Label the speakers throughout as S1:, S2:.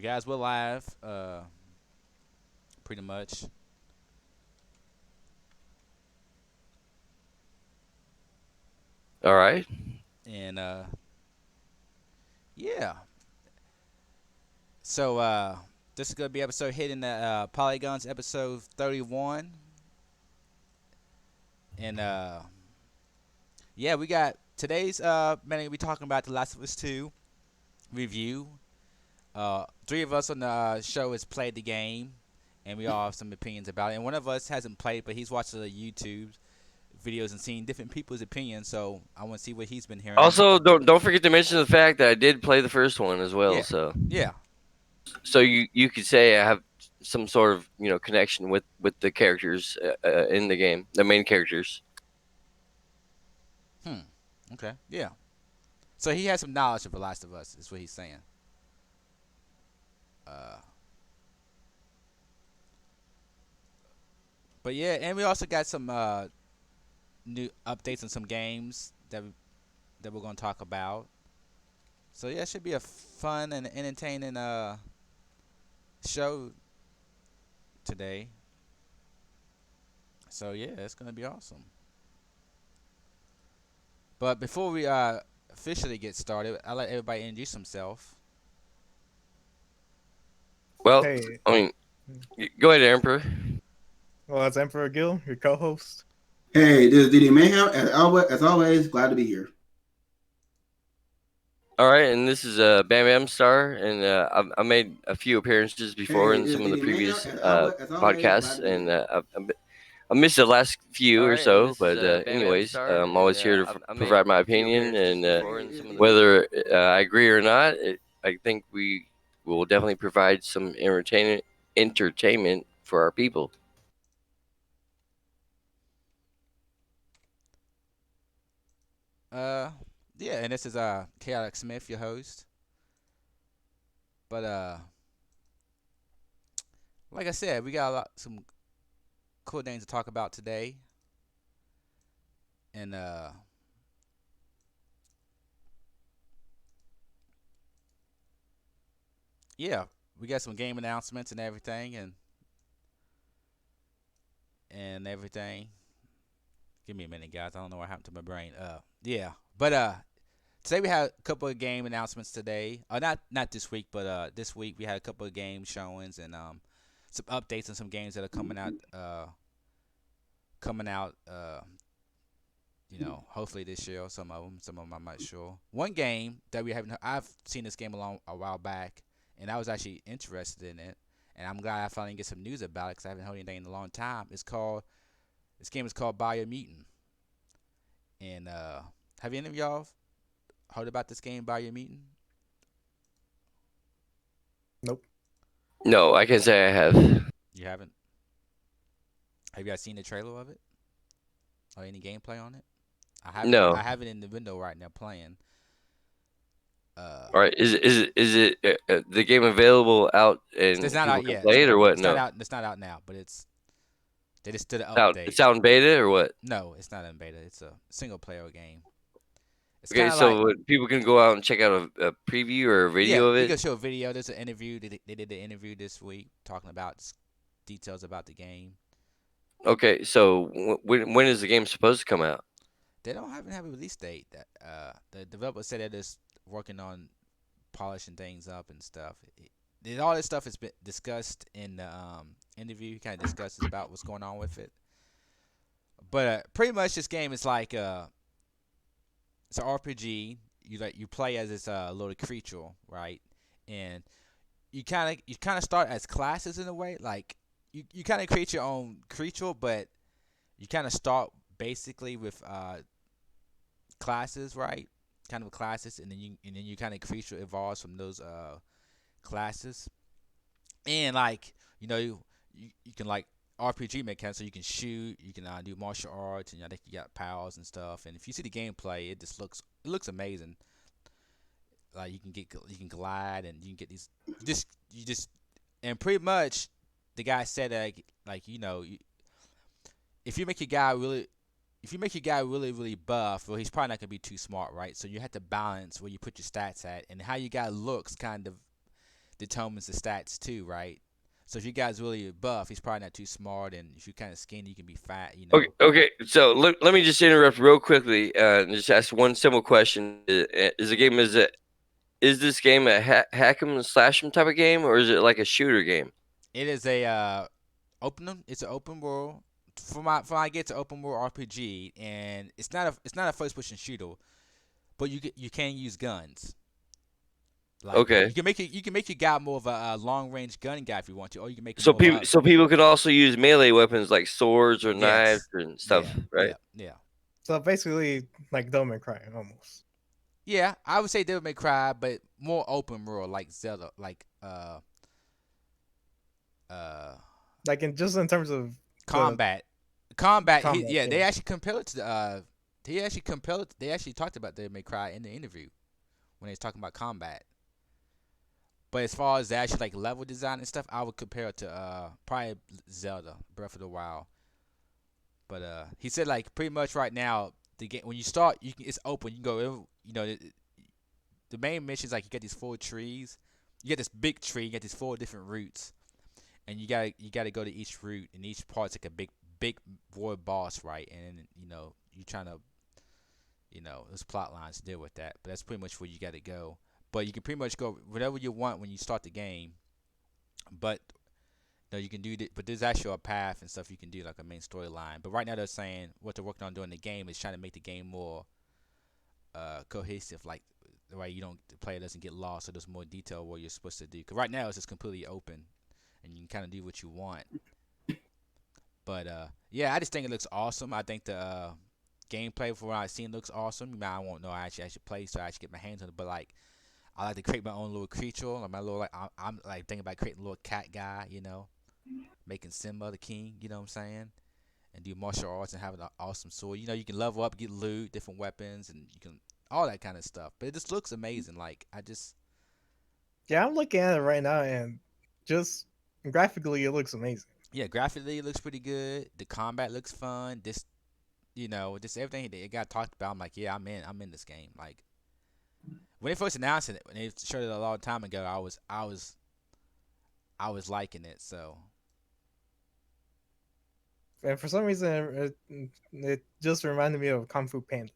S1: Well, guys, we're live. Pretty much,
S2: All right.
S1: and yeah. So this is gonna be episode hitting the Polygons episode 31, and yeah, we got today's man gonna be talking about The Last of Us 2 review. Three of us on the show has played the game, and we all have some opinions about it. And one of us hasn't played, but he's watched the YouTube videos and seen different people's opinions. So I want to see what he's been hearing.
S2: Also, don't forget to mention the fact that I did play the first one as well.
S1: Yeah,
S2: So
S1: yeah.
S2: so you could say I have some sort of connection with the characters in the game, the main characters.
S1: Hmm. Okay. Yeah. So he has some knowledge of The Last of Us, is what he's saying. Uh, but yeah, and we also got some new updates on some games that we're gonna talk about. So yeah, it should be a fun and entertaining show today. So yeah, it's gonna be awesome. But before we officially get started, I'll let everybody introduce themselves.
S2: Well,
S3: Hey,
S2: I mean, go ahead, Emperor.
S3: well, it's Emperor Gil, your co-host.
S4: Hey, this is DD Mayhem. As always, glad to be here.
S2: All right, and this is Bam Bam Star, and I made a few appearances before
S4: Hey,
S2: in
S4: this is
S2: some of the
S4: DD Mayhem.
S2: previous
S4: As always, glad
S2: podcasts,
S4: to be
S2: and
S4: here.
S2: I missed the last few
S1: All
S2: or
S1: right, and
S2: so,
S1: this is
S2: but
S1: Bam Bam
S2: anyways,
S1: Star,
S2: I'm
S1: and
S2: always here to
S1: I made
S2: provide my
S1: a few
S2: opinion,
S1: appearances
S2: and
S1: before in some of the
S2: whether I agree or not, I think we will definitely provide some entertainment for our people.
S1: uh yeah, and this is Chaotic Smith, your host. But like I said, we got some cool things to talk about today, and yeah, we got some game announcements and everything, and everything. Give me a minute, guys. I don't know what happened to my brain. Yeah, but today we had a couple of game announcements today. Not this week, but this week we had a couple of game showings and some updates on some games that are coming out. Coming out. Hopefully this year. Some of them I'm not sure. One game that we haven't. I've seen this game a while back, and I was actually interested in it, and I'm glad I finally get some news about it because I haven't heard anything in a long time. This game is called Biomutant, and have any of y'all heard about this game Biomutant?
S3: Nope.
S2: No, I can say I have.
S1: You haven't? Have you guys seen the trailer of it or any gameplay on it?
S2: No.
S1: I have it in the window right now playing. Uh,
S2: All right, is it the game available out
S1: it's
S2: and
S1: not
S2: people
S1: out
S2: can
S1: yet.
S2: play it or what?
S1: It's not
S2: No,
S1: out. It's not out now, but they just did an
S2: it's
S1: update.
S2: out in beta or what?
S1: No, it's not in beta. It's a single player game. It's
S2: Okay,
S1: kind of like
S2: so people can go out and check out a preview or a
S1: yeah,
S2: video of
S1: we
S2: it.
S1: can show a video. There's an interview. They did the interview this week talking about details about the game.
S2: Okay, so when is the game supposed to come out?
S1: They don't haven't have a release date. That the developer said they're just working on polishing things up and stuff. All this stuff has been discussed in the interview. He kind of discusses about what's going on with it. But pretty much this game is like it's an RPG. You play as this little creature, right? And you kind of start as classes in a way. Like you kind of create your own creature, but you kind of start basically with classes, right? Kind of classes, and then you kind of creature evolves from those classes. And like you can like RPG mechanics, so you can shoot, you can do martial arts, and I think you got powers and stuff. And if you see the gameplay, it looks amazing. Like you can glide and you can get these just and pretty much the guy said that like if you make your guy really if you make your guy really really buff, well he's probably not gonna be too smart, right? So you have to balance where you put your stats at and how your guy looks kind of determines the stats too, right? So if you guys really buff, he's probably not too smart, and if you're kind of skinny, you can be fat, you
S2: Okay,
S1: know.
S2: okay. So let me just interrupt real quickly and just ask one simple question: is this game a hack 'em and slash 'em type of game, or is it like a shooter game?
S1: It is a it's an open world. For I get to open world RPG, and it's not a first person shooter, but you can use guns. Like
S2: Okay,
S1: you can make your guy more of a long range gun guy if you want to, or you can make him
S2: so
S1: more of
S2: people
S1: a
S2: so people can also use melee weapons like swords or knives
S1: yes,
S2: and stuff,
S1: yeah,
S2: right?
S1: yeah, yeah,
S3: So basically, like Devil May Cry, almost.
S1: yeah. I would say Devil May Cry, but more open world like Zelda, like uh
S3: Like in terms of the
S1: combat. Combat.
S3: combat.
S1: Yeah,
S3: Yeah.
S1: they actually compared it to the. He actually compared. They actually talked about Devil May Cry in the interview when they was talking about combat. But as far as the actual like level design and stuff, I would compare it to probably Zelda Breath of the Wild. But he said like pretty much right now the game when you start, it's open. You can go. You know the main missions like you get these 4 trees. You get this big tree. You get these 4 different routes, and you gotta go to each route, and each part's like a big void boss, right? And you're trying to there's plot lines to deal with that, but that's pretty much where you gotta go. But you can pretty much go whatever you want when you start the game. But you can do but there's actually a path and stuff you can do like a main storyline. But right now they're saying what they're working on doing the game is trying to make the game more cohesive, like the way the player doesn't get lost, so there's more detail what you're supposed to do. Because right now it's just completely open, and you can kind of do what you want. But yeah, I just think it looks awesome. I think the gameplay for what I've seen looks awesome. I won't know I actually play, so I actually get my hands on it. But like, I like to create my own little creature, like my little like I'm like thinking about creating a little cat guy, making Simba the king. You know what I'm saying? And do martial arts and have an awesome sword. You can level up, get loot, different weapons, and you can all that kind of stuff. But it just looks amazing. Like
S3: Yeah, I'm looking at it right now, and just graphically, it looks amazing.
S1: yeah, graphically it looks pretty good. The combat looks fun. Just everything that it got talked about. I'm like, yeah, I'm in this game. Like when they first announced it, when they showed it a long time ago, I was liking it. So
S3: And for some reason, it just reminded me of Kung Fu Panda.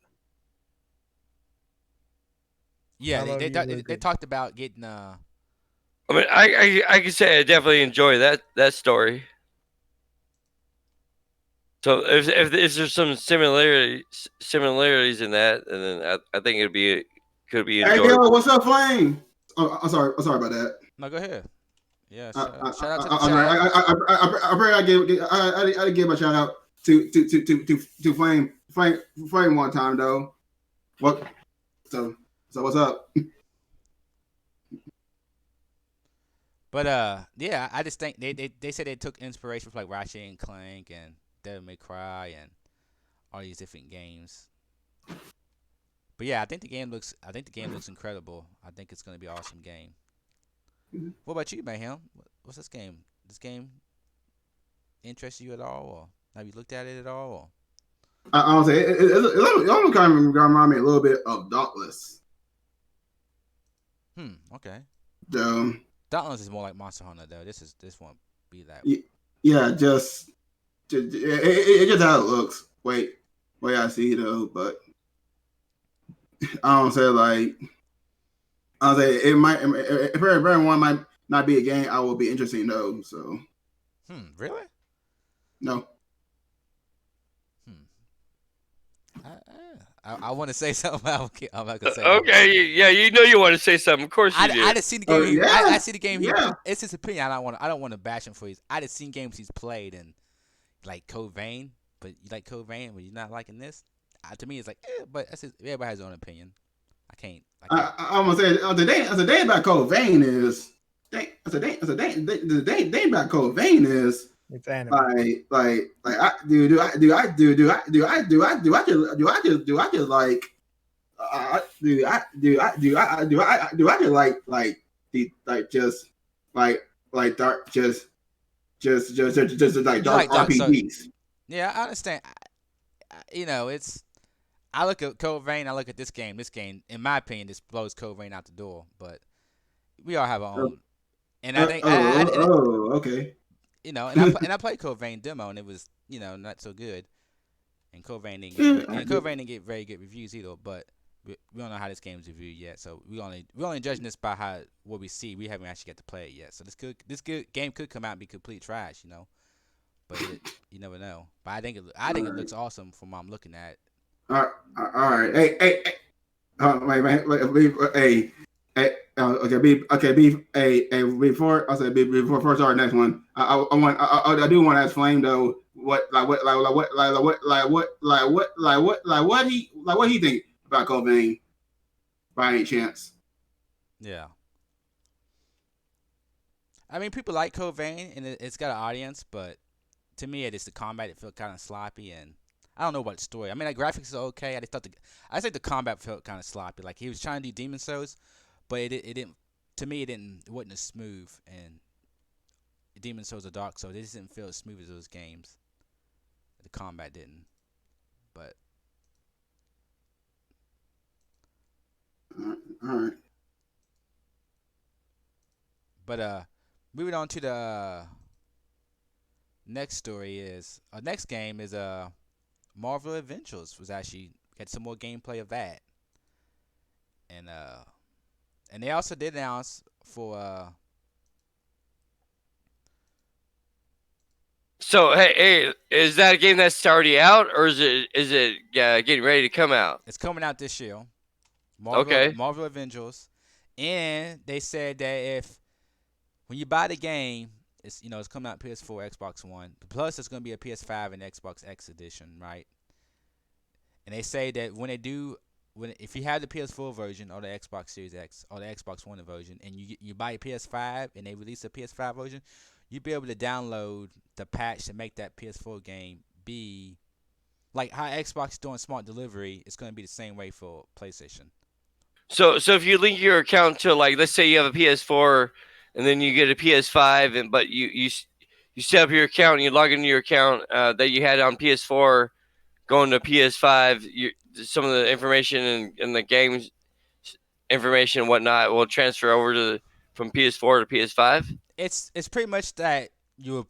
S3: I
S1: yeah,
S3: don't know if you would
S1: they
S3: agree.
S1: talked about getting
S2: I mean, I can say I definitely enjoy that story. So if there's some similarities in that, and then I think could be
S4: Hey, yo,
S2: enjoyable.
S4: what's up, Flame? Oh, I'm sorry. I'm sorry about that.
S1: no, go ahead. Yeah,
S4: I, I,
S1: shout out to the
S4: I'm sorry.
S1: chat.
S4: I pray I did give a shout out to Flame one time though. What? So what's up?
S1: But yeah, I just think they said they took inspiration from like Ratchet and Clank and Devil May Cry and all these different games. But yeah, I think the game looks incredible. I think it's gonna be an awesome game. What about you, Mayhem? What's this game? This game interest you at all, or have you looked at it at all? Or?
S4: I don't say it almost kind of remind me a little bit of Dauntless.
S1: Okay.
S4: Um,
S1: Dauntless is more like Monster Hunter though. This won't be that.
S4: yeah, it just how it looks. Wait, I see though, but I don't say like I'll say it might. If everyone might not be a game, I will be interesting though. So
S1: Really?
S4: no.
S1: I want to say something. I'm not gonna say.
S2: Okay, yeah, you want to say something. Of course you do.
S1: I just seen the game.
S4: Yeah,
S1: I see the game.
S4: yeah.
S1: It's his opinion. I don't want to bash him for his. I just seen games he's played and like Code Vein, but you like Code Vein, but you're not liking this. To me, it's like, but everybody has their own opinion. I can't.
S4: I'm gonna say the day about Code Vein is the day about Code Vein is
S3: It's anime.
S4: I just like like dark just like
S1: You
S4: dark
S1: like Dark Souls?
S4: RPGs.
S1: Yeah, I understand. It's. I look at Code Vein. I look at this game. This game, in my opinion, just blows Code Vein out the door. But we all have our own And I think I
S4: Okay.
S1: and I played Code Vein demo and it was not so good. And Code Vein
S4: Yeah, I
S1: Code
S4: get.
S1: Vein didn't get very good reviews either. But we don't know how this game's reviewed yet, so we only judging this by how what we see. We haven't actually got to play it yet. So this good game could come out and be complete trash. But you never know. But I
S4: All
S1: think it
S4: right.
S1: looks awesome from what I'm looking at.
S4: All right. All right. Hey. Hey. Okay, before I said before first our next one, I do want to ask Flame though, what he think about Cobain by any chance?
S1: Yeah. I mean, people like Code Vein and it's got an audience, but to me, it is the combat. It felt kind of sloppy, and I don't know about the story. I mean, like graphics are okay. I think the combat felt kind of sloppy. Like he was trying to do Demon Souls, but it didn't. To me, it wasn't as smooth. And Demon Souls or Dark Souls, it just didn't feel as smooth as those games. The combat didn't. But
S4: All right.
S1: but moving on to the next story is next game is Marvel Adventures was actually got some more gameplay of that. And they also did announce for
S2: So hey, is that a game that's already out, or is it getting ready to come out?
S1: it's coming out this year.
S2: Okay.
S1: Marvel Avengers, and they said that if when you buy the game, it's coming out PS4, Xbox One. Plus, it's gonna be a PS5 and Xbox X edition, right? And they say that when if you have the PS4 version or the Xbox Series X or the Xbox One version, and you buy a PS5 and they release a PS5 version, you'll be able to download the patch to make that PS4 game be like how Xbox is doing smart delivery. It's gonna be the same way for PlayStation.
S2: So if you link your account to, like, let's say you have a PS4 and then you get a PS5, but you set up your account and you log into your account that you had on PS4, going to PS5, some of the information and the games information and whatnot will transfer over from PS4 to PS5.
S1: It's pretty much that you'll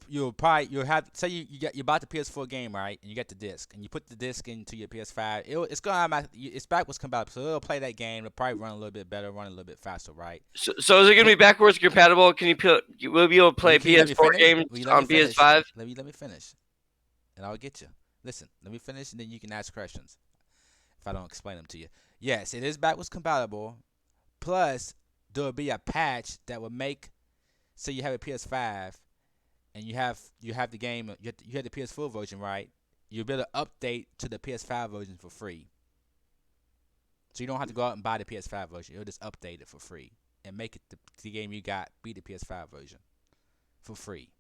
S1: have say you bought the PS4 game, right, and you get the disc and you put the disc into your PS5. It's gonna it's backwards compatible, so it'll play that game. It'll probably run a little bit better, run a little bit faster, right?
S2: So is it going to be backwards compatible? Will be able to play
S1: Can you let me
S2: PS4
S1: finish?
S2: games
S1: Will you let me
S2: on
S1: finish?
S2: PS5?
S1: Let me finish, and I'll get you. Listen, let me finish, and then you can ask questions if I don't explain them to you. Yes, it is backwards compatible. Plus, there'll be a patch that will make. Say you have a PS5 and you have the game you have the PS4 version, right? You'll be able to update to the PS5 version for free. So you don't have to go out and buy the PS5 version. It'll just update it for free and make it the game you got be the PS5 version for free.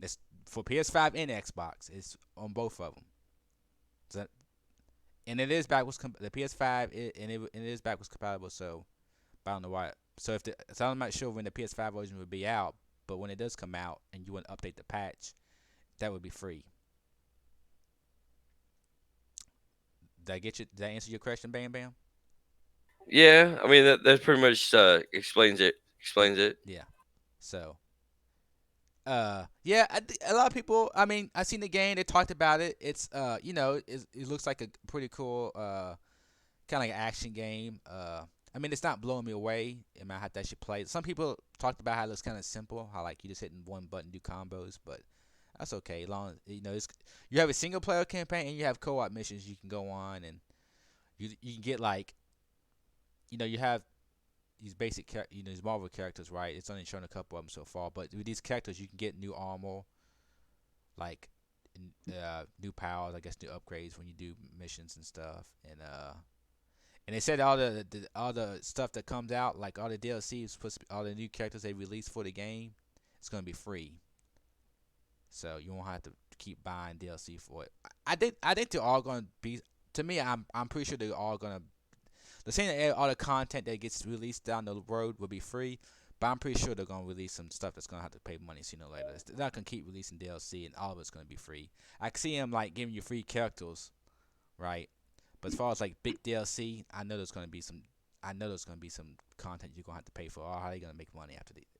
S1: That's for PS5 and Xbox. It's on both of them. So, and it is backwards the PS5 it is backwards compatible. So I don't know why. So I'm not sure when the PS5 version would be out, but when it does come out and you want to update the patch, that would be free. Did I get you? Did I answer your question, Bam Bam?
S2: Yeah, I mean that pretty much explains it. Explains it.
S1: Yeah. So, yeah, a lot of people. I mean, I seen the game. They talked about it. It's it looks like a pretty cool kind of like an action game. I mean, it's not blowing me away. I might have to actually play. Some people talked about how it looks kind of simple, how like you just hitting one button do combos, but that's okay. Long you have a single player campaign and you have co-op missions you can go on, and you can get like you have these these Marvel characters, right? It's only shown a couple of them so far, but with these characters you can get new armor, like new powers, I guess new upgrades when you do missions and stuff, and they said all the stuff that comes out, like all the DLCs, all the new characters they release for the game, it's gonna be free. So you won't have to keep buying DLC for it. I think they're all gonna be. To me, I'm pretty sure they're all gonna. They're saying that all the content that gets released down the road will be free, but I'm pretty sure they're gonna release some stuff that's gonna have to pay money sooner or later. They're not gonna keep releasing DLC and all of it's gonna be free. I can see them like giving you free characters, right? But as far as like big DLC, I know there's gonna be some. I know there's gonna be some content you're gonna have to pay for. Or how are they gonna make money after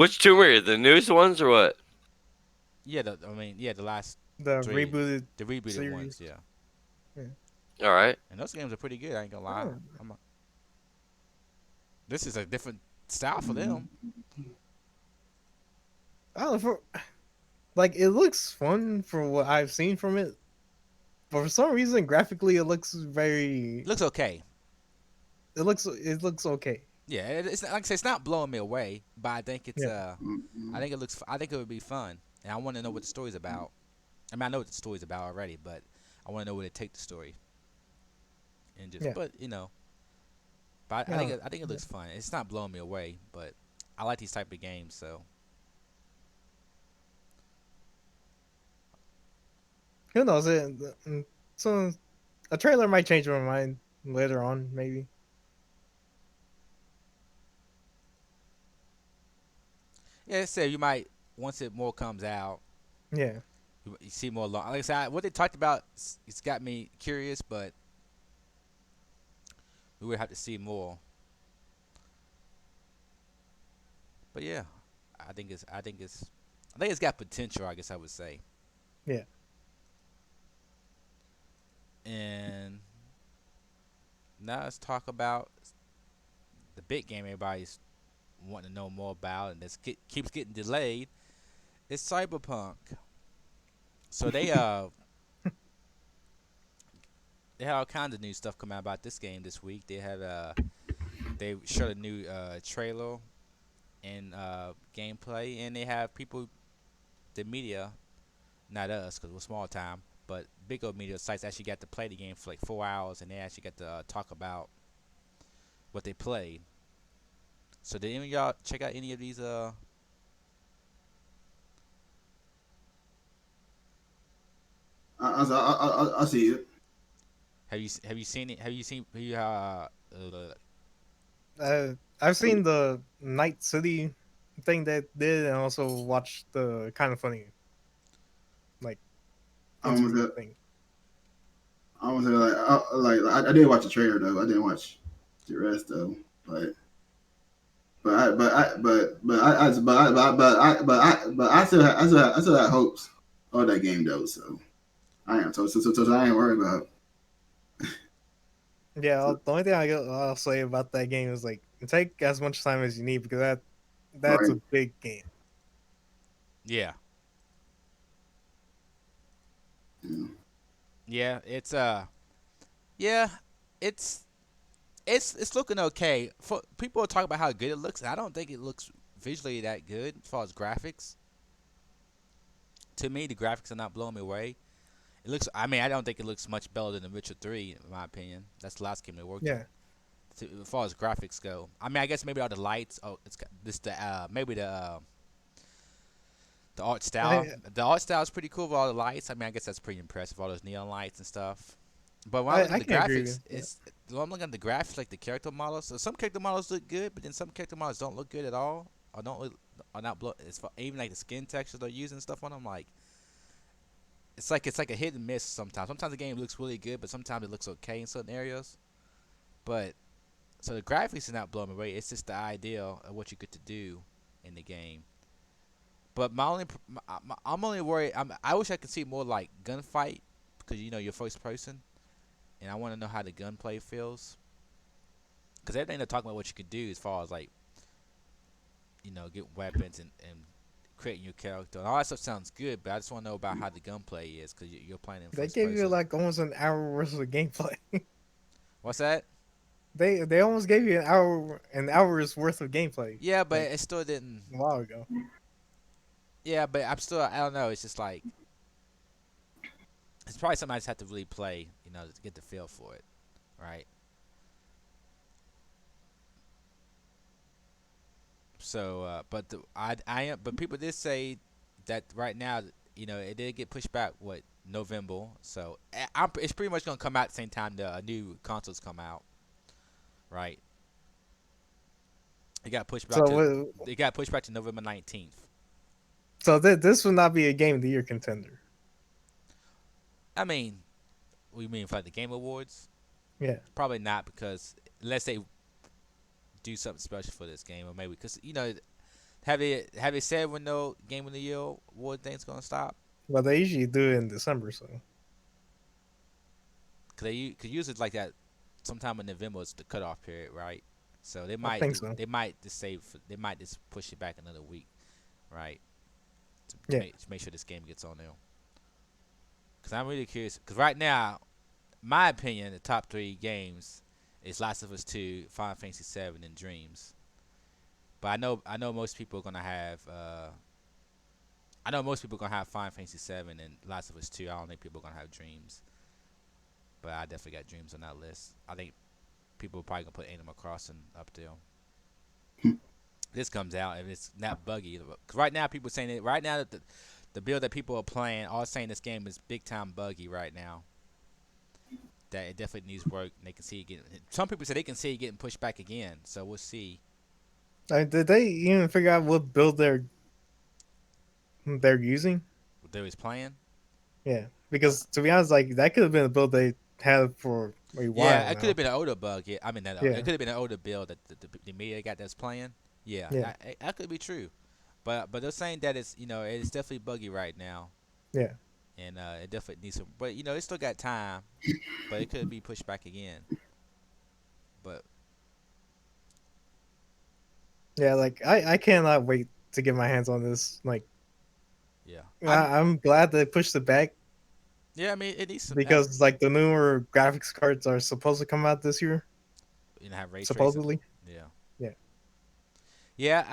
S2: Which Tomb Raider? The newest ones or what?
S1: Yeah, the last
S3: The
S1: three,
S3: rebooted
S1: the rebooted ones,
S3: series.
S1: yeah.
S3: Yeah.
S2: All right.
S1: And those games are pretty good. I ain't gonna lie.
S3: Oh,
S1: This is a different style for them.
S3: I don't know, like it looks fun for what I've seen from it, but for some reason graphically it looks very.
S1: It looks okay.
S3: It looks okay.
S1: Yeah, it's not, like I said, it's not blowing me away, but I think it's
S3: Yeah.
S1: I think it looks. I think it would be fun, and I want to know what the story's about. I mean, I know what the story's about already, but I want to know where they take the story. And just,
S3: Yeah.
S1: but but
S3: Yeah.
S1: I think it looks fun. It's not blowing me away, but I like these type of games, so.
S3: Who knows? So a trailer might change my mind later on, maybe.
S1: Yeah, so you might once it more comes out,
S3: Yeah.
S1: you see more. Like I said, what they talked about, it's got me curious, but we would have to see more. But yeah, I think it's got potential. I guess I would say.
S3: Yeah.
S1: And now let's talk about the big game everybody's wanting to know more about, and keeps getting delayed. It's Cyberpunk. So they had all kinds of new stuff coming out about this game this week. They showed a new trailer and gameplay, and they have people, the media, not us because we're small time, but bigger media sites actually got to play the game for like 4 hours, and they actually got to talk about what they played. So did any of y'all check out any of these?
S4: I see it.
S1: Have you seen it? Have you seen
S3: I've seen the Night City thing that did, and also watched the kind of funny like
S4: I almost
S3: interview
S4: said,
S3: thing.
S4: I almost said I did watch the trailer though. I didn't watch the rest though. But I still have hopes of that game though. So I am so I ain't worried about.
S3: Yeah,
S4: So,
S3: the only thing I'll say about that game is like take as much time as you need because that's
S4: right.
S3: a big game.
S1: yeah.
S4: Yeah.
S1: Yeah, yeah, it's it's looking okay. For people are talking about how good it looks, and I don't think it looks visually that good as far as graphics. To me, the graphics are not blowing me away. It looks. I mean, I don't think it looks much better than The Witcher 3, in my opinion. That's the last game they worked
S3: Yeah.
S1: on. As far as graphics go, I mean, I guess maybe all the lights. Oh, it's got this the maybe the art style.
S3: I
S1: The art style is pretty cool with all the lights. I mean, I guess that's pretty impressive. All those neon lights and stuff. But when I look at
S3: I
S1: the
S3: can agree
S1: graphics,
S3: with that.
S1: when I'm looking at the graphics, like the character models. So some character models look good, but then some character models don't look good at all, or don't look, or not blow. Even like the skin textures they're using and stuff on them. Like it's like a hit and miss sometimes. Sometimes the game looks really good, but sometimes it looks okay in certain areas. But so the graphics is not blowing me away. It's just the idea of what you get to do in the game. But I'm only worried. I wish I could see more like gunfight because you're first person, and I want to know how the gunplay feels. Because everything they're talking about what you could do as far as like get weapons and creating your character and all that stuff sounds good, but I just want to know about how the gunplay is because you're playing in
S3: They
S1: first
S3: gave you
S1: person.
S3: like almost an hour worth of gameplay.
S1: What's that?
S3: They almost gave you an hour's worth of gameplay
S1: Yeah, but
S3: like
S1: it still didn't.
S3: a while ago.
S1: Yeah, but I don't know. It's just like it's probably something I just have to really play, to get the feel for it, right? So, but people did say that right now, it did get pushed back. What November? So it's pretty much gonna come out at the same time the new consoles come out, right? It got pushed back
S3: So
S1: to
S3: uh,
S1: it got pushed back to November 19th.
S3: this would not be a game of the year contender.
S1: I mean, we mean for like the Game Awards?
S3: Yeah.
S1: Probably not because unless they do something special for this game, or maybe because Have they said when no game of the year award thing's gonna stop?
S3: But they usually do it in December, so
S1: Cause usually like that. Sometime in November is the cutoff period, right? So they
S3: I
S1: might
S3: think so.
S1: they might just say they might just push it back another week, right?
S3: Yeah.
S1: To make sure this game gets on there. Cause I'm really curious. Cause right now, my opinion, the top three games is Last of Us 2, Final Fantasy 7, and Dreams. But I know most people are gonna have I know most people are gonna have Final Fantasy 7 and Last of Us 2. I don't think people are gonna have Dreams, but I definitely got Dreams on that list. I think people are probably gonna put Animal Crossing up there. This comes out and it's not buggy. Cause right now people saying it. Right now that the build that people are playing, all saying this game is big time buggy right now. That it definitely needs work. And they can see it getting. Some people say they can see it getting pushed back again. So we'll see.
S3: Did they even figure out what build they're using?
S1: What they was playing.
S3: Yeah, because to be honest, like that could have been a build they had for a while
S1: Yeah, it could
S3: now.
S1: have been an older bug. Yeah, I mean that.
S3: Yeah.
S1: It could have been an older build that the media got that's playing. Yeah,
S3: Yeah.
S1: that could be true. But they're saying that it's definitely buggy right now,
S3: Yeah.
S1: and it definitely needs some. But it still got time. But it could be pushed back again. But
S3: Yeah, like I cannot wait to get my hands on this. Like
S1: yeah,
S3: I'm glad they pushed it back
S1: yeah. I mean, it needs some.
S3: because like the newer graphics cards are supposed to come out this year,
S1: Have ray tracing.
S3: supposedly.
S1: Yeah,
S3: Yeah.
S1: yeah.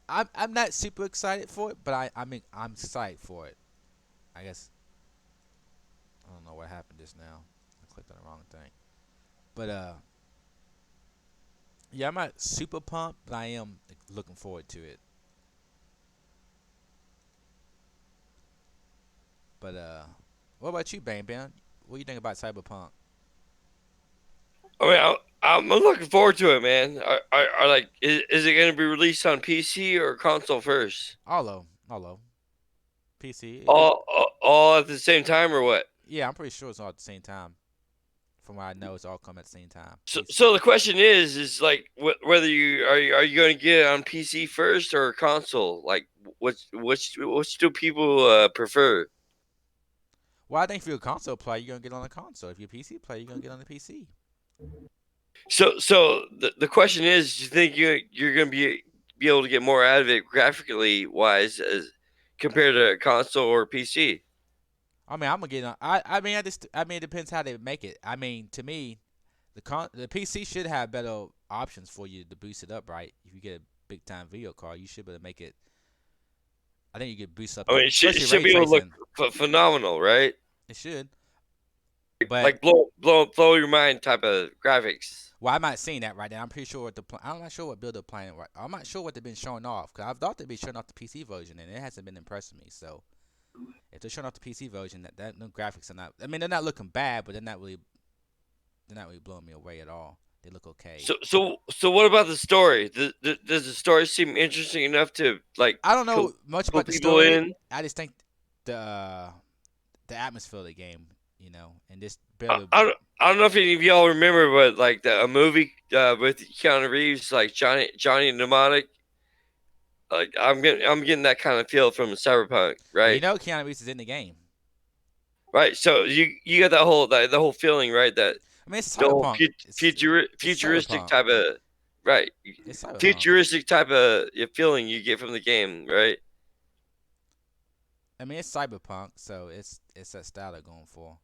S1: I'm not super excited for it, but I mean I'm excited for it. I guess I don't know what happened just now. I clicked on the wrong thing. But yeah, I'm not super pumped, but I am looking forward to it. But what about you, Bang Bang? What do you think about Cyberpunk?
S2: I mean, I'm looking forward to it, man. Are like, is it going to be released on PC or console first?
S1: All of 'em. PC.
S2: All at the same time, or what?
S1: Yeah, I'm pretty sure it's all at the same time. From what I know, it's all coming at the same time.
S2: So the question is like whether you going to get it on PC first or console? Like, which do people prefer?
S1: Well, I think if you're a console player, you're gonna get on the console. If you're a PC player, you're gonna get on the PC.
S2: So the question is, do you think you're going to be able to get more out of it graphically wise as compared to console or PC?
S1: I mean, I'm gonna get on. I mean, it depends how they make it. I mean, to me, the PC should have better options for you to boost it up, right? If you get a big time video card, you should be able to make it. I think you could boost up,
S2: I mean, it
S1: especially
S2: should
S1: ray
S2: be able to look
S1: tracing.
S2: phenomenal, right?
S1: It should, but
S2: Like blow your mind type of graphics.
S1: well, I'm not seeing that right now. I'm pretty sure I'm not sure what build they're playing. Right, I'm not sure what they've been showing off. Cause I thought they'd be showing off the PC version, and it hasn't been impressing me. So if they're showing off the PC version, that no graphics are not. I mean, they're not looking bad, but they're not really blowing me away at all. They look okay.
S2: So what about the story? Does the story seem interesting enough to like
S1: I don't
S2: pull,
S1: know much
S2: pull
S1: about the
S2: people
S1: story.
S2: in?
S1: I just think the the atmosphere of the game, and this
S2: I,
S1: build.
S2: I, don't, I don't know if any of y'all remember, but like a movie with Keanu Reeves, like Johnny Mnemonic. Like I'm getting that kind of feel from Cyberpunk,
S1: Well,
S2: right?
S1: Keanu Reeves is in the game.
S2: Right. So you got that whole feeling, right? That
S1: I mean, it's
S2: the whole
S1: cyberpunk. It's
S2: futuristic
S1: cyberpunk.
S2: type of right,
S1: It's cyberpunk.
S2: futuristic type of feeling you get from the game, right?
S1: I mean, it's cyberpunk, so it's that style they're going for.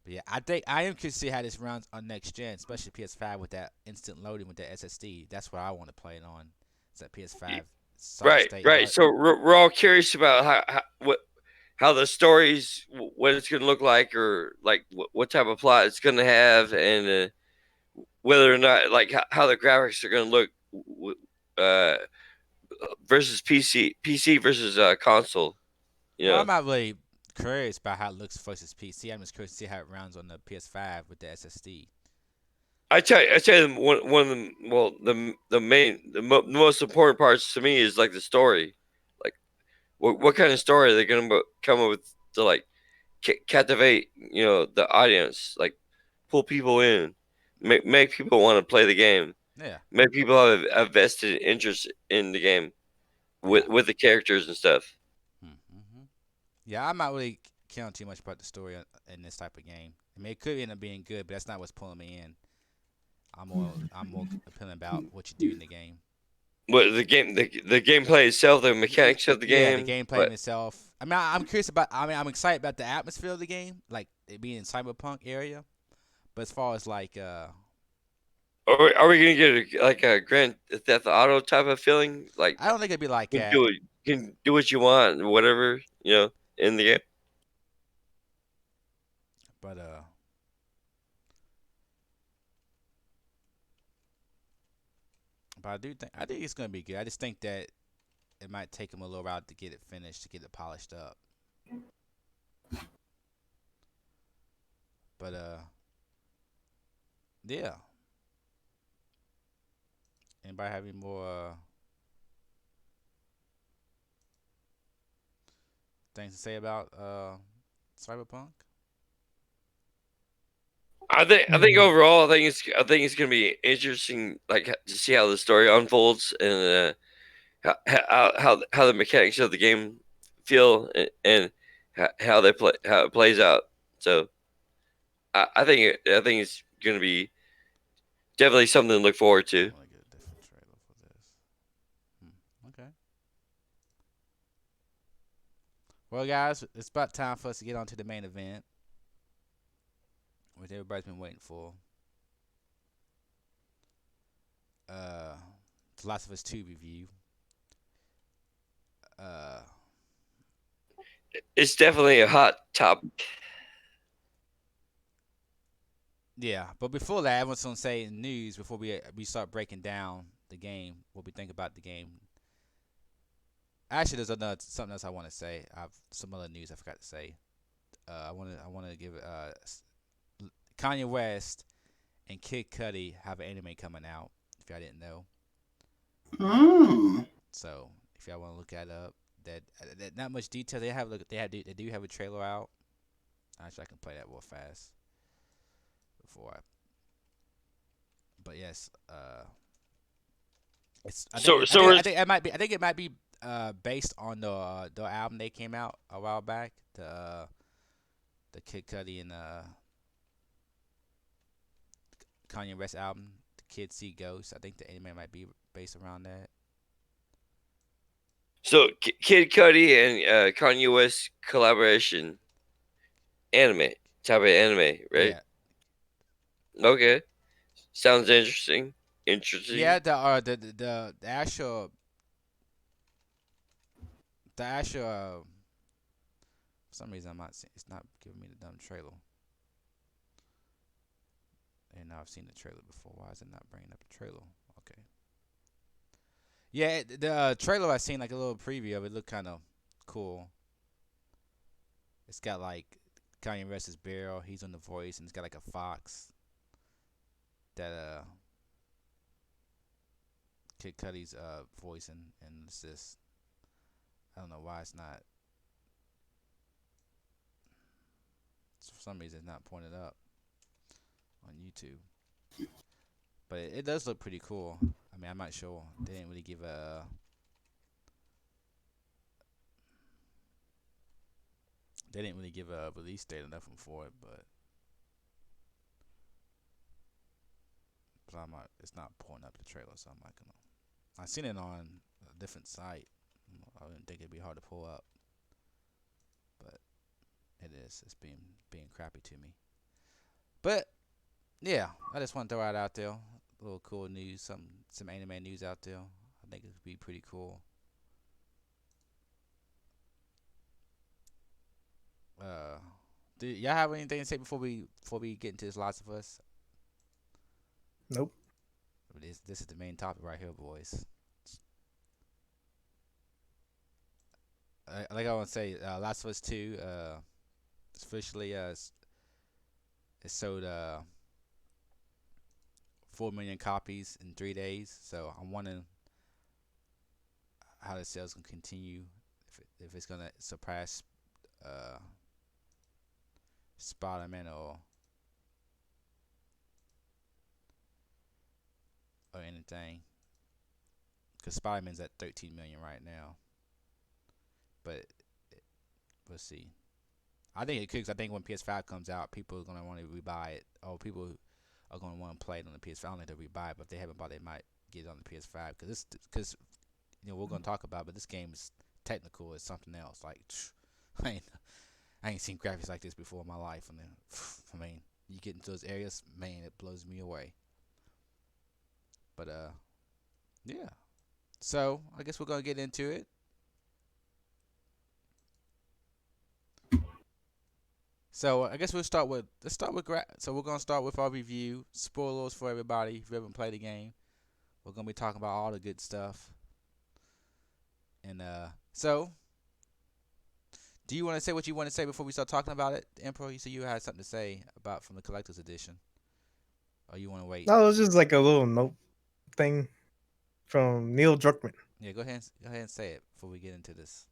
S1: But yeah, I think I am curious to see how this runs on next gen, especially PS5 with that instant loading with that SSD. That's what I want to play it on. It's that PS5 solid
S2: Right,
S1: state.
S2: right. So we're all curious about how the stories, what it's going to look like, or like what type of plot it's going to have, and whether or not like how the graphics are going to look uh, versus PC versus console. You
S1: Well, I'm
S2: know,
S1: not really curious about how it looks versus PC. I'm just curious to see how it runs on the PS5 with the SSD.
S2: I tell you, one of the the most important parts to me is like the story. Like, what kind of story are they going to come up with to like captivate the audience, like pull people in? make people want to play the game.
S1: Yeah.
S2: Make people have a vested interest in the game
S1: Yeah.
S2: with the characters and stuff.
S1: Mm-hmm. Yeah, I'm not really caring too much about the story in this type of game. I mean, it could end up being good, but that's not what's pulling me in. I'm more appealing about what you do in the game.
S2: What the gameplay itself, the mechanics of the
S1: Yeah, the
S2: game.
S1: gameplay in
S2: What
S1: itself. I mean, I'm curious about. I mean, I'm excited about the atmosphere of the game, like it being in cyberpunk area. But as far as like,
S2: are we gonna get like a Grand Theft Auto type of feeling? Like
S1: I don't think it'd be like
S2: you can
S1: that.
S2: do it, you can do what you want, whatever in the game.
S1: But I think it's gonna be good. I just think that it might take them a little while to get it finished, to get it polished up. But yeah. Anybody have any more things to say about cyberpunk?
S2: I think overall, I think it's gonna be interesting, like to see how the story unfolds and how the mechanics of the game feel and how they play how it plays out. So I think it's gonna be definitely something to look forward to.
S1: I want to get a different trailer for this. Okay. Well, guys, it's about time for us to get on to the main event, which everybody's been waiting for. Uh, The Last of Us 2 review. Uh,
S2: It's definitely a hot topic.
S1: yeah, but before that, I want to say in news before we start breaking down the game, what we think about the game. Actually, there's something else I want to say. I've some other news I forgot to say. I want to give Kanye West and Kid Cudi have an anime coming out. If y'all didn't know,
S4: Oh.
S1: so if y'all want to look that up, that not much detail. They do have a trailer out. Actually, I can play that real fast before I. But yes, it's. I think.
S2: So
S1: I
S2: so
S1: think.
S2: we're
S1: I think it might be. I think it might be based on the album they came out a while back. The Kid Cudi and Kanye West album, The Kids See Ghosts. I think the anime might be based around that.
S2: so Kid Cudi and Kanye West collaboration anime type of anime, right?
S1: Yeah,
S2: Okay, sounds interesting. Interesting.
S1: yeah. The actual. For some reason, I'm not. It's not giving me the dumb trailer. And I've seen the trailer before. Why is it not bringing up the trailer? Okay. Yeah, the trailer I seen like a little preview of it looked kind of cool. It's got like Kanye West's barrel. He's on the voice, and it's got like a fox that Kid Cudi's voice, and it's just I don't know why it's not. For some reason, it's not pointed up on YouTube. But it does look pretty cool. I mean, I'm not sure. They didn't really give a. They didn't really give a release date or nothing for it, but I'm not. It's not pulling up the trailer, so I'm not gonna. I seen it on a different site. I didn't think it'd be hard to pull up, but it is. It's being crappy to me. But yeah, I just want to throw it out there. A little cool news, some anime news out there. I think it would be pretty cool. Uh, do y'all have anything to say before we get into this Last of Us?
S3: Nope.
S1: This is the main topic right here, boys. Like I want to say, Last of Us 2, officially it sold 4 million copies in 3 days. So I'm wondering how the sales can continue, if it's gonna surpass uh, Spider-Man or anything. Because Spider-Man's at 13 million right now. But we'll see. I think it could. 'Cause I think when PS5 comes out, people are gonna want to rebuy it. Or people are gonna want to play it on the PS5. I don't think they'll rebuy it, but if they haven't bought it, they might get it on the PS5. Because we're gonna talk about, it, but this game is technical. It's something else. Like I ain't seen graphics like this before in my life. And then I mean, you get into those areas, man, it blows me away. But yeah. So I guess we're gonna get into it. So I guess let's start with so we're gonna start with our review. Spoilers for everybody if you haven't played the game. We're gonna be talking about all the good stuff. And so do you want to say what you want to say before we start talking about it, Emperor? You said you had something to say about from the collector's edition, or you want to wait?
S3: No, it was just like a little note thing from Neil Druckmann.
S1: Yeah, go ahead and say it before we get into this.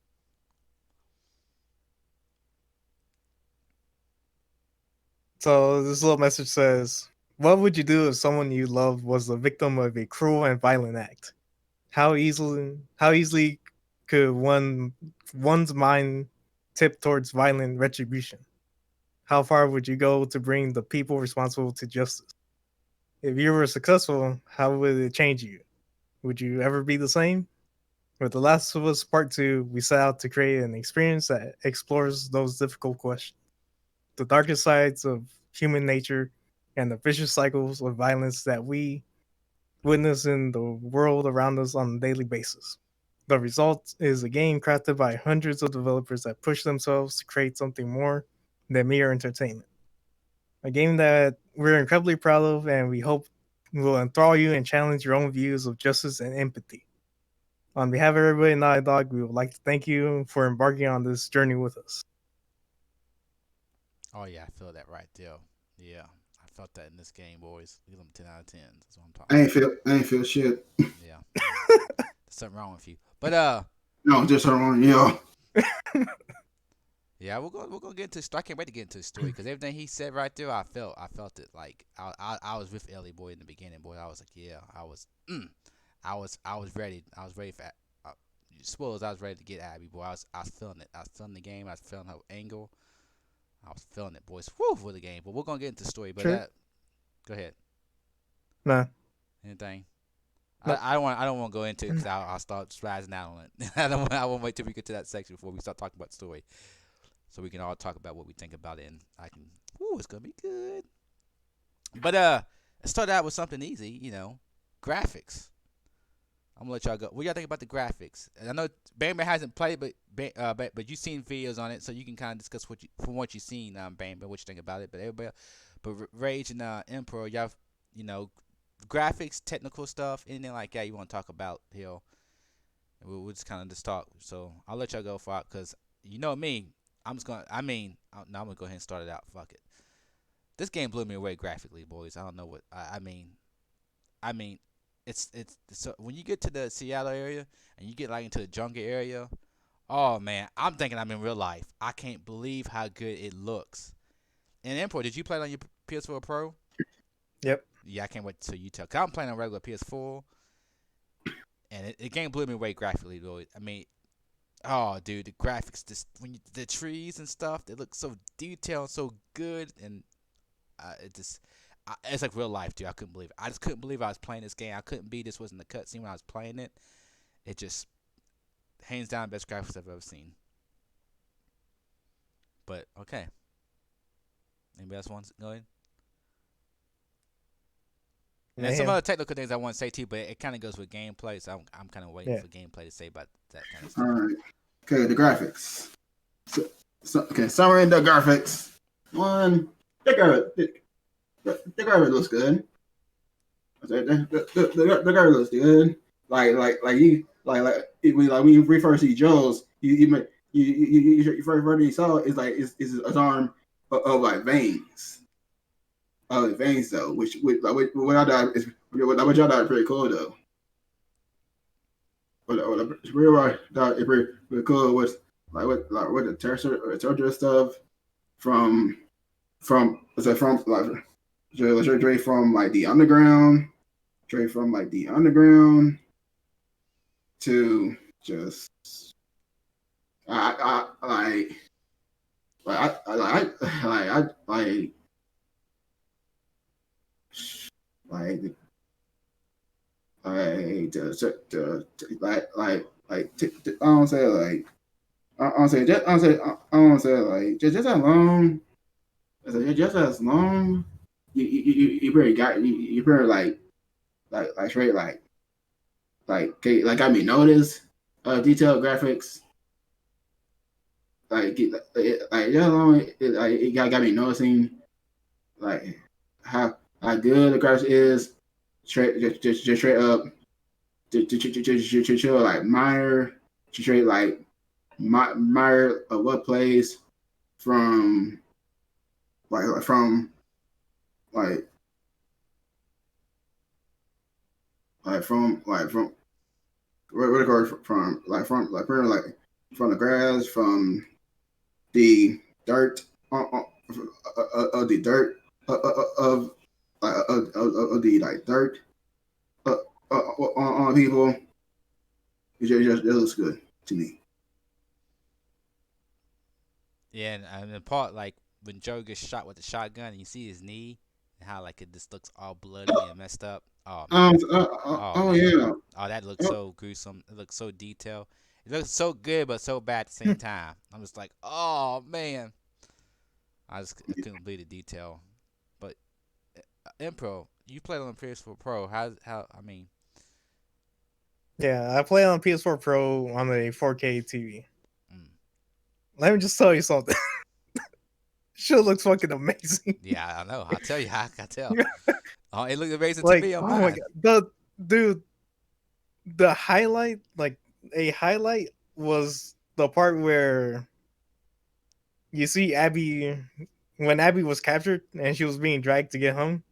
S3: So this little message says, "What would you do if someone you love was the victim of a cruel and violent act? How easily could one's mind tip towards violent retribution? How far would you go to bring the people responsible to justice? If you were successful, how would it change you? Would you ever be the same?" With The Last of Us Part 2, we set out to create an experience that explores those difficult questions, the darkest sides of human nature, and the vicious cycles of violence that we witness in the world around us on a daily basis. The result is a game crafted by hundreds of developers that push themselves to create something more than mere entertainment. A game that we're incredibly proud of and we hope will enthrall you and challenge your own views of justice and empathy. On behalf of everybody at Naughty Dog, we would like to thank you for embarking on this journey with us.
S1: Oh yeah, I feel that right there. Yeah, I felt that in this game, boys. Give them 10 out of 10. That's what I'm talking
S4: I ain't feel shit.
S1: about. Yeah, there's something wrong with you. But
S4: No, just wrong, yo.
S1: yeah, we're gonna get into. I can't wait to get into the story because everything he said right there, I felt it. Like I was with Ellie boy in the beginning, boy. I was like, yeah, I was ready. I was ready for. Spoilers. I was ready to get Abby, boy. I was feeling it. I was feeling the game. I was feeling her angle. I was feeling it, boys. Woo for the game. But we're gonna get into the story. But
S3: Sure.
S1: Go ahead.
S3: Nah.
S1: Anything?
S3: Nope.
S1: I don't want to go into it because I'll start spazzing out on it. I won't wait till we get to that section before we start talking about the story, so we can all talk about what we think about it, and I can. Ooh, it's gonna be good. But let's start out with something easy. Graphics. I'm gonna let y'all go. What y'all think about the graphics? And I know Bambi hasn't played, but you've seen videos on it, so you can kind of discuss from what you've seen, Bambi, what you think about it. But everybody, Rage and Emperor, y'all, graphics, technical stuff, anything like that you want to talk about here. We'll just kind of just talk. So I'll let y'all go for it, cause you know me, I'm gonna go ahead and start it out. Fuck it. This game blew me away graphically, boys. I don't know what I mean. It's so when you get to the Seattle area and you get like into the jungle area, oh man, I'm thinking I'm in real life. I can't believe how good it looks. And Emperor, did you play it on your PS4 Pro?
S3: Yep.
S1: Yeah, I can't wait till you tell. Cause I'm playing on regular PS4, and the game blew me away graphically, though. I mean, oh dude, the graphics, the trees and stuff, they look so detailed, so good, and it's like real life, dude. I couldn't believe it. I just couldn't believe I was playing this game. I couldn't believe this wasn't the cutscene when I was playing it. It just hands down best graphics I've ever seen. But okay, anybody else wants to go ahead? And there's some other technical things I want to say too, but it kind of goes with gameplay, so I'm kind of waiting for gameplay to say about that kind of stuff.
S4: All right. Okay, the graphics. Okay, summary of the graphics. One, the graphic looks good. The graphic looks good. When you first see Joe's, you first saw is like is his arm of like veins. Veins though, which what I thought is what y'all thought pretty cool though. What I thought is pretty cool was like what the terrestrial stuff from like like the underground straight from like the underground to just I like I don't say like I don't say just I don't say I don't say like just as long just as long you better got you better like straight like got me notice detailed graphics like just as long it got me noticing like how good the graphics is straight just straight up to like minor straight like minor of what plays from from like from what it called from the grass from the dirt of the dirt of the like dirt on people. It looks good to me.
S1: Yeah, and the part like when Joe gets shot with the shotgun and you see his knee and how like it just looks all bloody and messed up. Oh man. Oh
S4: Oh
S1: man.
S4: yeah.
S1: Oh, that looks so gruesome. It looks so detailed. It looks so good but so bad at the same time. I'm just like, oh man. I couldn't believe the detail. But Impro, you played on PS4 Pro. How I mean,
S3: Yeah, I play on PS4 Pro on a 4K TV.
S1: mm,
S3: Let me just tell you something. Shit looks fucking amazing.
S1: yeah, I know. I'll tell you. I can tell. Oh, it looked amazing to
S3: Like,
S1: me on
S3: oh my
S1: mine.
S3: god, the highlight, like a highlight, was the part where you see Abby when Abby was captured and she was being dragged to get home.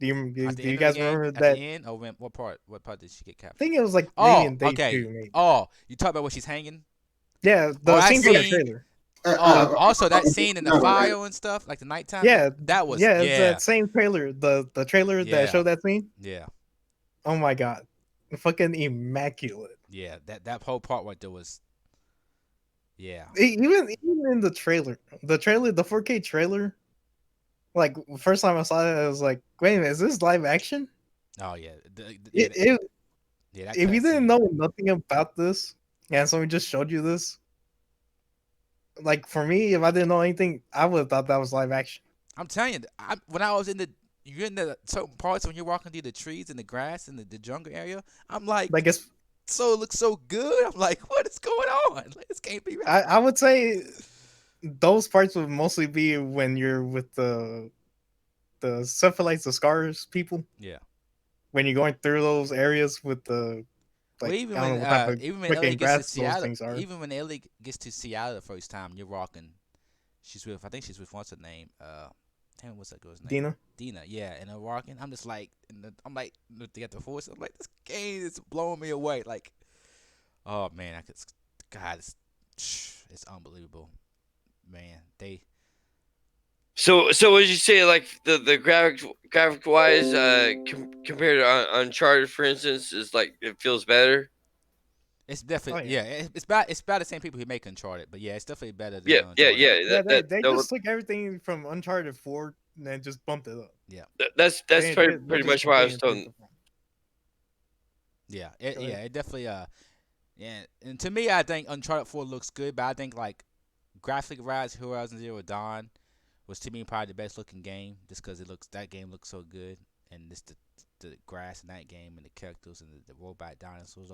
S1: At the
S3: Do you
S1: end of the
S3: guys
S1: game,
S3: remember
S1: at the
S3: that?
S1: end, or when? What part? What part did she get
S3: I
S1: captured?
S3: think it was like maybe
S1: Oh,
S3: in day
S1: okay.
S3: 2, maybe.
S1: Oh, you talk about when she's hanging?
S3: Yeah,
S1: Oh,
S3: the
S1: that
S3: scene from the
S1: scene.
S3: trailer.
S1: Oh, also that scene in the
S4: No,
S1: fire and stuff, like the nighttime.
S3: Yeah,
S1: That was
S3: yeah, it's
S1: yeah,
S3: that same trailer. The trailer that
S1: yeah,
S3: showed that scene.
S1: yeah,
S3: Oh my god, fucking immaculate.
S1: yeah. That whole part right there was yeah.
S3: Even in the trailer, the 4K trailer. Like first time I saw it, I was like, "Wait a minute, is this live action?"
S1: Oh yeah, yeah,
S3: It, it
S1: yeah. That
S3: if
S1: cut
S3: you didn't
S1: scene.
S3: know nothing about this, and someone just showed you this, like for me, if I didn't know anything, I would have thought that was live action.
S1: I'm telling you, when I was in the you're in the certain parts when you're walking through the trees and the grass and the jungle area. I'm like,
S3: Like it's,
S1: so it looks so good. I'm like, what is going on? Like, this can't be right.
S3: I would say those parts would mostly be when you're with the cephalites, the scars people,
S1: Yeah.
S3: when you're going through those areas with the
S1: Well,
S3: like I don't know what type of
S1: even when Ellie
S3: freaking
S1: gets to
S3: grass those
S1: Seattle,
S3: things are.
S1: even when Ellie gets to Seattle the first time, you're walking. She's with, I think she's with what's her name? Damn, what's that girl's name?
S3: Dina.
S1: Dina. Yeah, and they're walking. I'm just like, I'm like, to get the force. I'm like, this game is blowing me away. Like, oh man, I could, God, it's unbelievable, man.
S2: So would you say like the graphic wise compared to Uncharted, for instance, is like it feels better?
S1: It's definitely
S3: yeah.
S1: it's about the same people who make Uncharted, but yeah, it's definitely better than
S2: Yeah,
S1: Uncharted.
S3: Yeah, they
S2: that
S3: just took everything from Uncharted 4 and then just bumped it up.
S1: Yeah,
S2: that's
S3: They
S2: pretty
S3: just
S2: much what I was
S3: completely
S2: telling.
S3: improved upon.
S1: yeah,
S3: Go ahead.
S1: it definitely yeah. And to me, I think Uncharted 4 looks good, but I think like graphic wise, Horizon Zero Dawn was to me probably the best looking game, just because that game looks so good, and just the grass in that game and the characters and the robot dinosaurs.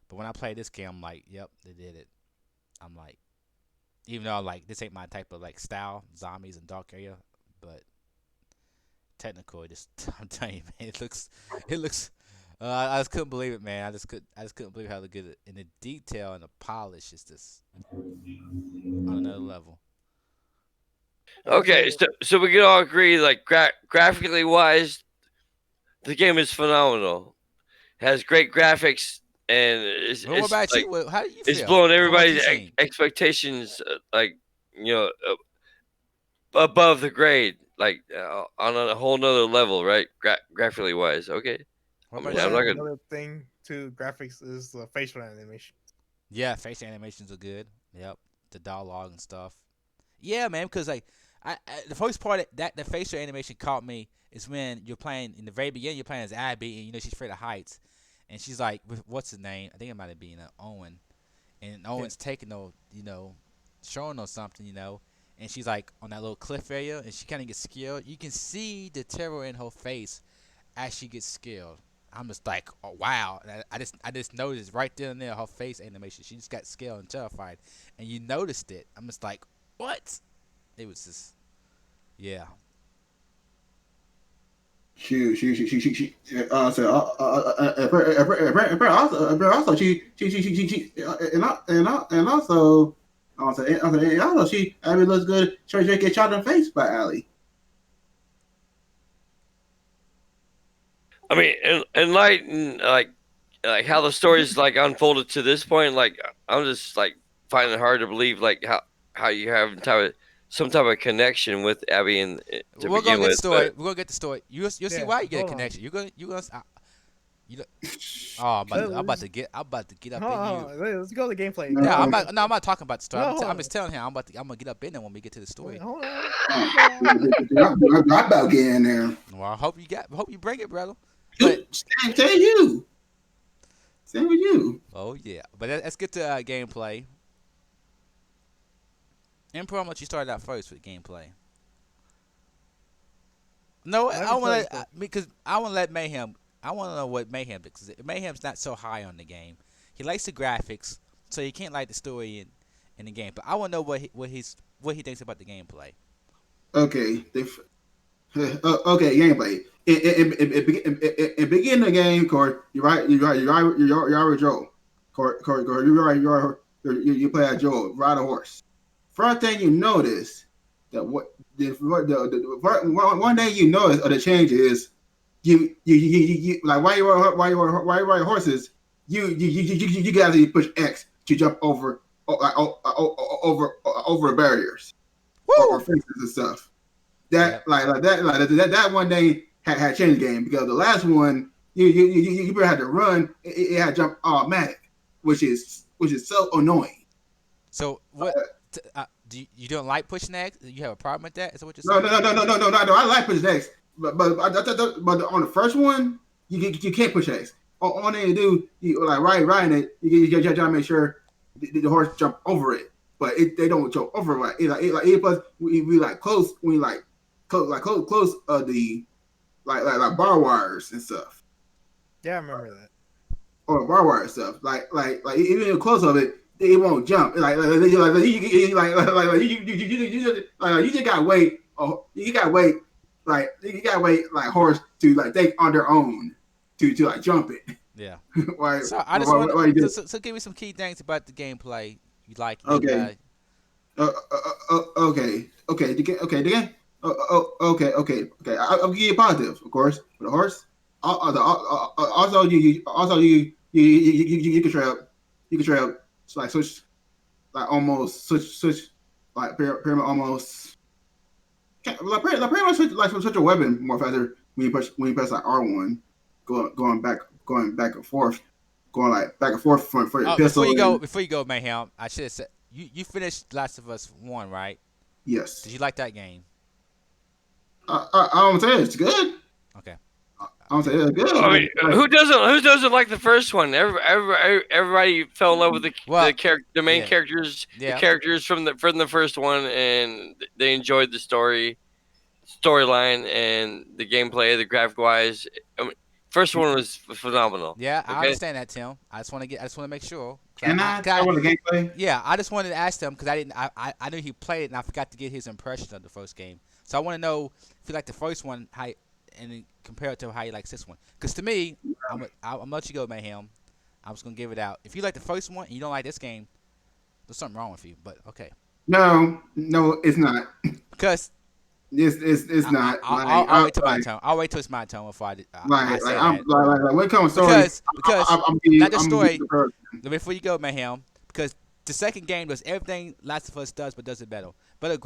S1: But when I play this game, I'm like, yep, they did it. I'm like, even though like this ain't my type of like style, zombies and dark area, but technical, it just I'm telling you, man, it looks. I just couldn't believe it, man. I just couldn't believe how good it, and the detail and the polish is just on another level.
S2: Okay, so we can all agree like graphically wise, the game is phenomenal. It has great graphics and
S1: But what about you? How do you
S2: it's
S1: feel
S2: blowing
S1: from what you
S2: everybody's
S1: seen?
S2: expectations like you know above the grade. like on a whole nother level, right? Graphically wise. Okay.
S1: What
S2: I
S1: about
S2: mean,
S3: Well,
S2: I'm
S1: you?
S2: not gonna.
S3: another thing to graphics is the facial animation.
S1: Yeah, face animations are good. Yep, the dialogue and stuff. Yeah, man, because like the first part that the facial animation caught me is when you're playing in the very beginning. You're playing as Abby, and you know she's afraid of heights, and she's like, what's his name? I think it might have been Owen, and
S3: Yeah.
S1: Owen's taking showing her something, and she's like on that little cliff area, and she kind of gets scared. You can see the terror in her face as she gets scared. I'm just like, oh wow! And I just noticed right there and there her face animation. She just got scared and terrified, and you noticed it. I'm just like, what? It was just, yeah.
S4: Also, and also, and also, Abby looks good. She get shot in the face by Allie.
S2: I mean, and like how the story's like unfolded to this point. Like I'm just like finding it hard to believe like how you have some type of connection with Abby and to
S1: We're gonna
S2: begin
S1: get the
S2: with.
S1: story.
S2: But
S1: We're gonna get the story. You'll see
S3: Yeah,
S1: why you get a
S3: hold on.
S1: connection. You're gonna. You know, oh, I'm about to get up in you.
S3: Let's go to the gameplay.
S4: No.
S1: Yeah,
S3: Gameplay.
S1: I'm not talking about the story.
S3: No,
S1: I'm,
S3: hold
S1: I'm
S3: on.
S1: just telling him I'm gonna get up in there when we get to the story.
S3: Wait, hold on.
S4: I about getting in there.
S1: Well, I hope you bring it, brother. But
S4: Say you. Same with you.
S1: oh yeah, but let's get to gameplay. Emperor, I'm gonna let you start out first with gameplay. No,
S3: Let me
S1: I want
S3: tell you
S1: to because I want to let Mayhem. I want to know what Mayhem because Mayhem's not so high on the game. He likes the graphics, so he can't like the story in the game. But I want to know what he thinks about the gameplay.
S4: Okay. Okay, gameplay. In beginning the game, Court, you're Joel. Court, you play as Joel, ride a horse. First thing you notice that one thing you notice of the change is you like why you ride horses, you guys push X to jump over over barriers or
S1: Woo!
S4: fences and stuff. That
S1: Yep.
S4: that one day had changed the game because the last one you had to run. It had jump automatic, which is so annoying.
S1: So what? You don't like pushing X? You have a problem with that? Is that what you're
S4: No,
S1: saying?
S4: no. I like push X, but on the first one you can't push X. All they do you like riding it. You try to make sure the horse jump over it, but they don't jump over it. Plus we like close when you like close the like bar wires and stuff.
S3: Yeah, I remember that.
S4: Or bar wire stuff. Like even close of it, it won't jump. You just gotta wait. Oh, you gotta wait. Like horse to like take on their own to like jump it.
S1: Yeah.
S4: Why?
S1: So I just
S4: why you do-
S1: so give me some key things about the gameplay you like.
S4: Okay. Okay. The game. Okay. I'll give you a positive, of course, for the horse. Also, you can try like switch like almost switch like pyramid almost like pretty much switch a weapon more faster when you press like R1, going back and forth, going like back and forth for your pistol.
S1: Before you go, Mayhem, I should have said you finished Last of Us 1, right?
S4: Yes.
S1: Did you like that game?
S4: I don't say it's good.
S1: Okay.
S4: I don't say it's good.
S2: I mean, who doesn't like the first one? Everybody fell in love with the main
S1: yeah.
S2: characters,
S1: Yeah.
S2: the characters from the first one, and they enjoyed the storyline and the gameplay, the graphic wise. I mean, first one was phenomenal.
S1: Yeah, I
S2: Okay?
S1: understand that, Tim. I just want to make sure.
S4: Can I tell what the gameplay?
S1: Yeah, I just wanted to ask him because I knew he played it and I forgot to get his impression of the first game. So I want to know if you like the first one, and then compare it to how you like this one. Because to me, I'm gonna let you go, Mayhem. I'm just gonna give it out. If you like the first one and you don't like this game, there's something wrong with you. But okay.
S4: No, it's not.
S1: Because
S4: it's not.
S1: I'll wait till my turn. I'll wait till it's my turn before I say that.
S4: When it comes to story,
S1: because
S4: I'm
S1: not the story. Before you go, Mayhem, because the second game does everything Last of Us does, but does it better. But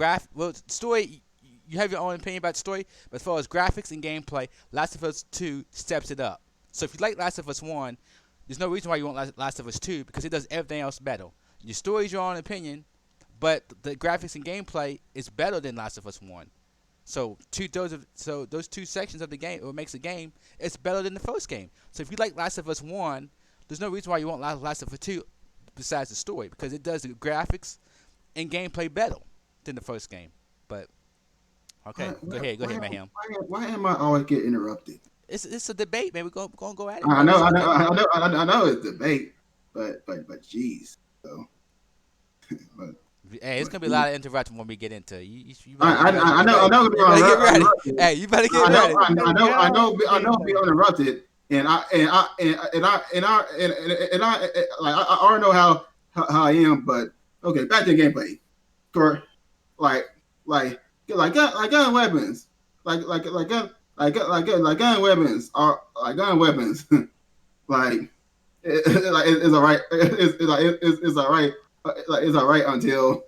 S1: story, you have your own opinion about the story, but as far as graphics and gameplay, Last of Us 2 steps it up. So if you like Last of Us 1, there's no reason why you want Last of Us 2 because it does everything else better. Your story is your own opinion, but the graphics and gameplay is better than Last of Us 1. So those two sections of the game, what makes a game, it's better than the first game. So if you like Last of Us 1, there's no reason why you want Last of Us 2 besides the story because it does the graphics and gameplay better than the first game. But okay, go ahead, Mayhem.
S4: Why am I always getting interrupted?
S1: It's a debate, man. We're gonna go at it.
S4: I know it's debate, but jeez. So, but,
S1: hey, it's gonna be a lot of interruption when we get into it. You
S4: I know.
S1: You better get ready. Hey, you better get ready.
S4: I know. Be interrupted, and I already know how I am. But okay, back to gameplay. For like gun weapons, like gun weapons are like gun weapons. like it's alright. It's alright. Like it's alright until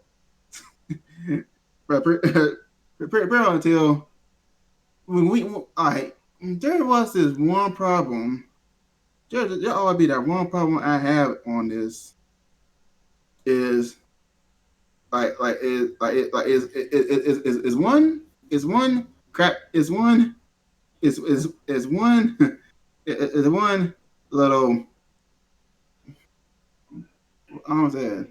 S4: until when we alright. There was this one problem. There always be that one problem I have on this is one little I don't say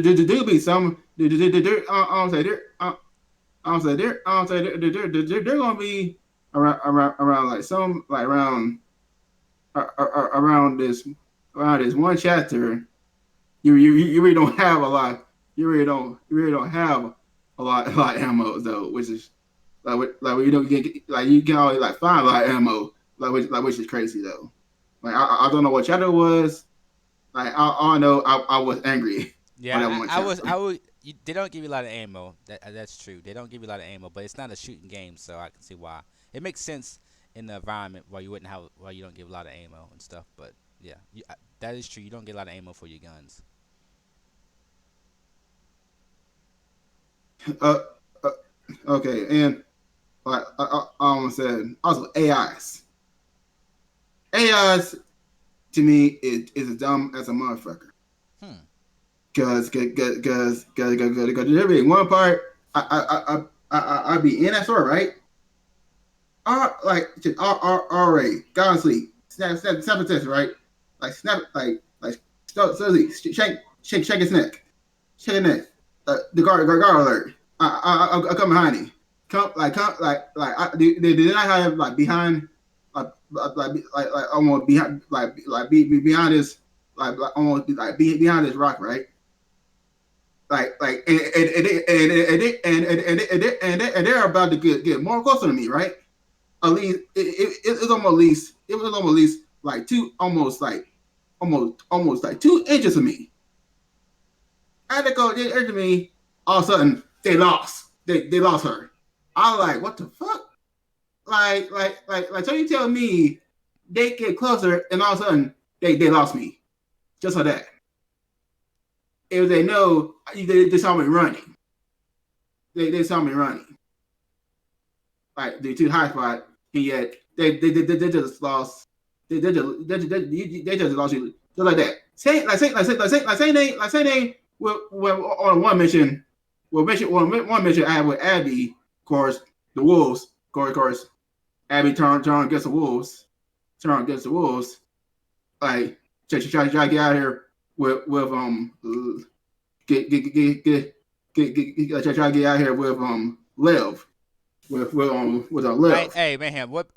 S4: there do be some I don't say there they're gonna be around like some like around this one chapter. You really don't have a lot. You really don't have a lot of ammo though, which is like you don't get like you can always like find a lot of ammo which is crazy though. Like I don't know what chapter it was. Like I know I was angry.
S1: Yeah, they don't give you a lot of ammo. That's true. They don't give you a lot of ammo, but it's not a shooting game, so I can see why. It makes sense in the environment why you don't give a lot of ammo and stuff. But yeah, that is true. You don't get a lot of ammo for your guns.
S4: Okay, and like I almost said, also AIs. AIs to me is as dumb as a motherfucker. Cause there be one part I be in that store, right? Already gone sleep. Snap a test, right? Like snap shake his neck. Shake his neck. The guard alert. I come behind him. Did I have like behind almost behind behind this almost like behind this rock, right? And they're about to get more closer to me, right? At least it was almost at least like almost like 2 inches of me. I had to go into me. All of a sudden, they lost. They lost her. I was like, what the fuck? So you tell me they get closer, and all of a sudden they lost me, just like that. If they know, they saw me running. They saw me running. Like the two high spot, and yet they just lost. They just lost you just like that. Say they on one mission. Well, one mission I had with Abby, of course, the wolves. Of course, Abby turned against the wolves. Like try to get out of here with try to get out of here with Lev. With Lev.
S1: Hey man, what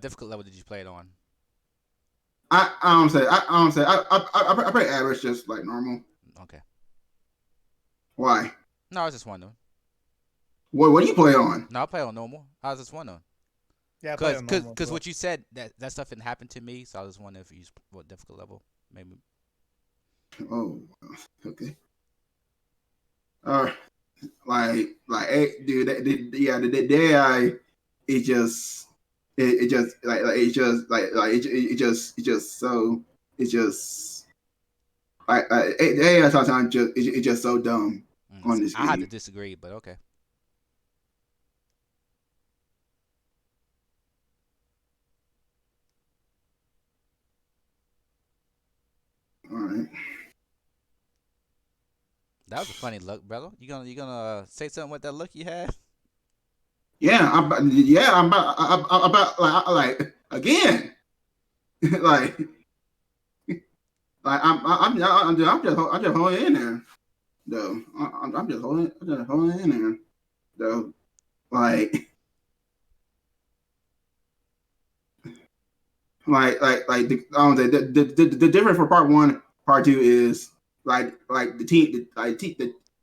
S1: difficult level did you play it on?
S4: I play average, just like normal.
S1: Okay.
S4: Why?
S1: No, I was just wondering.
S4: What do you play on?
S1: No, I play on normal. I was just wondering.
S3: Yeah,
S1: because what you said that stuff didn't happen to me, so I was just wondering if you used what difficult level maybe.
S4: Oh, okay. Dude, the AI, it just the AI sometimes just it's just so dumb on this
S1: I have to
S4: game.
S1: disagree, but okay.
S4: All right.
S1: That was a funny look, brother. You gonna say something with that look you had?
S4: Yeah, I'm about like again, like I'm just holding in there though. I'm just holding in there though. Like I don't say the difference for part one, part two is like the team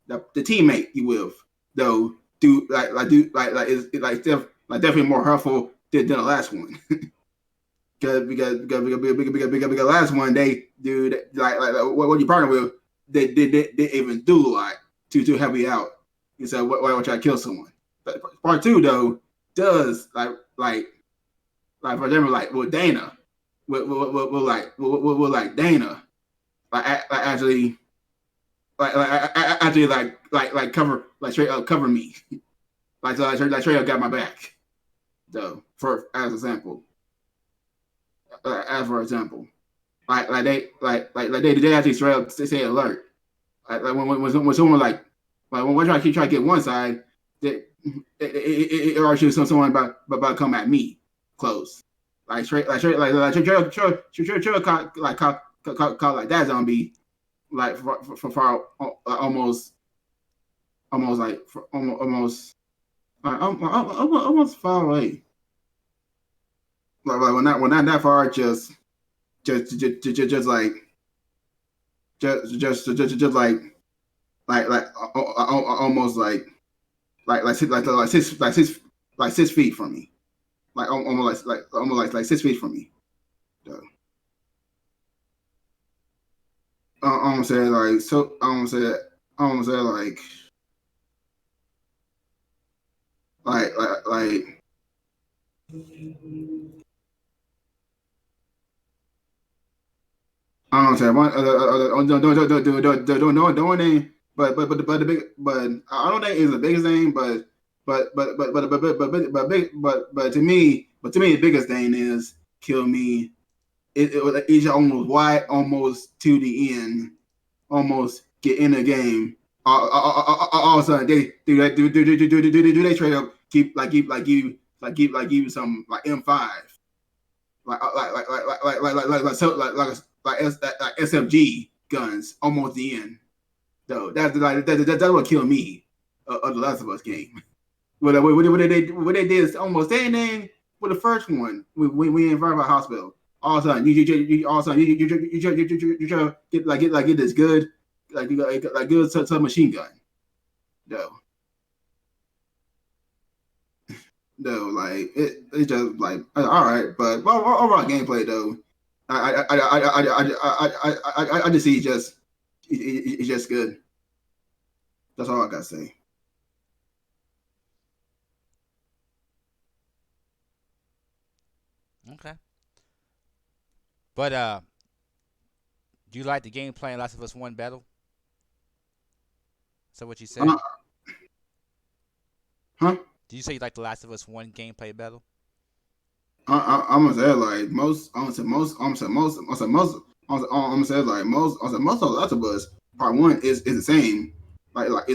S4: the teammate you with though do is like definitely more hurtful than the last one. Because last one they do like what you partner with they even do a lot to help you out. You said why try to kill someone. But part two though does like for example like with Dana with Dana like actually actually like cover like straight up cover me like straight up got my back though for as example as for example like they actually straight up say alert like when someone like when we're trying to get one side it or shoot someone about to come at me close call like that zombie like for far almost like almost far away like when not that far just like just like almost like 6 feet from me almost like 6 feet from me. So, I almost said like so. I almost said like I don't say one. Don't name, but the big, but I don't think it's the biggest thing, but to me the biggest thing is kill me. It's almost wide, almost to the end, almost get in the game. All of a sudden they do they trade up keep you some like M5 like SMG guns almost the end. Though that's what killed me of the Last of Us game. What they did is almost same thing with the first one. We in front of a hospital. All of a sudden all of a sudden you try to get this good like good submachine gun. Though like it's just like all right, but overall gameplay though, I just see it's just good. That's all I gotta say.
S1: Okay. But do you like the gameplay in Last of Us One battle? Is that what you said?
S4: Uh, huh?
S1: Did you say you like the Last of Us One gameplay battle?
S4: I'm gonna say like most. I'm gonna say most. I'm gonna say most. I'm gonna say most. I'm gonna say like most. I'm gonna say most of the Last of Us Part One is the same. Like like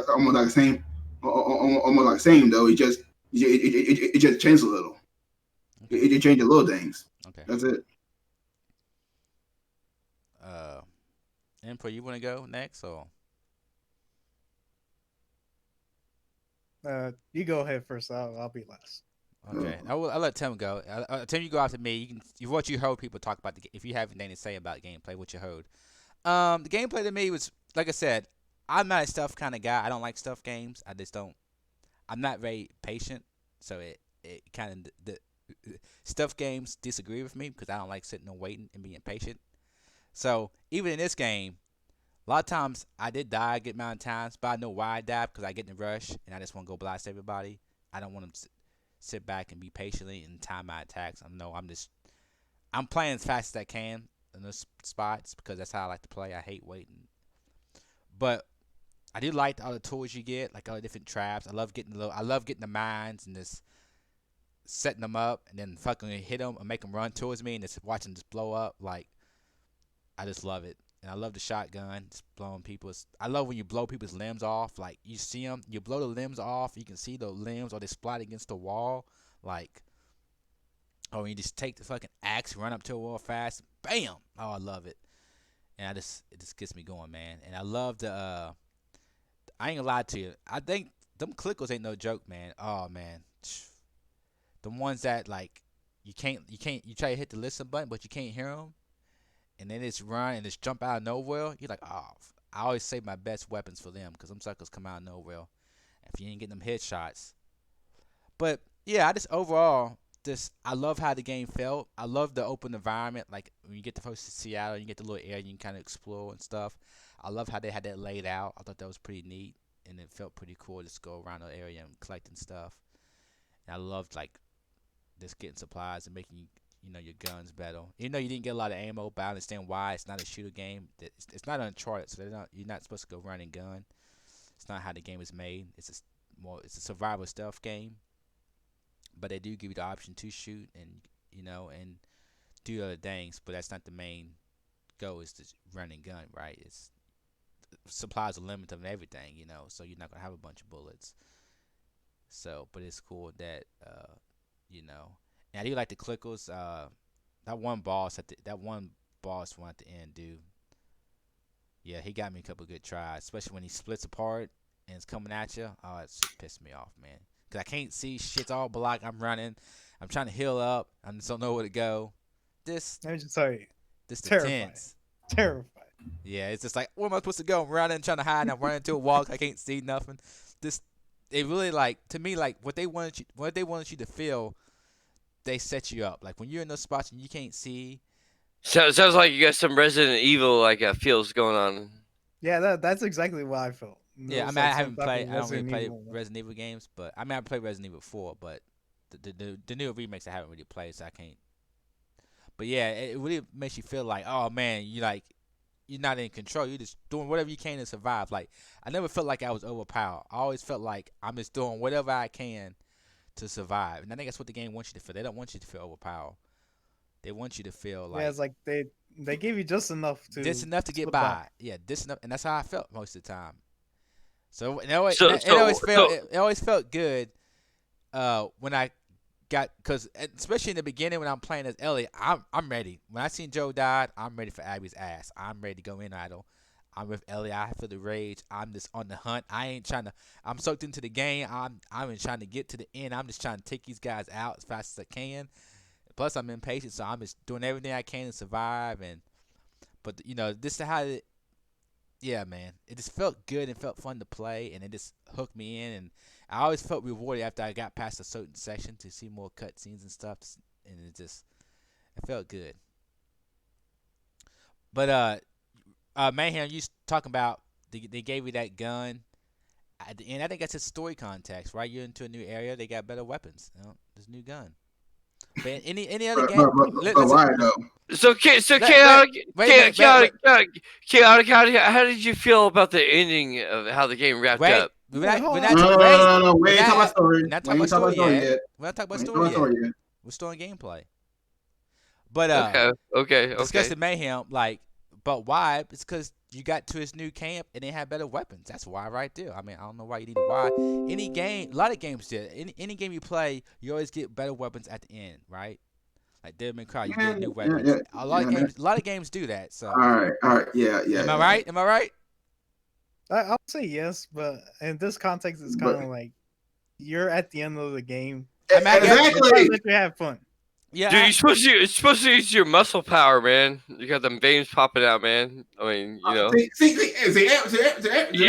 S4: almost like the same. Almost like the same though. It just changed a little.
S1: Okay.
S4: It changed the little things.
S1: Okay.
S4: That's it.
S1: Uh, Emperor, you want to go next or?
S3: You go ahead first. I'll be last.
S1: Okay, I'll let Tim go. Tim, you go after me. What you heard people talk about if you have anything to say about gameplay, what you heard. The gameplay to me was like I said. I'm not a stuff kind of guy. I don't like stuff games. I just don't. I'm not very patient, so it kind of the stuff games disagree with me because I don't like sitting and waiting and being patient. So even in this game, a lot of times I did die a good amount of times, but I know why I died because I get in a rush and I just want to go blast everybody. I don't want to sit back and be patiently and time my attacks. I'm playing as fast as I can. in those spots because that's how I like to play. I hate waiting, but I do like all the tools you get, like all the different traps. I love getting the mines and just setting them up and then fucking hit them and make them run towards me and just watching them just blow up. Like I just love it. And I love the shotgun, just blowing people's. I love when you blow people's limbs off. Like you see them, you blow the limbs off. You can see the limbs or they splat against the wall. Like, oh, you just take the fucking axe, run up to a wall fast, bam. Oh, I love it. And it just gets me going, man. And I love the. I ain't gonna lie to you. I think them clickers ain't no joke, man. Oh man, the ones that like you try to hit the listen button, but you can't hear them. And then it's run and just jump out of nowhere. You're like, oh, I always save my best weapons for them because them suckers come out of nowhere. If you ain't getting them headshots. But yeah, I just overall, I love how the game felt. I love the open environment. Like when you get to first to Seattle, you get the little area you can kind of explore and stuff. I love how they had that laid out. I thought that was pretty neat, and it felt pretty cool just go around the area and collecting stuff. And I loved like just getting supplies and making your guns better. Even though you didn't get a lot of ammo, but I understand why. It's not a shooter game. It's not Uncharted, so you're not supposed to go run and gun. It's not how the game is made. It's a survival stealth game. But they do give you the option to shoot and and do other things. But that's not the main goal. Is to run and gun, right? It's supplies are limited and everything, so you're not gonna have a bunch of bullets. So, but it's cool that And I do like the clickers. That one boss at the one at the end, dude. Yeah, he got me a couple good tries, especially when he splits apart and it's coming at you. Oh, it pissed me off, man. Cause I can't see shit's all black. I'm running. I'm trying to heal up. I just don't know where to go. This.
S3: Let me just tell you.
S1: This the
S3: Terrifying.
S1: tense.
S3: Terrifying.
S1: Yeah, it's just like, where am I supposed to go? I'm running, trying to hide, and I'm running into a wall. I can't see nothing. It really to me what they wanted you to feel. They set you up. Like when you're in those spots and you can't see.
S2: So it sounds like you got some Resident Evil feels going on.
S3: Yeah, that's exactly what I felt.
S1: Yeah, I mean, I haven't played. I don't really play Resident Evil games, but I mean, I played Resident Evil 4, but the new remakes I haven't really played, so I can't. But yeah, it really makes you feel like, oh man, you're not in control. You're just doing whatever you can to survive. Like I never felt like I was overpowered. I always felt like I'm just doing whatever I can to survive. And I think that's what the game wants you to feel. They don't want you to feel overpowered. They want you to feel like
S3: it's like they give you just enough to
S1: get by. Yeah, just enough, and that's how I felt most of the time. So it always felt good when I got, because especially in the beginning when I'm playing as Ellie, I'm ready. When I seen Joe died, I'm ready for Abby's ass. I'm ready to go in idle. I'm with Ellie. I feel the rage. I'm just on the hunt. I'm soaked into the game. I'm trying to get to the end. I'm just trying to take these guys out as fast as I can. Plus, I'm impatient, so I'm just doing everything I can to survive. But this is how yeah, man. It just felt good and felt fun to play, and it just hooked me in. And I always felt rewarded after I got past a certain section to see more cutscenes and stuff, and it felt good. But Mayhem, you talking about they gave you that gun at the end. I think that's a story context, right? You're into a new area. They got better weapons. This new gun. But any other game?
S4: But why though?
S2: So chaotic. How did you feel about the ending of how the game wrapped up?
S1: No.
S4: We ain't talking about story.
S1: We're not talking about story yet. We're not talking about story yet. We're still in gameplay. But
S2: okay.
S1: Discuss the Mayhem, but why? It's because you got to his new camp and they had better weapons. That's why right there. I mean, I don't know why you need a why. Any game, a lot of games did. Any game you play, you always get better weapons at the end, right? Like Devil May Cry, you get new weapons. A lot of games do that. So.
S4: All right, yeah.
S1: Am I right?
S3: I'll say yes, but in this context, it's kind of like you're at the end of the game.
S4: Exactly.
S3: Let you have fun.
S1: Yeah,
S2: dude, it's supposed to use your muscle power, man. You got them veins popping out, man. I mean, you're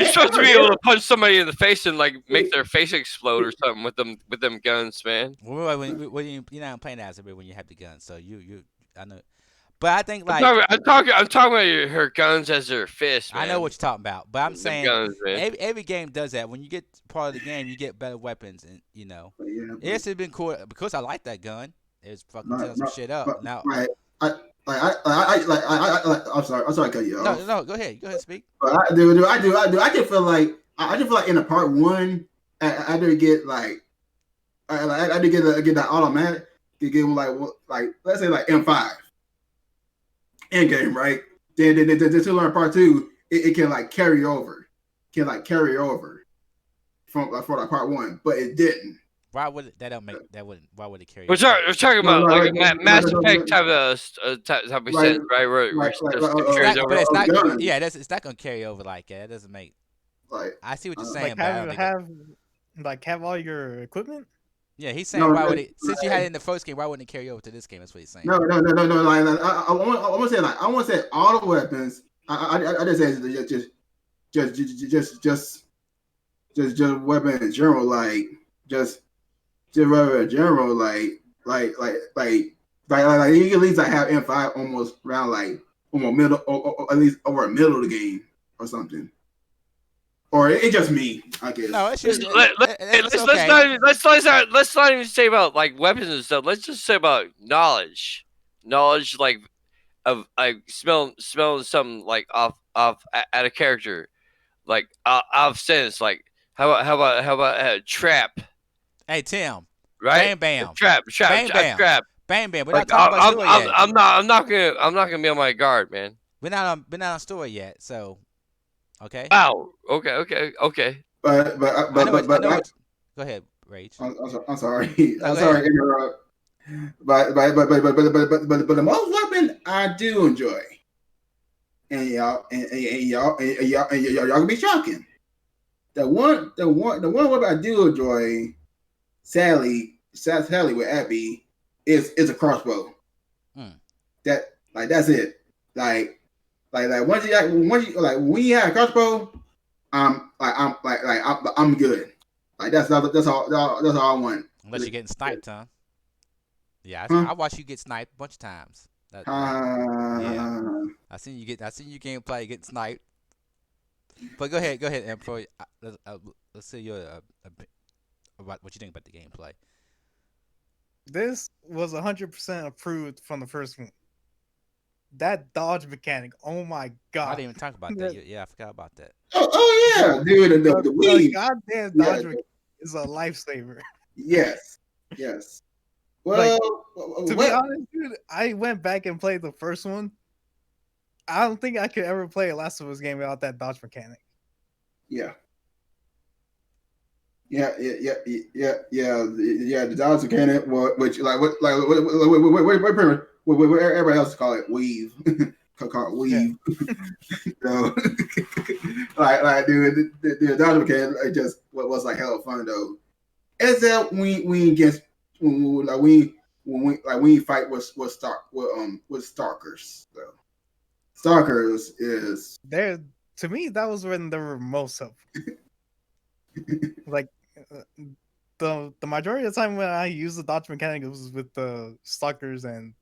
S2: supposed to be able to punch somebody in the face and make their face explode or something with them guns, man.
S1: Well, you're not playing as when you have the gun, so I know. But I think
S2: I'm talking about her guns as her fists. Man.
S1: I know what you're talking about, but I'm saying
S2: guns,
S1: every game does that. When you get part of the game, you get better weapons, and Yes, it's been cool because I like that gun. It's fucking tearing some shit up. Now,
S4: I I'm sorry, to cut you off.
S1: No, go ahead, speak.
S4: But I just feel like I just feel like in the part one, I did get like I did get that automatic. You get like let's say like M5 end game, right? Then to learn part two, it can like carry over, from for like part one, but it didn't.
S1: Why would it, that don't make that wouldn't? Why would it carry?
S2: We're
S1: over?
S2: talking
S4: No,
S2: about
S4: no,
S2: like
S4: like,
S2: a Mass
S4: no,
S2: Effect
S4: no,
S2: type of
S4: like,
S2: sense, right? Where
S4: like,
S2: just
S1: It's
S2: carries
S1: not,
S2: over.
S1: but it's not.
S4: guns.
S1: Yeah, it's not gonna carry over like that. It doesn't make.
S4: Like,
S1: I see what you're
S4: like
S1: saying,
S3: Like
S1: but I don't think.
S3: have all your equipment.
S1: Yeah, he's saying
S4: no,
S1: why would
S4: like,
S1: it? Since you had it in the first game, why wouldn't it carry over to this game? That's what he's saying.
S4: no. Like, I want to say like I want to say all the weapons. I just say just weapon in general, like just weapon in general, like you can at least like have M5 almost around like almost middle, or at least over a middle of the game or something. Or it's just me, I guess.
S1: No, it's just
S2: Let's
S1: okay.
S2: let's not even say about like weapons and stuff. Let's just say about knowledge, like of like smelling something like off at a character, like out of sense. Like how about trap,
S1: Hey Tim,
S2: right?
S1: bam,
S2: Trap,
S1: bam, bam,
S2: trap.
S1: bam, bam. We're
S2: Like
S1: not talking about story yet.
S2: I'm not gonna be on my guard, man.
S1: We're not on story yet. So, okay.
S2: Wow. Okay.
S1: I know what. I know what. Go ahead, Rage.
S4: I'm sorry.
S1: No,
S4: I'm
S1: go
S4: sorry
S1: ahead.
S4: to interrupt. But the most weapon I do enjoy, and y'all can be shocking. The one weapon I do enjoy, sadly with Abby, is a crossbow. That's it. Like once you like when you have a crossbow, I'm good. Like that's all I want.
S1: Unless you're getting sniped, huh? Yeah, I watched you get sniped a bunch of times. Yeah, I seen you gameplay getting sniped. But go ahead, Emperor. Let's see your about what you think about the gameplay.
S3: This was 100% approved from the first one. That dodge mechanic, oh my
S1: I
S3: god!
S1: didn't even talk about that. Yeah, I forgot about that.
S4: Oh yeah, dude, the weave.
S3: Goddamn dodge mechanic is a lifesaver.
S4: Yes. Well,
S3: To be honest, dude, I went back and played the first one. I don't think I could ever play a Last of Us game without that dodge mechanic.
S4: Yeah. The dodge mechanic, which what everybody else call it, weave. Call it weave. So, dude, the dodge mechanic just was like hella fun though. Except we get when we fight with stalkers. So stalkers is
S3: there. To me, that was when they were most helpful. Like the majority of the time when I use the dodge mechanic, it was with the stalkers and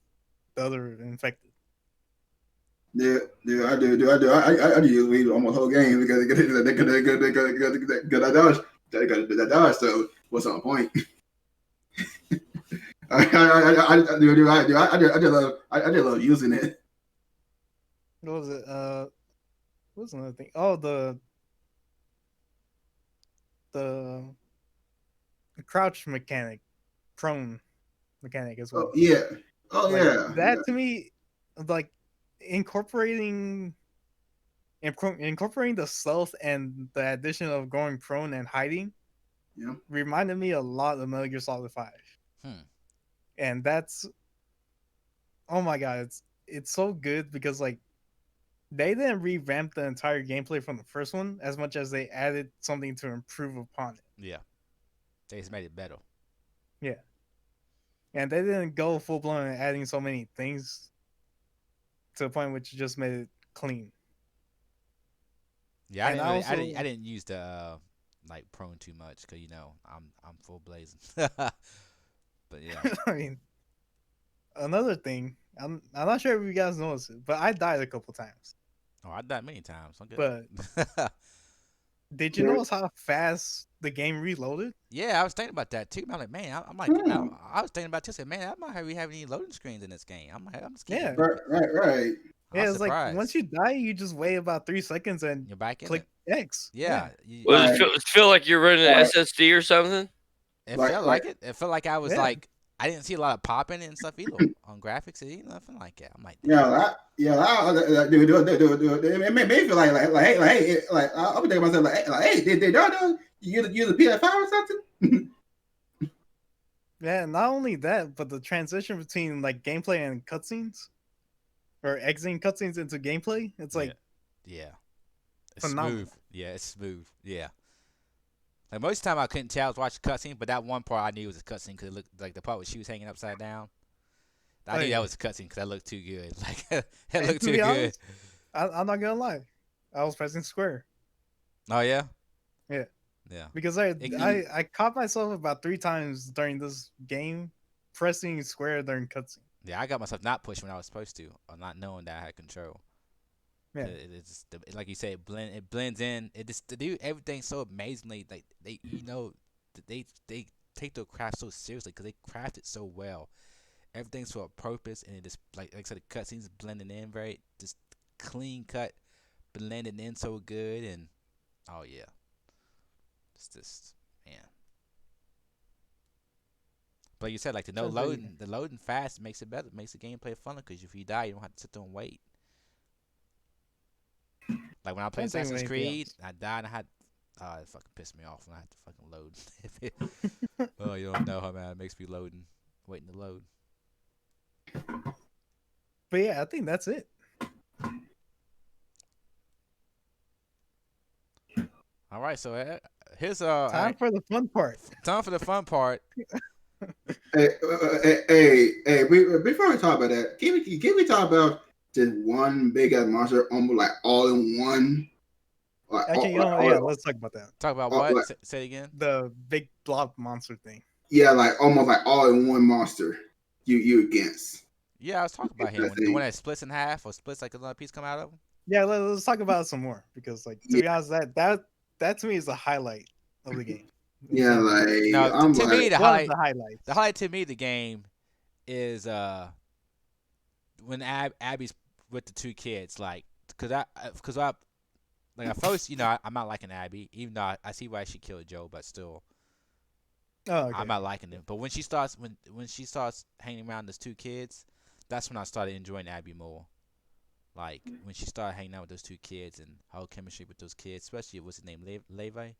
S3: the other infected.
S4: Yeah, I do. I use weave almost the whole game because they got that dodge. So what's on point? I just love using it.
S3: What was it? What was another thing? Oh, the crouch mechanic, prone mechanic as well.
S4: Oh yeah.
S3: That to me, like incorporating the stealth and the addition of going prone and hiding, reminded me a lot of Metal Gear Solid 5. And that's, oh my god, it's so good because like they didn't revamp the entire gameplay from the first one as much as they added something to improve upon it.
S1: Yeah, they just made it better.
S3: Yeah, and they didn't go full blown and adding so many things to the point which just made it clean.
S1: Yeah, I didn't use the like prone too much because I'm full blazing. But yeah,
S3: I mean, another thing, I'm not sure if you guys noticed it, but I died a couple times.
S1: Oh, I died many times. I'm good.
S3: But Did you notice how fast the game reloaded?
S1: Yeah, I was thinking about that too. I'm like, man, I'm like,
S4: Hmm.
S1: I was thinking about this. And man, I might have any loading screens in this game. I'm just keep.
S3: Yeah.
S4: Right.
S1: I was
S3: Yeah, it's like once
S1: surprised.
S3: you die, you just wait about 3 seconds and
S1: You're back in
S3: click
S1: it.
S3: X.
S1: Yeah,
S2: Well,
S4: Right.
S2: does it feel like you're running an
S4: Right.
S2: SSD or something?
S1: it
S4: Like,
S1: felt
S4: like,
S1: like it. It felt like I was
S3: Yeah.
S1: like, I didn't see a lot of popping and stuff either on graphics. It ain't nothing like that. I'm like, damn.
S4: dude, it made me feel hey, I'm thinking to myself, hey, did y'all do use a PS5 or something?
S3: Yeah, not only that, but the transition between like gameplay and cutscenes, or exiting cutscenes into gameplay, it's
S1: Yeah,
S3: like
S1: yeah. It's
S3: phenomenal.
S1: smooth. Yeah, it's smooth. Yeah. Like most of the time, I couldn't tell I was watching cutscene, but that one part I knew was a cutscene because it looked like the part where she was hanging upside down. I
S3: Oh,
S1: knew
S3: yeah.
S1: that was a cutscene because that looked too good. Like that
S3: And
S1: looked
S3: to
S1: too
S3: be
S1: good.
S3: honest, I'm not gonna lie, I was pressing square.
S1: Oh yeah.
S3: Yeah.
S1: Yeah.
S3: Because I caught myself about 3 times during this game pressing square during cutscene.
S1: Yeah, I got myself not pushing when I was supposed to, or not knowing that I had control.
S3: Yeah.
S1: It's like you say, it blends in. It just they do everything so amazingly. Like they take their craft so seriously because they craft it so well. Everything's for a purpose, and it just like I said, the cutscenes blending in very just clean cut, blending in so good, and oh yeah, it's just man. But you said like
S3: Sounds very good.
S1: the loading fast makes it better, makes the gameplay funner because if you die, you don't have to sit there and wait. Like when I played
S3: Can't think of
S1: Assassin's
S3: anything
S1: Creed,
S3: else.
S1: I died and I had it fucking pissed me off when I had to fucking load. Oh, you don't know how man it makes me waiting to load.
S3: But yeah, I think that's it.
S1: All right, so here's
S3: Time for the fun part.
S1: time for the fun part.
S4: Hey, before we talk about that, can we talk about just one big ass monster, almost like all in one?
S3: Actually, you know what? Yeah, let's talk about that.
S1: Talk about
S4: like,
S1: what? Say it again.
S3: The big blob monster thing.
S4: yeah, like almost like all in one monster you against.
S1: Yeah, I was talking about him. The one that splits in half or splits like another piece come out of him.
S3: Yeah, let's talk about it some more because, like, to be honest, that to me is the highlight of the game.
S4: Yeah, like
S1: No,
S4: I'm
S1: to me
S4: like,
S3: one of the highlights.
S1: the highlight to me of the game is when Abby's with the two kids, like, cause I like at first, I'm not liking Abby, even though I see why she killed Joe, but still,
S3: Oh, okay.
S1: I'm not liking it. But when she starts hanging around those two kids, that's when I started enjoying Abby more. Like when she started hanging out with those two kids and her chemistry with those kids, especially what's his name, Leve.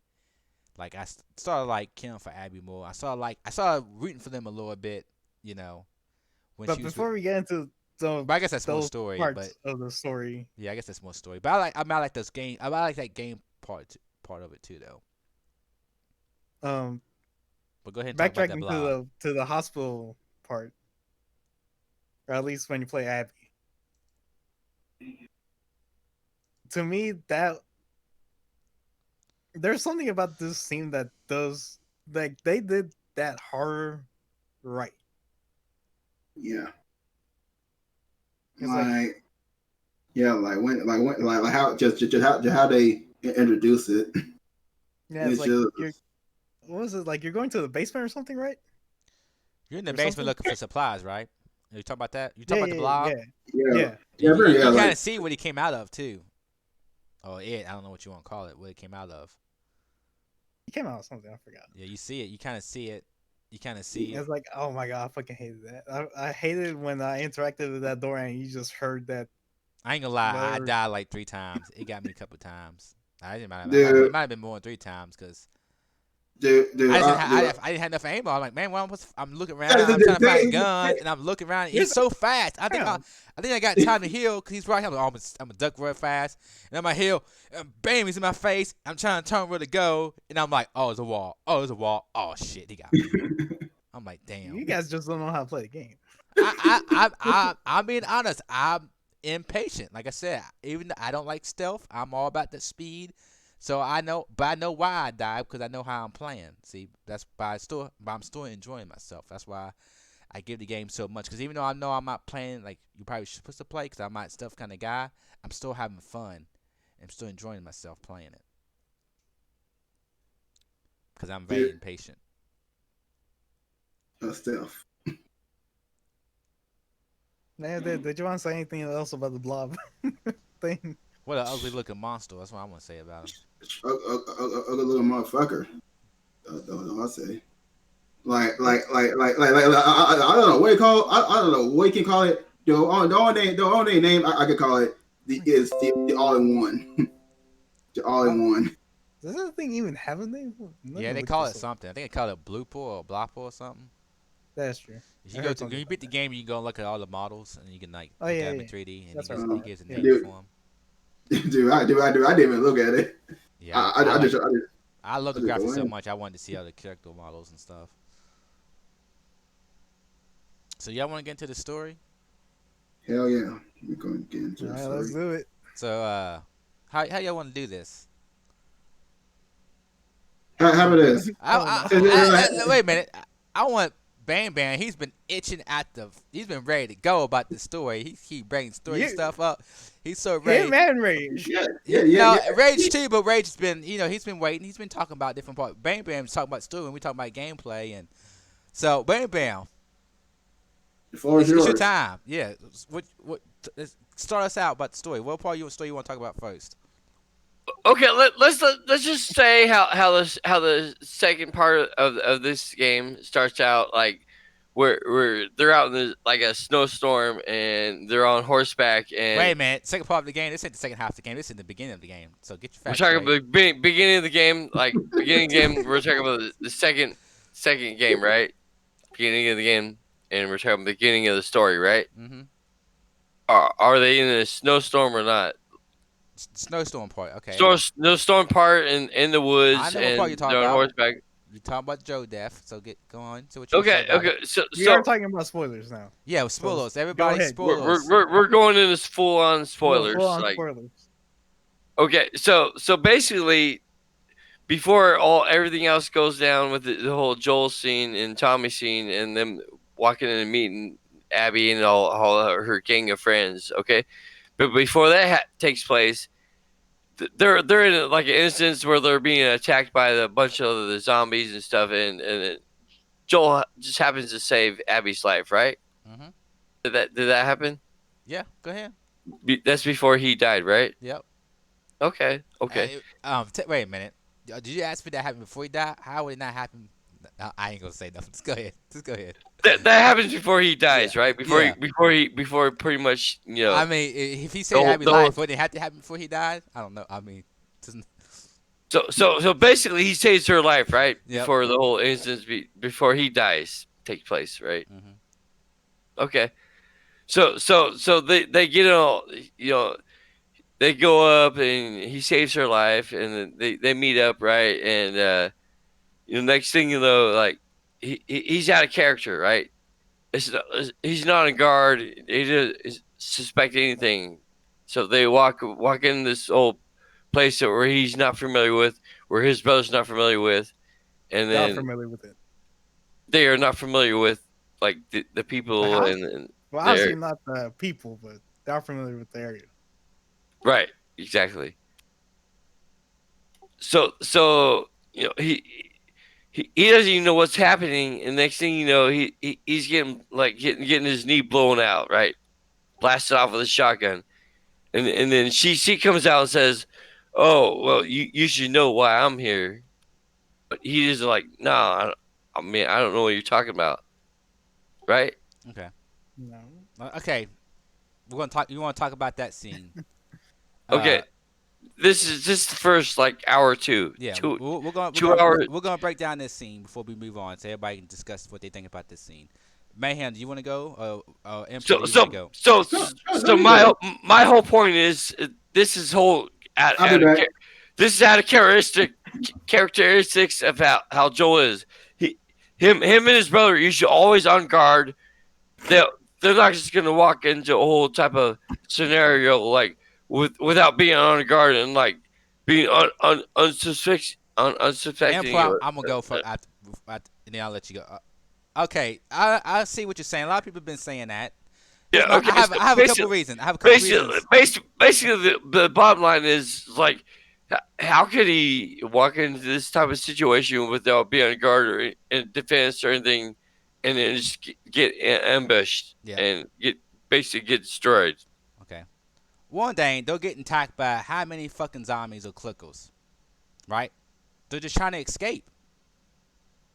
S1: Like I started like caring for Abby more. I started rooting for them a little bit, you know. When
S3: But
S1: she was,
S3: before we get into
S1: but I guess that's more
S3: those
S1: story.
S3: parts
S1: But
S3: of the story,
S1: yeah, I guess that's more story. But I like those game. I like that game part of it too, though.
S3: um,
S1: But go ahead and talk about that
S3: backtracking
S1: blob.
S3: to the hospital part, or at least when you play Abby. To me, that there's something about this scene that does, like, they did that horror right.
S4: yeah,
S3: It's like,
S4: like yeah, like how how they introduce it.
S3: yeah, it's
S4: It's
S3: like
S4: just
S3: what was it, like you're going to the basement or something, right?
S1: You're in the
S3: Or
S1: basement
S3: something?
S1: looking for supplies, right? You talk about that? You talk
S3: Yeah,
S1: about the blob?
S4: yeah,
S3: yeah.
S4: yeah,
S1: You kind
S4: like
S1: of see what he came out of too. Oh, I don't know what you want to call it. What it came out of.
S3: He came out with something, I forgot.
S1: Yeah, you see it. You kind of see it. You kind of see it.
S3: It's like, oh my god, I fucking hated that. I hated when I interacted with that door and you just heard that.
S1: I ain't gonna lie. I
S3: Whatever.
S1: died like 3 times. It got me a couple times. It
S4: dude,
S1: might have been more than 3 times because
S4: dude,
S1: I didn't have enough ammo. I'm like, man, I'm looking around.
S4: Yeah,
S1: I'm trying to find a gun, and I'm looking around. He's so fast. I think I got time to heal because he's right here. I'm like, oh, I'm a duck real fast, and I'm a heal, and bam, he's in my face. I'm trying to turn where to go, and I'm like, oh, it's a wall. Oh, it's a wall. Oh shit, he got me. I'm like, damn.
S3: You guys just don't know how to play the game.
S1: I'm being honest. I'm impatient. Like I said, even though I don't like stealth, I'm all about the speed. So I know why I die because I know how I'm playing. See, that's but I'm still enjoying myself. That's why I give the game so much. Because even though I know I'm not playing like you probably supposed to play, because I'm not stealth kind of guy, I'm still having fun. I'm still enjoying myself playing it. because I'm very impatient.
S4: Stealth.
S3: Man, did you want to say anything else about the blob thing?
S1: What an ugly looking monster. That's what I want to say about him.
S4: Ugly little motherfucker. That's what I say. I don't know what you call. I don't know what you can call it. The only name I could call it is the all in one. The all in one.
S3: Does that thing even have a name?
S1: Yeah, they call it something. I think they call it Blooper or Blopper or something.
S3: That's true.
S1: If you when you beat the game, you can go look at all the models and you can like
S3: look
S1: at
S3: yeah,
S1: them in 3D and he gives a name for them.
S4: Dude, I didn't even look at it.
S1: Yeah, I love the graphics so much. I wanted to see all the character models and stuff. So y'all want to get into the story?
S4: Hell yeah, we're going to get into the story.
S3: Let's do it.
S1: So how y'all want to do this?
S4: How about this?
S1: Wait a minute. I want Bam Bam. He's been itching he's been ready to go about the story. He keep bringing story stuff up. He's so ready.
S3: Him and Rage.
S4: Yeah.
S1: Rage too, but Rage has been, he's been waiting. He's been talking about different parts. Bam Bam's talking about story and we talking about gameplay. And so Bam Bam,
S4: the floor is
S1: it's
S4: yours.
S1: your time. Yeah. Start us out about the story. What part of your story you want to talk about first?
S2: Okay, let's just say how the second part of this game starts out, like where they're out in like a snowstorm and they're on horseback and
S1: wait a minute, second part of the game. This ain't the second half of the game. This is the beginning of the game. So get your facts
S2: we're talking
S1: straight.
S2: about the beginning of the game, like beginning game. We're talking about the second game, right? Beginning of the game, and we're talking about the beginning of the story, right?
S1: Mm-hmm.
S2: Are they in a snowstorm or not?
S1: Snowstorm part, okay.
S2: Snowstorm part in the woods.
S1: I know what part you're talking
S2: on
S1: about.
S2: Horseback.
S1: You're talking about Joe death, so go on. So what you
S2: Okay. So
S3: we are talking about spoilers now.
S1: Yeah, spoilers. Everybody, spoilers.
S2: We're going into full on spoilers.
S3: Spoilers.
S2: Okay, so basically, before everything else goes down with the whole Joel scene and Tommy scene and them walking in and meeting Abby and all her gang of friends, okay. But before that takes place, they're in like an instance where they're being attacked by a bunch of the zombies and stuff, and Joel just happens to save Abby's life, right?
S1: Mm-hmm.
S2: Did that happen?
S1: Yeah, go ahead.
S2: That's before he died, right?
S1: Yep.
S2: Okay.
S1: Wait a minute. Did you ask me that happened before he died? How would it not happen? I ain't gonna say nothing. Just go ahead.
S2: That happens before he dies, right? Before pretty much,
S1: I mean, if he saved Abby's life, would it have to happen before he died? I don't know. I mean,
S2: so basically, he saves her life, right?
S1: Yep.
S2: Before the whole instance, before he dies takes place, right?
S1: Mm-hmm.
S2: Okay. So they get all, they go up and he saves her life, and then they meet up, right? And next thing you know, like he's out of character, right? He's not on guard. He doesn't suspect anything. So they walk in this old place where he's not familiar with, where his brother's not familiar with, and then
S3: not familiar with it.
S2: They are not familiar with like the people and
S3: well, obviously not the people, but they are familiar with the area.
S2: Right. Exactly. So he doesn't even know what's happening, and next thing you know, he's getting his knee blown out, right? Blasted off with a shotgun, and then she comes out and says, "Oh, well, you should know why I'm here," but he is like, "No, I mean I don't know what you're talking about," right?
S1: Okay.
S3: No.
S1: Okay. We're gonna talk. You want to talk about that scene?
S2: Okay. This is just the first like hour or two.
S1: Yeah,
S2: we're gonna
S1: break down this scene before we move on, so everybody can discuss what they think about this scene. Mayhem, do you want to go?
S2: So my whole point is this is this is out of characteristics of how Joel is. Him and his brother are usually always on guard. They're not just gonna walk into a whole type of scenario like without being on guard and like being unsuspecting.
S1: I'm gonna go for and then I'll let you go. Okay, I see what you're saying. A lot of people have been saying that.
S2: Yeah, okay.
S1: I have a couple reasons.
S2: Basically, the bottom line is like How could he walk into this type of situation without being on guard or in defense or anything, and then just get ambushed
S1: Yeah.
S2: and basically get destroyed?
S1: Okay. One thing, they're getting attacked by how many fucking zombies or clickers, right? They're just trying to escape,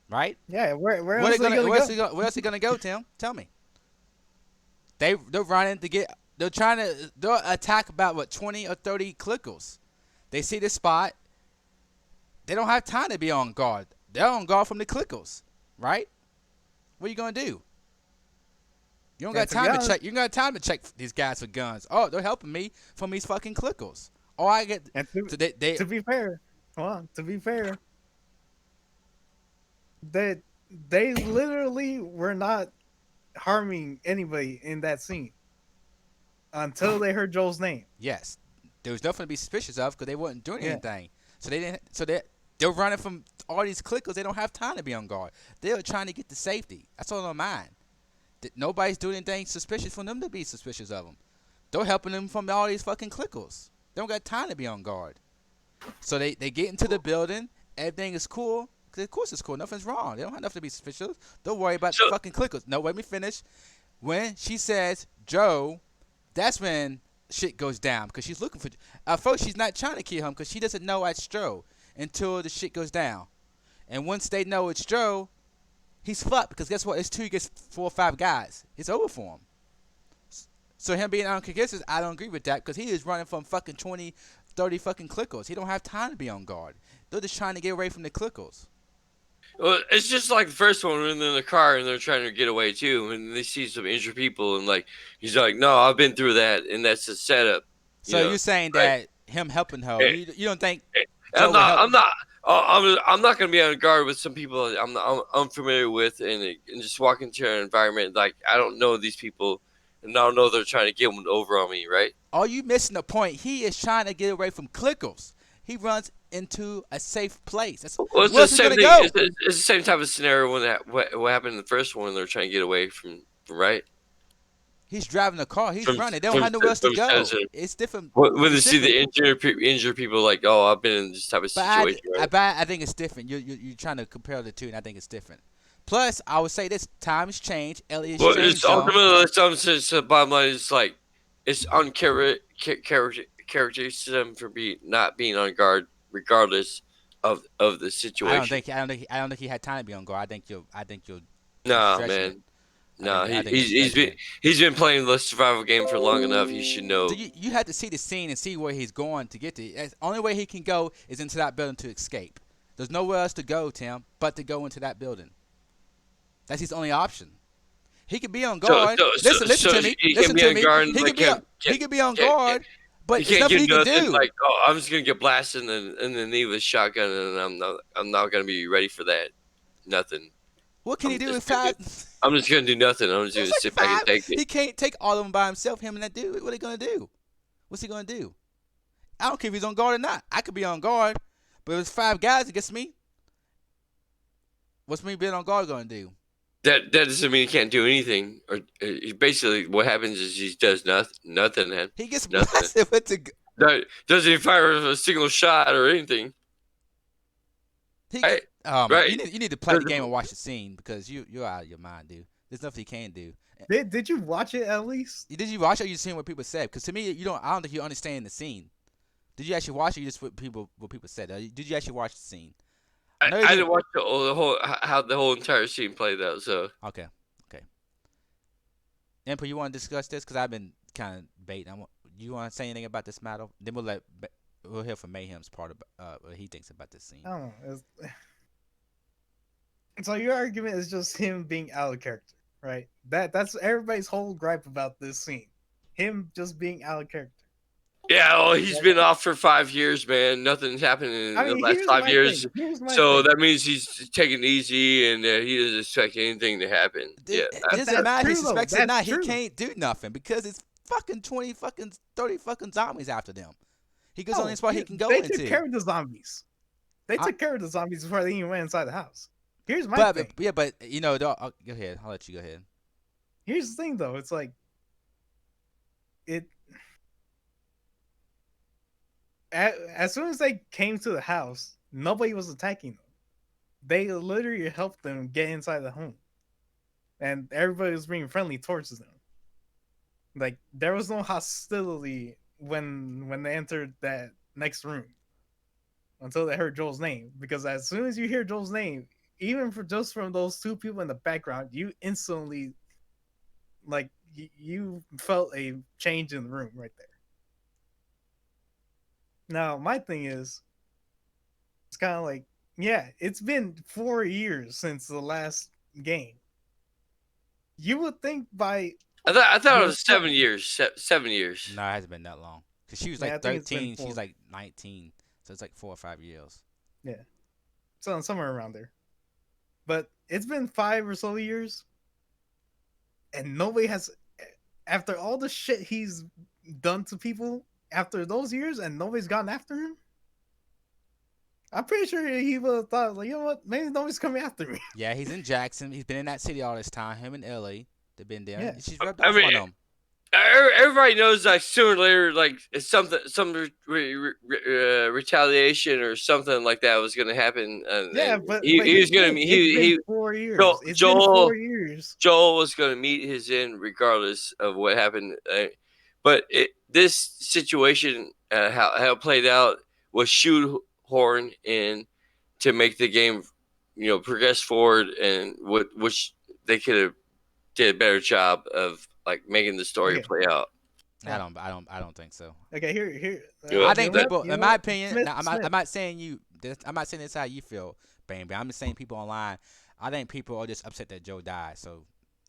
S1: right?
S3: Yeah, where else are they gonna go?
S1: Where else they gonna go, Tim? Tell me. They're running to get. They'll attack about what 20 or 30 clickers. They see the spot. They don't have time to be on guard. They're on guard from the clickers, right? What are you gonna do? You don't
S3: Yeah,
S1: got
S3: to be
S1: time to
S3: honest-
S1: check. You don't got time to check these guys for guns. Oh, they're helping me from these fucking clickers. Oh, I get.
S3: And
S1: So they
S3: to be fair, hold on. To be fair, they literally were not harming anybody in that scene until they heard Joel's name.
S1: yes, there was nothing to be suspicious of because they weren't doing
S3: Yeah.
S1: anything. So they didn't. So they're running from all these clickers. They don't have time to be on guard. They're trying to get to safety. That's all on mind. Nobody's doing anything suspicious for them to be suspicious of them. They're helping them from all these fucking clickers. They don't got time to be on guard. So they get into the building. Everything is cool. Cause of course it's cool. Nothing's wrong. They don't have nothing to be suspicious. Don't worry about the fucking clickers. No, let me finish. When she says Joe, that's when shit goes down because she's looking for. First, she's not trying to kill him because she doesn't know it's Joe until the shit goes down. And once they know it's Joe, he's fucked because guess what? It's 2 against 4 or 5 guys. It's over for him. So him being uncontested, I don't agree with that because he is running from fucking 20, 30 fucking clickers. He don't have time to be on guard. They're just trying to get away from the clickers.
S2: Well, it's just like the first one when they're in the car and they're trying to get away too, and they see some injured people, and like he's like, "No, I've been through that, and that's the setup."
S1: So you're saying
S2: right?
S1: that him helping her,
S2: Eh,
S1: you don't think
S2: I'm
S1: Joe would
S2: not.
S1: help?
S2: I'm not. I'm not going to be on guard with some people I'm unfamiliar with, and just walk into an environment like I don't know these people, and I don't know they're trying to get one over on me, right?
S1: Are you missing the point? He is trying to get away from clickers. He runs into a safe place. That's
S2: Well, it's
S1: where
S2: the
S1: else is he
S2: same
S1: gonna
S2: thing.
S1: go?
S2: It's the same type of scenario when what happened in the first one. They're trying to get away from right
S1: He's driving a car. He's
S2: from
S1: running. They don't have nowhere else to go.
S2: citizen.
S1: It's different.
S2: When they
S1: It's
S2: see the
S1: different.
S2: injured people, like, oh, I've been in this type of
S1: But
S2: situation. Right?
S1: I think it's different. You're trying to compare the two, and I think it's different. Plus, I would say this times change. Elliot's
S2: Well,
S1: changed
S2: it's
S1: some.
S2: ultimately some sense. The bottom line is like it's uncharacteristic for not being on guard, regardless of the situation.
S1: I don't think he had time to be on guard. I think you're
S2: Nah,
S1: stretching it.
S2: man. Nah,
S1: I think you're
S2: he's
S1: stretching it.
S2: been playing the survival game for long enough. He should know.
S1: So you have to see the scene and see where he's going to get to. The only way he can go is into that building to escape. There's nowhere else to go, Tim, but to go into that building. That's his only option. He could be on guard. Listen to me.
S2: He
S1: Listen
S2: can be
S1: to
S2: on
S1: me.
S2: guard.
S1: He could be on
S2: can't-
S1: guard, but
S2: he
S1: there's
S2: can't
S1: nothing
S2: get
S1: he can
S2: nothing
S1: do.
S2: like, oh, I'm just gonna get blasted and then leave with a shotgun, and I'm not gonna be ready for that. Nothing.
S1: What can he
S2: I'm
S1: do
S2: just
S1: with
S2: gonna
S1: five?
S2: I'm just gonna do nothing. I'm just gonna
S1: It's
S2: sit
S1: like
S2: back and take
S1: He
S2: it.
S1: can't take all of them by himself. Him and that dude. What are they gonna do? What's he gonna do? I don't care if he's on guard or not. I could be on guard, but if it's 5 guys against me, what's me being on guard gonna do?
S2: That doesn't mean he can't do anything. Or basically, what happens is he does nothing. Man.
S1: He gets
S2: Nothing.
S1: blasted with the.
S2: Doesn't even fire a single shot or anything.
S1: He,
S2: Right.
S1: right. You need to play the game and watch the scene because you're out of your mind, dude. There's nothing he can do.
S3: Did you watch it at least?
S1: Did you watch it or you seen what people said? Because to me, I don't think you understand the scene. Did you actually watch it or you just what people said? Did you actually watch the scene?
S2: I
S1: know you
S2: didn't
S1: didn't-
S2: watch the whole how the whole entire scene played out. So
S1: Okay. Emperor, you want to discuss this? Because I've been kind of baiting. You want to say anything about this matter? Then we'll hear from Mayhem's part about what he thinks about this scene.
S3: I don't know. So your argument is just him being out of character, right? That's everybody's whole gripe about this scene. Him just being out of character.
S2: yeah, well, he's been off for 5 years, man. Nothing's happened in the last
S3: here's
S2: 5
S3: my
S2: years.
S3: thing. Here's my
S2: So
S3: thing.
S2: that means he's taking it easy and he doesn't expect anything to happen. Yeah,
S1: It doesn't
S3: that's
S1: matter if he
S3: true, though.
S1: suspects it or
S3: That's
S1: not. He
S3: true.
S1: can't do nothing because it's fucking 20 fucking 30 fucking zombies after them. He goes on the spot he can go
S3: they
S1: into.
S3: took care of the zombies. They took care of the zombies before they even went inside the house. Here's my
S1: but
S3: thing.
S1: yeah, but you know, go ahead. I'll let you go ahead.
S3: Here's the thing, though. It's like, as soon as they came to the house, nobody was attacking them. They literally helped them get inside the home, and everybody was being friendly towards them. Like there was no hostility when they entered that next room until they heard Joel's name. Because as soon as you hear Joel's name, even for just from those two people in the background, you instantly like you felt a change in the room right there. Now my thing is, it's kind of like, yeah, it's been 4 years since the last game. You would think by
S2: I thought it
S3: the
S2: was 7 years. 7 years.
S1: No, it hasn't been that long. Cause she was
S3: Yeah, I
S1: like
S3: think it's been
S1: 13,
S3: 4.
S1: she's like 19, so it's like 4 or 5 years.
S3: Yeah, so somewhere around there. But it's been 5 or so years, and nobody has, after all the shit he's done to people after those years, and nobody's gotten after him. I'm pretty sure he would have thought, like, you know what, maybe nobody's coming after me.
S1: Yeah, he's in Jackson. He's been in that city all this time. Him and Ellie, they've been there.
S3: Yeah.
S1: She's rubbed
S2: I
S1: off
S2: mean,
S1: on them.
S2: Everybody knows like sooner or later, like it's some retaliation or something like that was going to happen.
S3: Yeah,
S2: and
S3: but
S2: he was going to
S3: it's been
S2: he
S3: 4 years. It's
S2: Joel
S3: been 4 years.
S2: Joel was going to meet his end regardless of what happened. But this situation, how it played out, was shoehorned in to make the game, progress forward, and which they could have did a better job of like making the story
S3: Okay.
S2: play out.
S1: I don't think so.
S3: Okay, here.
S2: Yeah,
S1: I think
S3: you know
S1: people,
S3: what? You
S1: in
S3: know
S1: my
S3: what?
S1: opinion,
S3: Smith,
S1: now,
S3: Smith.
S1: I'm not saying you. I'm not saying this how you feel, Bam. I'm just saying people online. I think people are just upset that Joe died. So,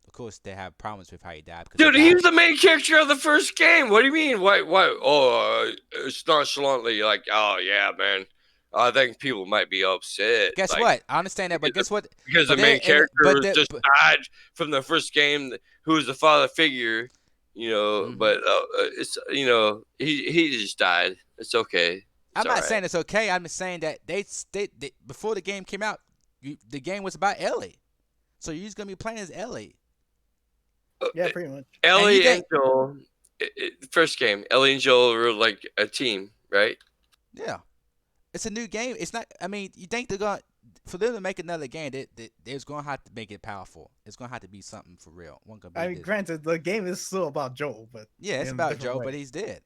S1: of course, they have problems with how he died.
S2: Dude,
S1: he
S2: he was the main character of the first game. What do you mean? Why? Oh, it's nonchalantly like, oh yeah, man. I think people might be upset.
S1: Guess
S2: like,
S1: what? I understand that, but guess what?
S2: Because the
S1: But
S2: main character
S1: but
S2: was just died from the first game. Who was the father figure?
S1: Mhm.
S2: But it's he just died. It's okay. It's
S1: I'm not
S2: all right.
S1: saying it's okay. I'm just saying that they before the game came out, the game was about Ellie, so you're just gonna be playing as Ellie.
S3: Yeah, pretty much.
S2: Ellie and Joel. First game, Ellie and Joel were like a team, right?
S1: Yeah, it's a new game. It's not. I mean, you think they're gonna for them to make another game? They're gonna have to make it powerful. It's gonna have to be something for real. One gonna be
S3: I mean,
S1: this.
S3: granted, the game is still about Joel, but
S1: Yeah, it's
S3: in a
S1: about
S3: different
S1: Joe,
S3: way.
S1: but he's dead,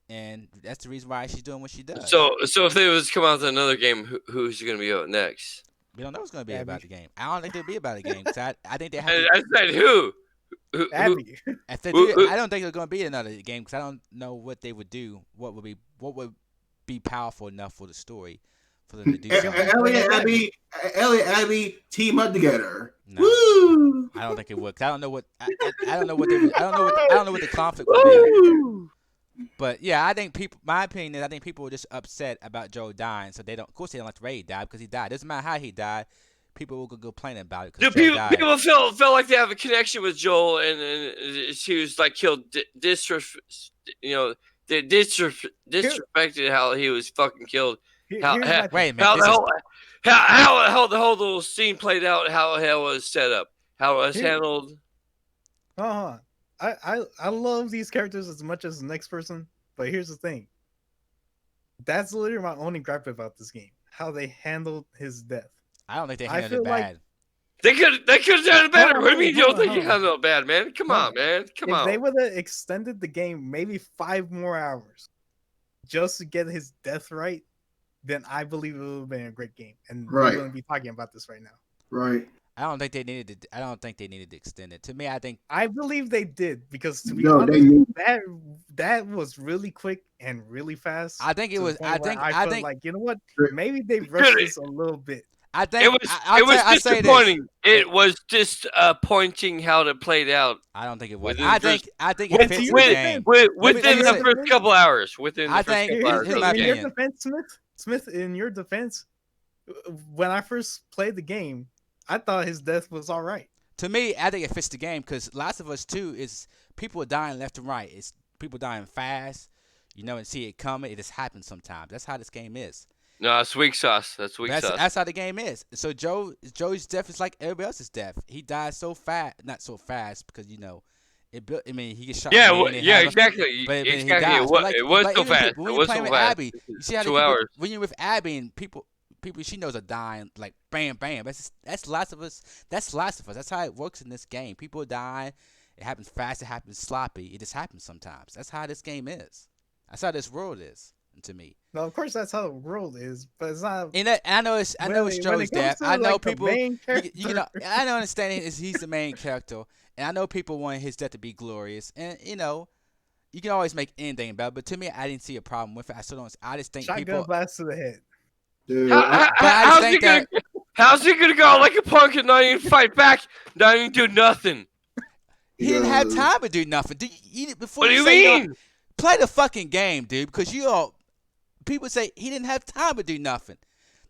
S1: and that's the reason why she's doing what she does.
S2: So if they was come out with another game, who's going to be out next?
S1: we don't know what's gonna be
S3: Abby.
S1: about the game. I don't think it'll be about the game. 'Cause I think they have.
S2: I said who?
S3: Abby.
S1: If they
S2: Who-
S1: do,
S2: who-
S1: I don't think it's gonna be another game because I don't know what they would do. What would be powerful enough for the story for them to do something.
S4: Ellie and Abby team up together.
S1: No.
S4: Woo!
S1: I don't think it would. 'Cause I don't know what I don't know what they would, I don't know what the conflict would be.
S2: Woo!
S1: But yeah, I think people. My opinion is I think people were just upset about Joe dying, so they don't. Of course, they don't like the way he died because he died. Doesn't matter how he died. People will go complaining about it
S2: Do
S1: because Joe died.
S2: people felt like they have a connection with Joel, and she was like killed, they disrespected how he was fucking killed.
S3: Here's
S2: How-
S3: my
S1: Wait a
S3: thing.
S1: minute.
S2: How
S1: This
S2: the
S1: is,
S2: whole how the whole little scene played out, how it was set up, how it was
S3: Here-
S2: handled.
S3: Uh-huh. I love these characters as much as the next person, but here's the thing. That's literally my only gripe about this game. How they handled his death.
S1: I don't think they
S3: I
S1: handled it
S3: feel like-
S1: bad.
S2: They could have done it better. What do you mean you don't think he
S3: Hold on.
S2: handled it bad, man? Come
S3: Hold
S2: on,
S3: on.
S2: man. Come
S3: If
S2: on.
S3: they would have extended the game maybe 5 more hours just to get his death right, then I believe it would have been a great game. And
S4: Right.
S3: we wouldn't be talking about this right now.
S4: Right.
S1: I don't think they needed to. I don't think they needed to extend it. To me, I think
S3: I believe they did because to be
S4: No,
S3: honest,
S4: they knew.
S3: that was really quick and really fast.
S1: I think it
S3: to the
S1: was.
S3: point
S1: I
S3: where
S1: think.
S3: I
S1: I
S3: felt
S1: think.
S3: like, you know what?
S4: Right.
S3: Maybe they rushed this a little bit.
S1: I think.
S2: It was
S1: I'll say this.
S2: disappointing. It was disappointing how it played out
S1: I don't think it was.
S2: Within
S1: I
S2: the first-
S1: think. I think
S3: With-
S1: it fits the
S3: with-
S1: game.
S2: within
S1: me
S2: the
S1: say-
S2: first couple hours. Within the
S1: I
S2: first
S1: think-
S2: couple hours
S1: here's
S2: of
S1: my
S2: the
S3: in
S2: game.
S3: your defense, Smith, in your defense, when I first played the game, I thought his death was all right.
S1: To me, I think it fits the game because Last of Us 2 is people are dying left and right. It's people dying fast. You know, and see it coming. It just happens sometimes. That's how this game is.
S2: No, it's weak sauce. That's weak sauce.
S1: That's how the game is. So Joe's death is like everybody else's death. He died so fast, not so fast because It built. I mean, he gets shot.
S2: Yeah,
S1: in the, and they
S2: yeah,
S1: have
S2: exactly,
S1: but he
S2: exactly.
S1: dies. But like,
S2: It was
S1: but
S2: so
S1: even
S2: fast.
S1: people, when
S2: It
S1: you're
S2: was
S1: playing
S2: so
S1: with
S2: fast.
S1: Abby, you see how they
S2: 2 hours.
S1: when you're with Abby and people she knows are dying like bam, bam. That's Last of Us. That's Last of Us. That's how it works in this game. People are dying. It happens fast. It happens sloppy. It just happens sometimes. That's how this game is. That's how this world is to me.
S3: No, of course that's how the world is, but it's not.
S1: And I know it's
S3: When
S1: Joe's
S3: it comes
S1: dad.
S3: to
S1: I know
S3: like the
S1: people.
S3: main
S1: You know,
S3: character,
S1: I know understanding is he's the main character, and I know people want his death to be glorious, and you know, you can always make anything about it. But to me, I didn't see a problem with it. I still don't. I just think
S3: shotgun
S1: people.
S3: blast to the head.
S4: Dude,
S1: But I just think that
S2: How's he gonna go like a punk and not even fight back, not even do nothing?
S1: he didn't have time to do nothing. Before
S2: What do you
S1: say
S2: mean?
S1: play the fucking game, dude, because you all people say he didn't have time to do nothing.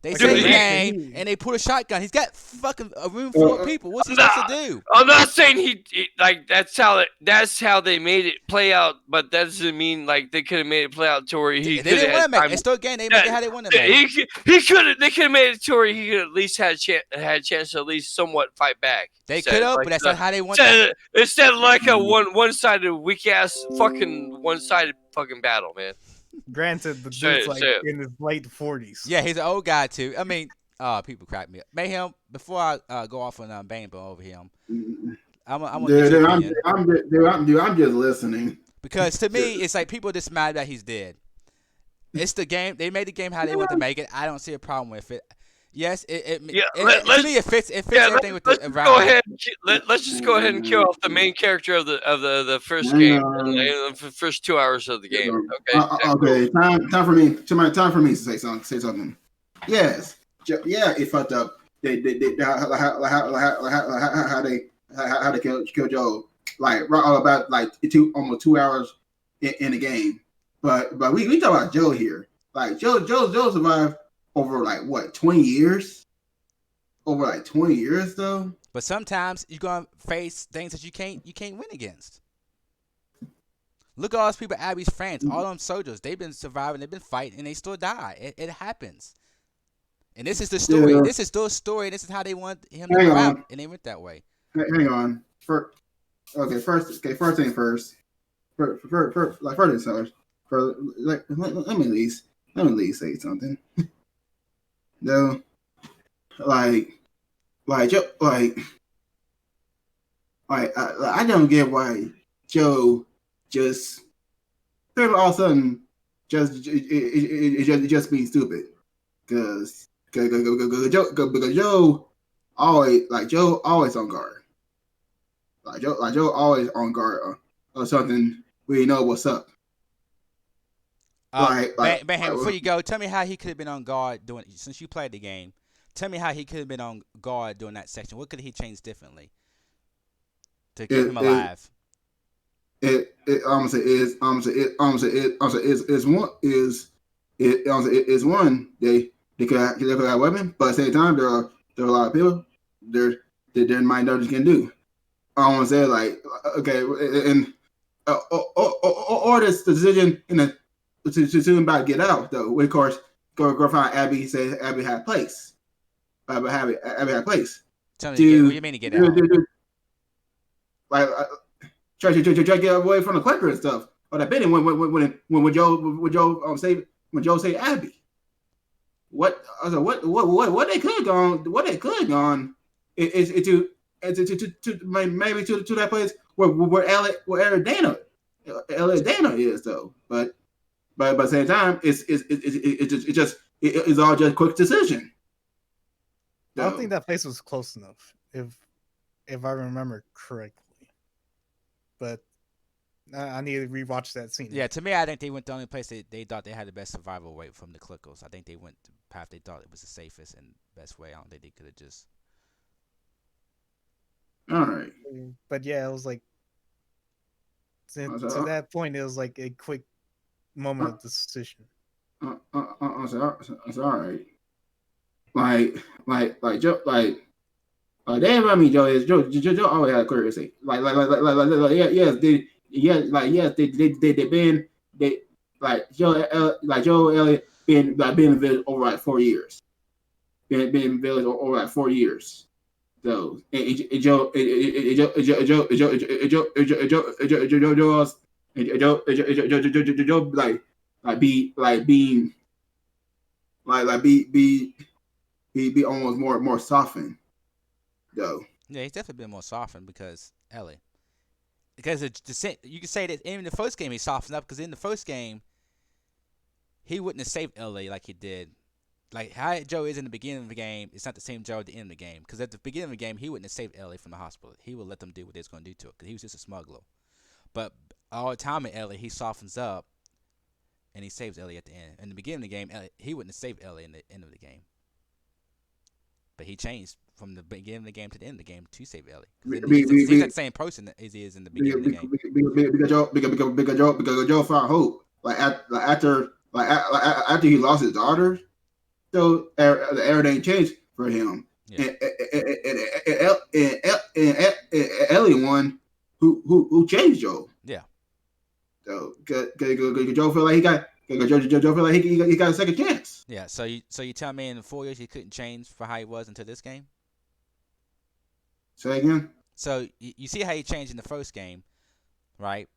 S1: They
S3: Like
S1: say
S2: a
S1: the
S2: rat.
S1: game and they put a shotgun. He's got fucking a room full of people. What's he
S2: Nah.
S1: supposed to do?
S2: I'm not saying he like that's how they made it play out, but that doesn't mean like they could have made it play out to where he
S1: They
S2: could
S1: didn't want
S2: have
S1: to make it.
S2: time.
S1: It's still a game. They make it how they want to make it.
S2: He could. They could have made it to where he could at least had a chance to at least somewhat fight back.
S1: They could have,
S2: Like,
S1: but that's not how they want it.
S2: instead of like a one-sided weak ass fucking one-sided fucking battle, man.
S3: Granted, the
S2: Say
S3: dude's
S2: it,
S3: like
S2: say it.
S3: in his late 40s.
S1: Yeah, he's an old guy too. I mean, people crack me up. Mayhem. Before I go off on Bane over him, I'm gonna get your opinion.
S4: I'm just listening.
S1: Because to me, it's like people just mad that he's dead. It's the game. They made the game how they want to make it. I don't see a problem with it. Yes, to me it fits. It fits everything with the
S2: Let's
S1: environment.
S2: go ahead. Let's just go ahead and kill off the main character of the first game, and the first 2 hours of the game. Okay.
S4: Okay. Time for me. Time for me to say something. Yes. Yeah. It fucked up. They how they kill Joe. Like right all about like almost 2 hours in the game. But we talk about Joe here. Like Joe survived over like what 20 years. Over like 20 years though.
S1: But sometimes you're gonna face things that you can't win against. Look at all those people, Abby's friends, all them soldiers. They've been surviving, they've been fighting, and they still die. It happens. And this is the story.
S4: Yeah.
S1: This is still a story. This is how they want him to go out, and they went that way.
S4: Hang on. First thing first. Like first things first. Let me at least say something. No, I don't get why Joe just all of a sudden just being stupid because Joe always on guard. Joe always on guard or something. We know what's up.
S1: Before you go, tell me how he could have been on guard since you played the game. Tell me how he could have been on guard during that section. What could he change differently to keep him alive?
S4: Is one they could have a weapon, but at the same time there are a lot of people there might know what you can do. I want to say like okay, and or this decision to about to get out though. We of course go find Abby. Say Abby had a place. Abby had a place.
S1: Tell me, what do you mean to get out?
S4: Like try to get away from the Quaker and stuff. Or that bidding when Joe say Abby. What they could have gone is to maybe to that place where Dana is though. But at the same time, it's all just quick decision.
S3: I don't think that place was close enough, if I remember correctly. But I need to rewatch that scene.
S1: Yeah, to me, I think they went the only place they thought they had the best survival rate from the Clickers. I think they went the path they thought it was the safest and best way. I don't think they could have just.
S4: All right.
S3: But yeah, it was like to that point, it was like a quick moment of decision.
S4: It's all right. Like Joe, they remind me Joe always had a courtesy. Joe Elliott been in the village over like 4 years. Been in the village over like 4 years. So and Joe like being be almost more softened though.
S1: Yeah, he's definitely been more softened because Ellie. Because you can say that in the first game he softened up because in the first game he wouldn't have saved Ellie like he did. Like how Joe is in the beginning of the game, it's not the same Joe at the end of the game. Because at the beginning of the game, he wouldn't have saved Ellie from the hospital. He would let them do what they was going to do to her because he was just a smuggler. But all the time in Ellie, he softens up and he saves Ellie at the end. In the beginning of the game, he wouldn't have saved Ellie in the end of the game. But he changed from the beginning of the game to the end of the game to save Ellie. He's not the same person as he is in the beginning of the game.
S4: Because Joe found hope. After he lost his daughter, so everything changed for him. Yeah. And Ellie won, who changed Joe.
S1: Yeah.
S4: So Joe feel like he got he got a second chance.
S1: Yeah. So you tell me in 4 years he couldn't change for how he was until this game?
S4: Say again.
S1: So you see how he changed in the first game, right?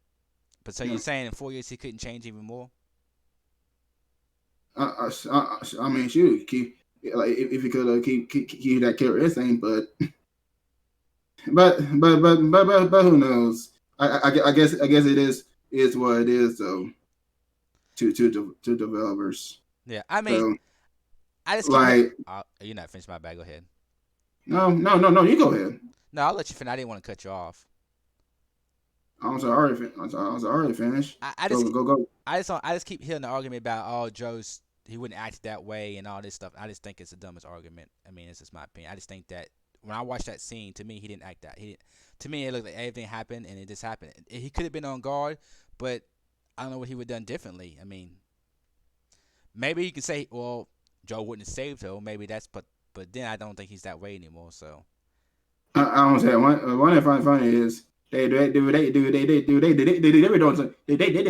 S1: But so you're saying in 4 years he couldn't change even more?
S4: I mean, shoot, if he could keep that killer instinct, but who knows? I guess it is what it is though. To developers.
S1: Yeah, I mean, so, I just you're not finished. My bad. Go ahead.
S4: No. You go ahead.
S1: No, I'll let you finish. I didn't want to cut you off.
S4: I was already finished.
S1: I just keep hearing the argument about he wouldn't act that way and all this stuff. I just think it's the dumbest argument. I mean, it's just my opinion. I just think that when I watched that scene, to me, he didn't act that. To me, it looked like everything happened and it just happened. He could have been on guard, but I don't know what he would have done differently. I mean, maybe you could say, well, Joe wouldn't have saved her. Maybe that's, but then I don't think he's that way anymore. So
S4: I don't say one thing funny is they didn't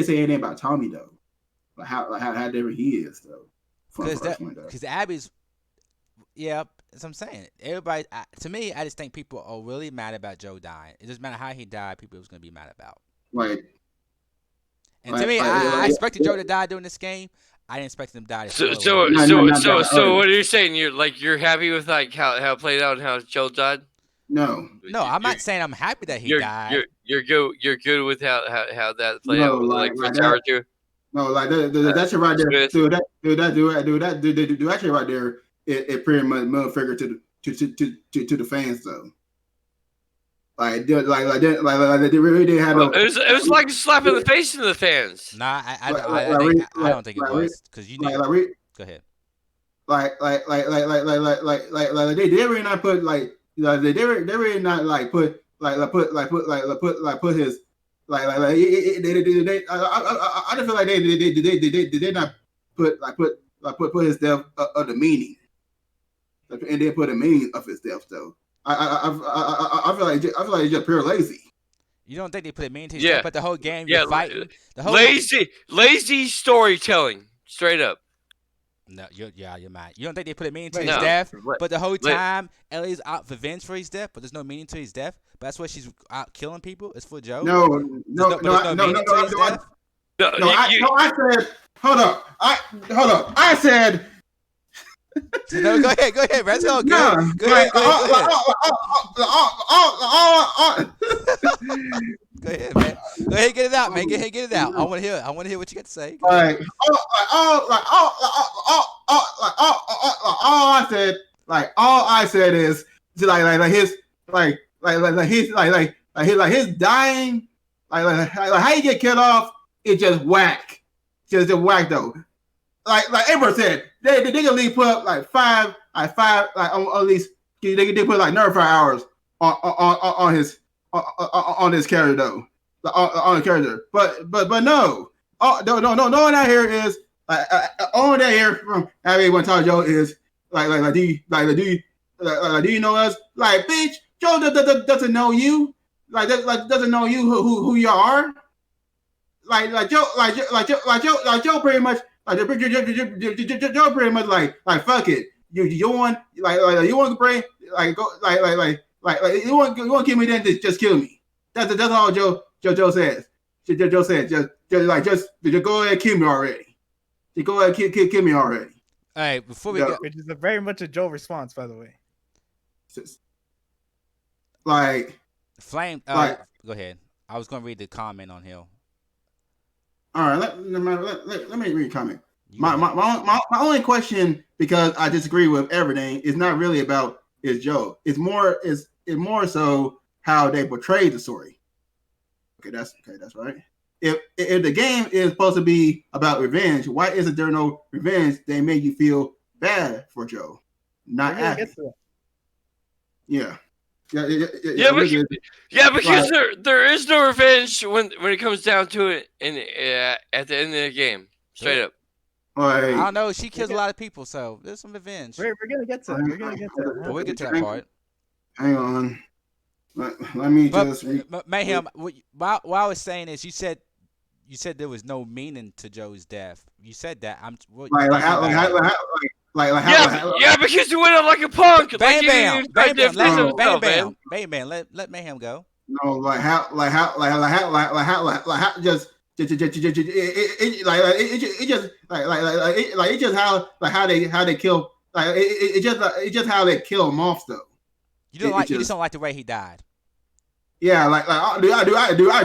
S4: say anything about Tommy though. Like how different he is though.
S1: Because Abby's, yeah, that's what I'm saying. Everybody, to me, I just think people are really mad about Joe dying. It doesn't matter how he died, people was gonna be mad about.
S4: Right.
S1: And to me, I expected Joe to die during this game. I didn't expect him to die.
S2: So what are you saying? You're happy with like how it played out and how Joe died?
S4: No,
S1: I'm not saying I'm happy that he died.
S2: You're good with how that played out, like for Tower 2.
S4: No, like that shit right there, dude. That actually right there. It pretty much middle figure to the fans though. Like they really did have.
S2: It was like a slap in the face to the fans.
S1: Nah, I don't think it was because you need. Go ahead.
S4: Like they really not put they really not like put his. I just feel like they did not put his death of the meaning, and then put the meaning of his death though. I feel like it's just pure lazy.
S1: You don't think they put a meaning to his death, but the whole game you're fighting.
S2: Lazy storytelling, straight up.
S1: No, you're mad. You don't think they put a meaning to his death, but the whole time Ellie's out revenge for his death, but there's no meaning to his death. But that's why she's out killing people. It's for Joe.
S4: No. I said, hold up. I said.
S1: No, go ahead, Brad. Go ahead. Go ahead, man. Go ahead, get it out, man. Go ahead, get it out. I want to hear what you got to say.
S4: All I said is his dying, like how you get killed off, it's just whack. Just whack though. Like Amber said, they can leave put up like five at least they put like nerve hours on his character though, on the character. But no, no one out here is all that here from everyone talk Joe is do you know us? Like bitch, Joe doesn't know you. Doesn't know you who you are. Joe pretty much. Joe pretty much like fuck it. You want you want to bring go like you want to kill me, then just kill me. That's all Joe says. Joe said just go ahead and kill me already. Just go ahead and kill me already.
S1: All right, before we
S4: No.
S1: go,
S3: Which is very much a Joe response, by the way.
S4: Like
S1: Flame.
S4: Like-
S1: Go ahead. I was gonna read the comment on Hill.
S4: all right, let me read a comment.
S1: You
S4: My,
S1: go
S4: my,
S1: ahead.
S4: my, my only question, because I disagree with everything, is not really about is Joe. It's more so how they portray the story. Okay, that's right. If the game is supposed to be about revenge, why isn't there no revenge? They make you feel bad for Joe, not
S3: We're gonna
S4: Abby.
S3: get to that.
S4: Yeah.
S2: Because there is no revenge when it comes down to it at the end of the game. Straight up.
S1: I
S4: Like,
S1: don't know. She kills a lot of people, so there's some revenge.
S3: We're gonna get to that. We're gonna get to that.
S1: But we'll get to that part.
S4: hang on. Let me
S1: But
S4: just read.
S1: Mayhem, what I was saying is, you said there was no meaning to Joe's death. You said that.
S2: Yeah, because you went out like a punk.
S1: Bam,
S2: like you
S1: bam,
S2: tried
S1: bam,
S2: to
S1: bam,
S2: defend
S1: bam,
S2: himself,
S1: bam,
S2: man.
S1: bam, bam. Let Mayhem go.
S4: No, like how just it's just how they kill it's just how they kill him off though.
S1: You just don't like the way he died.
S4: Yeah, I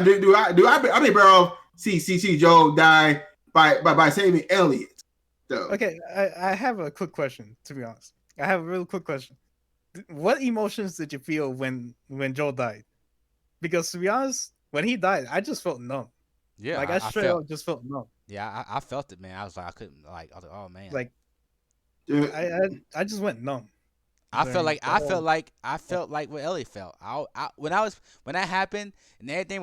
S4: be better off see Joe die by saving Elliot though.
S3: Okay, I have a quick question. To be honest, I have a real quick question. What emotions did you feel when Joel died? Because to be honest, when he died, I just felt numb.
S1: Yeah,
S3: Like I straight up just felt numb.
S1: Yeah, I felt it, man. I was like, I couldn't, like, I was like, oh man.
S3: Like
S4: Dude,
S3: I just went numb.
S1: I felt
S3: during
S1: like what Ellie felt. When that happened and everything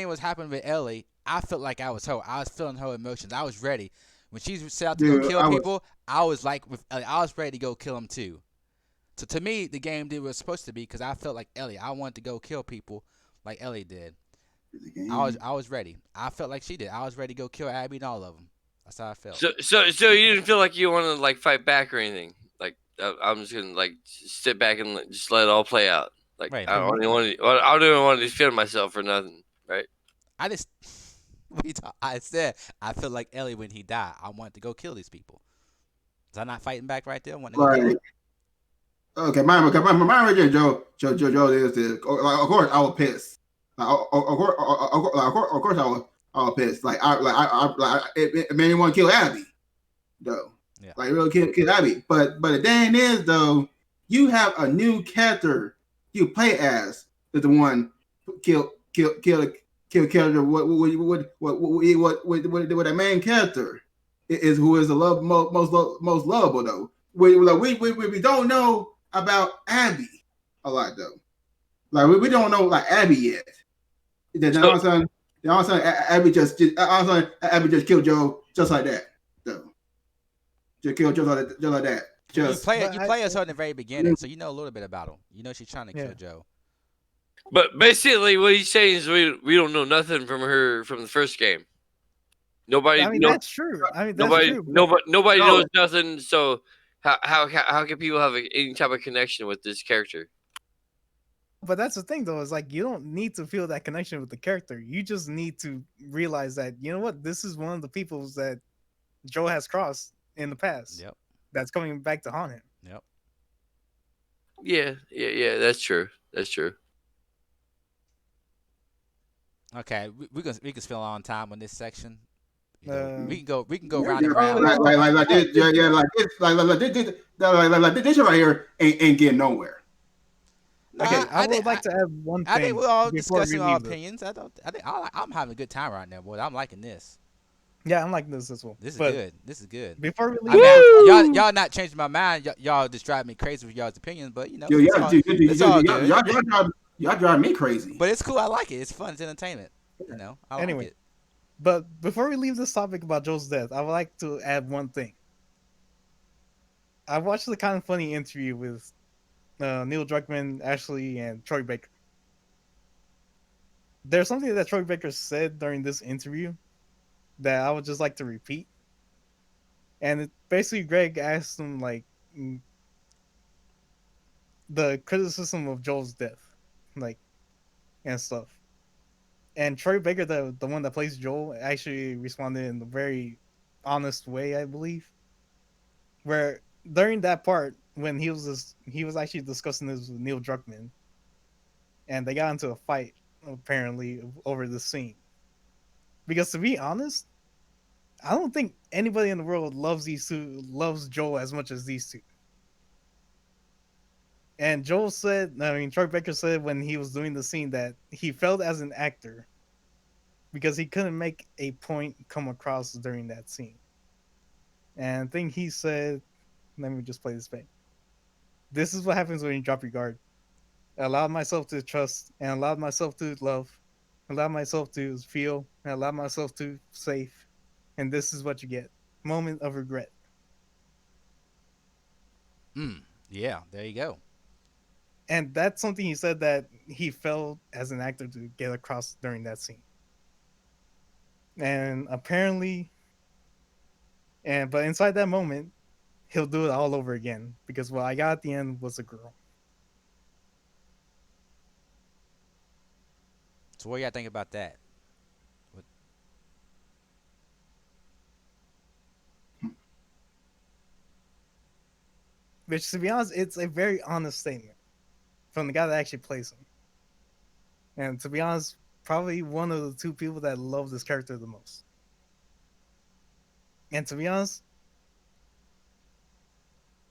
S1: was happening with Ellie, I felt like I was her. I was feeling her emotions. I was ready. When she set out to go kill people, I was like with Ellie, I was ready to go kill them too. So to me, the game did what it was supposed to be, because I felt like Ellie. I wanted to go kill people like Ellie did. I was ready. I felt like she did. I was ready to go kill Abby and all of them. That's how I felt.
S2: So you didn't feel like you wanted to like fight back or anything. Like I'm just gonna like sit back and just let it all play out. Like
S1: Right.
S2: I don't even want to defend myself or nothing. Right.
S1: I just I said I felt like Ellie when he died. I wanted to go kill these people. Was I not fighting back right there? I wanted to go kill
S4: like
S1: them.
S4: okay, my original Joe is this. Of course, I was pissed. Of course, I was pissed. It made me want to kill Abby, though.
S1: Yeah.
S4: Like really kill Abby. But the thing is, though, you have a new character you play as is the one kill character. What the main character is, who is the most lovable though. We don't know about Abby a lot though. Like we don't know like Abby yet. Then all of a sudden, Abby just killed Joe just like that. Though. Just killed just like that. Just
S1: You play as her in the very beginning, so you know a little bit about him. You know she's trying to kill Joe.
S2: But basically, what he's saying is we don't know nothing from her from the first game.
S3: That's true.
S2: Nobody knows nothing. So how can people have any type of connection with this character?
S3: But that's the thing, though, is like you don't need to feel that connection with the character. You just need to realize that, you know what, this is one of the peoples that Joe has crossed in the past.
S1: Yep.
S3: That's coming back to haunt him.
S1: Yep.
S2: Yeah. That's true.
S1: Okay, we can spend a long time on this section. We can go
S4: yeah,
S1: round and round.
S4: like this right here ain't getting nowhere.
S3: Okay, I would like to add one thing.
S1: I think we're all
S3: before
S1: discussing
S3: we
S1: our
S3: leave this.
S1: opinions. I'm having a good time right now, boy. I'm liking this.
S3: Yeah, I'm liking this as well.
S1: This is
S3: But
S1: good. This is good.
S3: Before we
S1: I
S3: leave,
S1: mean, y'all not changing my mind. Y'all just driving me crazy with y'all's opinions, but you know,
S4: Yo,
S1: it's all good.
S4: Y'all drive me crazy.
S1: But it's cool. I like it. It's fun. It's entertainment. You know. I
S3: Anyway.
S1: like it.
S3: but before we leave this topic about Joe's death, I would like to add one thing. I watched the Kind of Funny interview with Neil Druckmann, Ashley, and Troy Baker. There's something that Troy Baker said during this interview that I would just like to repeat. And basically, Greg asked him, like, the criticism of Joel's death, like and stuff. And Troy Baker, the one that plays Joel, actually responded in a very honest way, I believe. Where during that part when he was actually discussing this with Neil Druckmann, and they got into a fight apparently over the scene. Because to be honest, I don't think anybody in the world loves Joel as much as these two. And Joel said, I mean, Troy Baker said when he was doing the scene that he felt as an actor because he couldn't make a point come across during that scene. And I think he said, let me just play this back. This is what happens when you drop your guard. I allowed myself to trust and allowed myself to love, allowed myself to feel, and allowed myself to safe. And this is what you get. Moment of regret.
S1: Yeah, there you go.
S3: And that's something he said that he felt as an actor to get across during that scene. And apparently, but inside that moment, he'll do it all over again because what I got at the end was a girl.
S1: So what do y'all think about that? What-
S3: Which, to be honest, it's a very honest statement from the guy that actually plays him. And to be honest, probably one of the two people that love this character the most. And to be honest,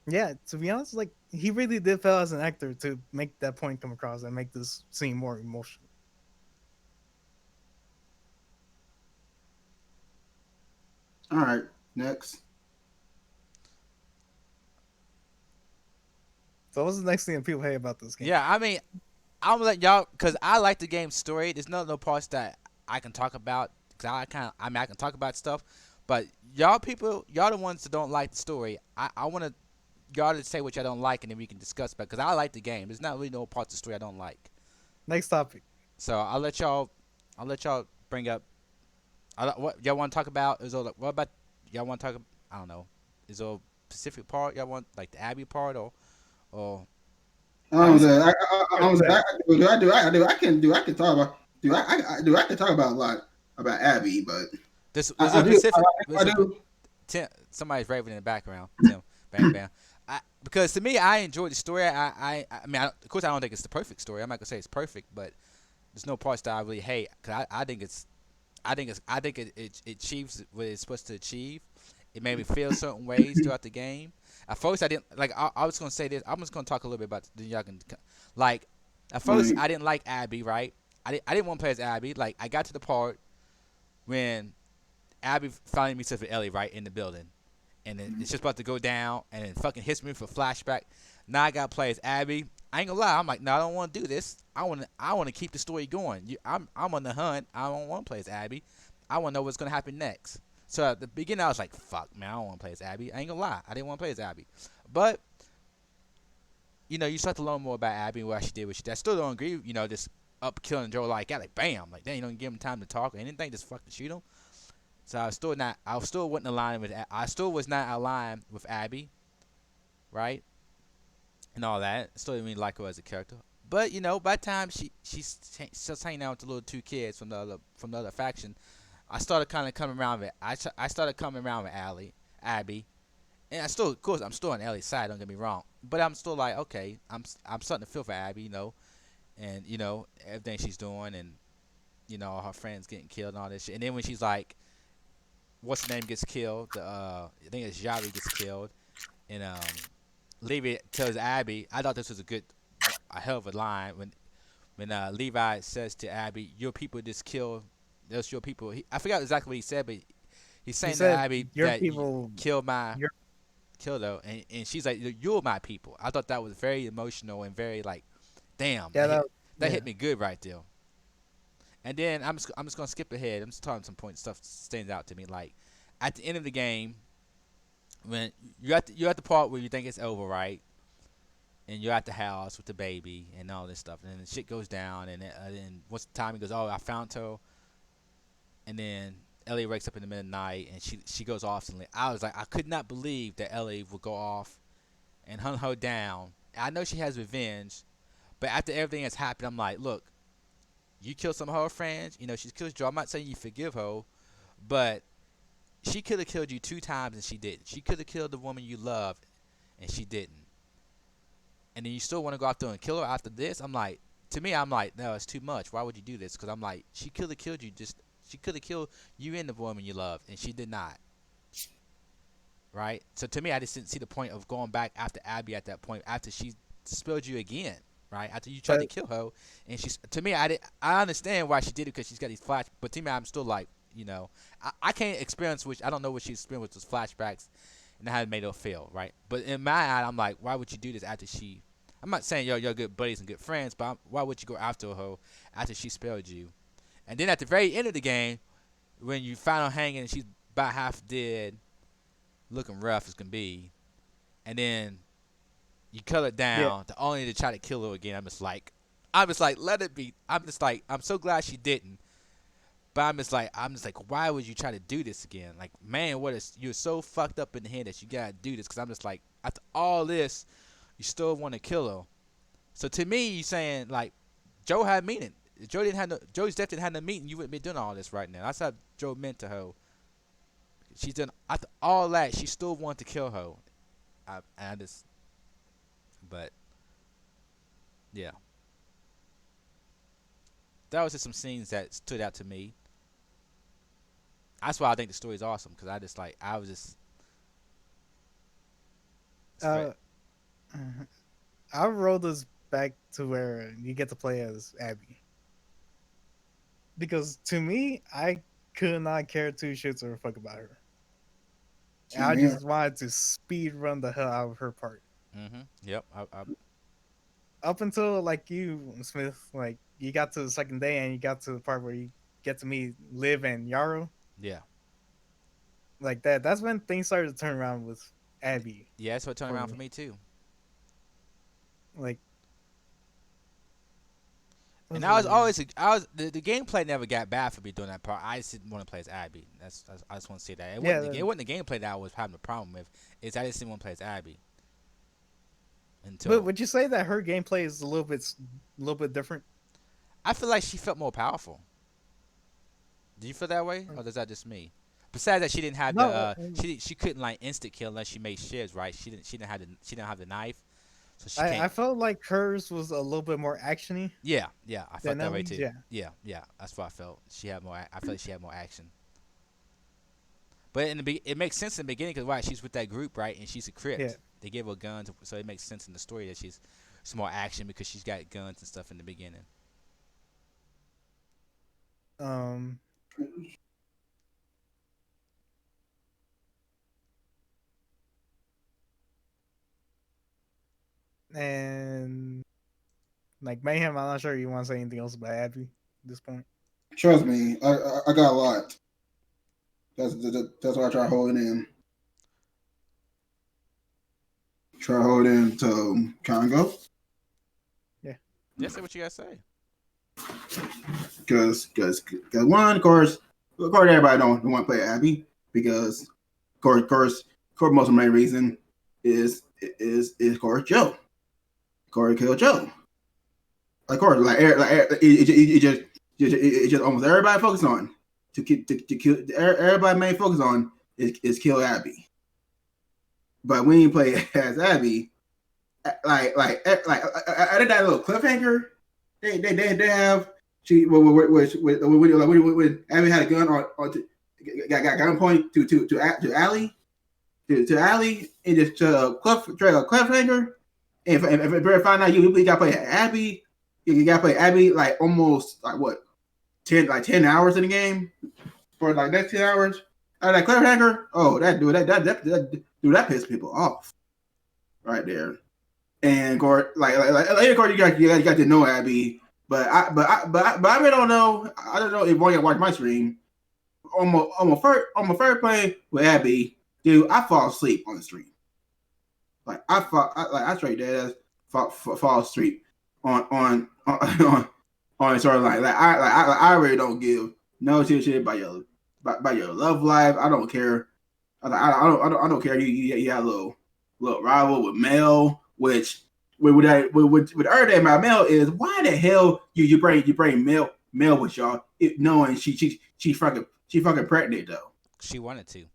S3: yeah, to be honest, like he really did fail as an actor to make that point come across and make this scene more emotional.
S4: All right, next.
S3: So what's the next thing that people hate about this game?
S1: Yeah, I mean, I'm gonna let y'all because I like the game's story. There's no parts that I can talk about because I mean I can talk about stuff, but y'all people, y'all the ones that don't like the story. I want to y'all to say what y'all don't like and then we can discuss about because I like the game. There's not really no parts of the story I don't like.
S3: Next topic.
S1: So I'll let y'all bring up. What y'all want to talk about? Is all what about y'all want to talk? I don't know. Is there a specific part y'all want like the Abby part or
S4: I'm saying, I'm saying, I can talk about, I can talk about a lot about Abby, but
S1: there's
S4: I
S1: a
S4: do,
S1: specific
S4: I do.
S1: Tim, somebody's raving in the background. Tim, bam, bam. Because to me, I enjoyed the story. I mean, of course, I don't think it's the perfect story. I'm not gonna say it's perfect, but there's no parts that I really hate. Cause I think it achieves what it's supposed to achieve. It made me feel certain ways throughout the game. At first, I didn't like. I was gonna say this. I'm just gonna talk a little bit about. Then y'all can like. At first,
S4: Like,
S1: I didn't like Abby. Right. I didn't want to play as Abby. Like I got to the part when Abby finally meets up with Ellie right in the building, and then it's just about to go down, and it fucking hits me for flashback. Now I gotta play as Abby. I ain't gonna lie. I'm like, no, I don't want to do this. I want to keep the story going. I'm on the hunt. I don't want to play as Abby. I want to know what's gonna happen next. So at the beginning, I was like, fuck, man, I don't want to play as Abby. I ain't gonna lie. I didn't want to play as Abby, but you start to learn more about Abby and what she did. What she did. I still don't agree. Just up killing Joe like that, like bam, like then you don't give him time to talk or anything. Just fucking shoot him. So I still wasn't aligned with. I still was not aligned with Abby, right, and all that. Still didn't really like her as a character. But by the time she's just hanging out with the little two kids from the other faction, I started kind of coming around with. I started coming around with Abby, and of course, I'm still on Ellie's side. Don't get me wrong, but I'm still like, okay, I'm starting to feel for Abby, and everything she's doing, and all her friends getting killed and all this shit. And then when she's like, what's the name gets killed? I think it's Yari gets killed, and Levi tells Abby. I thought this was a hell of a line when Levi says to Abby, "Your people just killed. Those your people." I forgot exactly what he said, but he's
S3: He
S1: saying to
S3: said,
S1: Abby
S3: "Your
S1: that you
S3: people,
S1: killed my
S3: your
S1: killed her, and she's like, "You're my people." I thought that was very emotional and very like, damn,
S3: yeah,
S1: that
S3: yeah."
S1: hit me good right there. And then I'm just gonna skip ahead. I'm just talking some point stuff stands out to me. Like at the end of the game, when you're at the part where you think it's over, right? And you're at the house with the baby and all this stuff, and then the shit goes down, and then once the time he goes, oh, I found her, and then Ellie wakes up in the middle of the night, and she goes off. And I was like, I could not believe that Ellie would go off and hunt her down I know she has revenge, but after everything has happened, I'm like, look, you killed some of her friends. You know, she's killed Joe. I'm not saying you forgive her, but she could have killed you 2 times and she didn't. She could have killed the woman you love and she didn't. And then you still want to go out there and kill her after this? I'm like, to me, I'm like, no, it's too much. Why would you do this? Because I'm like, she could have killed you. She could have killed you and the woman you love, and she did not. Right? So to me, I just didn't see the point of going back after Abby at that point after she spilled you again. Right? After you tried to
S3: But
S1: kill her, and she's to me, I understand why she did it because she's got these flash. But to me, I'm still like, I can't experience which I don't know what she experienced with those flashbacks and how it made her feel, right? But in my eye, I'm like, why would you do this after she? I'm not saying you're good buddies and good friends, but why would you go after her after she spilled you? And then at the very end of the game, when you find her hanging and she's about half dead, looking rough as can be, and then you cut it
S3: yeah,
S1: down to only to try to kill her again. I'm just like, let it be. I'm just like, I'm so glad she didn't. But I'm just like, why would you try to do this again? Like, man, you're so fucked up in the head that you gotta do this. Cause I'm just like, after all this, you still want to kill her. So to me, you saying like, Joe had meaning. If Joe's death didn't have no meaning, you wouldn't be doing all this right now. That's how Joe meant to her. She's done after all that, she still wanted to kill her. I just, but yeah, that was just some scenes that stood out to me. That's why I think the story is awesome because I just like I was just it's great.
S3: uh, I roll this back to where you get to play as Abby because to me, I could not care two shits or a fuck about her. I
S4: Yeah.
S3: just wanted to speed run the hell out of her part.
S1: Yep.
S3: Up until like you, Smith, like you got to the second day and you got to the part where you get to meet Liv and Yarrow.
S1: Yeah.
S3: Like that. That's when things started to turn around with Abby.
S1: Yeah. That's what turned
S3: For
S1: around for
S3: me.
S1: me too.
S3: Like,
S1: And the gameplay never got bad for me doing that part. I just didn't want to play as Abby. I just want to say that it wasn't the gameplay that I was having a problem with. It's I just didn't want to play as Abby
S3: but
S1: until
S3: would you say that her gameplay is a little bit different?
S1: I feel like she felt more powerful. Do you feel that way, or is that just me? Besides that, she didn't have
S3: No,
S1: she couldn't like instant kill unless she made shivs, right? She didn't have the knife, so she can't.
S3: I felt like hers was a little bit more actiony
S1: Yeah, I felt
S3: than
S1: that way
S3: Ellie's.
S1: too.
S3: Yeah.
S1: Yeah, that's what I felt. I felt like she had more action. But it makes sense in the beginning because she's with that group, right? And she's a crypt.
S3: Yeah.
S1: They gave her guns, so it makes sense in the story that she's some more action because she's got guns and stuff in the beginning.
S3: Um. And like Mayhem, I'm not sure you want to say anything else about Abby at this point.
S4: Trust me, I got a lot. That's why I try holding in. Try holding to Congo.
S1: Yeah, say what you guys say.
S4: Because one, of course, everybody don't want to play Abby because, of course, most of the main reason is of course Joe. Corey killed Joe. Of course, it just almost everybody focus on to kill. Everybody main focus on is kill Abby. But when you play as Abby, like I did that little cliffhanger. They have she when Abby had a gun or got gunpoint to Allie to Allie and just cliffhanger. And if find out you got to play Abby, you got to play Abby like almost like what 10 hours in the game for like next 10 hours. That cliffhanger, oh that that pisses people off right there. And Gord, later, Gord, you got to know Abby, but I really don't know. I don't know if one watch my stream. On my first play with Abby, dude, I fall asleep on the stream. I straight dead fall asleep on sort of like I really don't give no shit about your love life. I don't care. I don't care. You had a little rival with Mel, which with her day my mail is why the hell you bring mail with y'all knowing she fucking pregnant though.
S1: She wanted to. It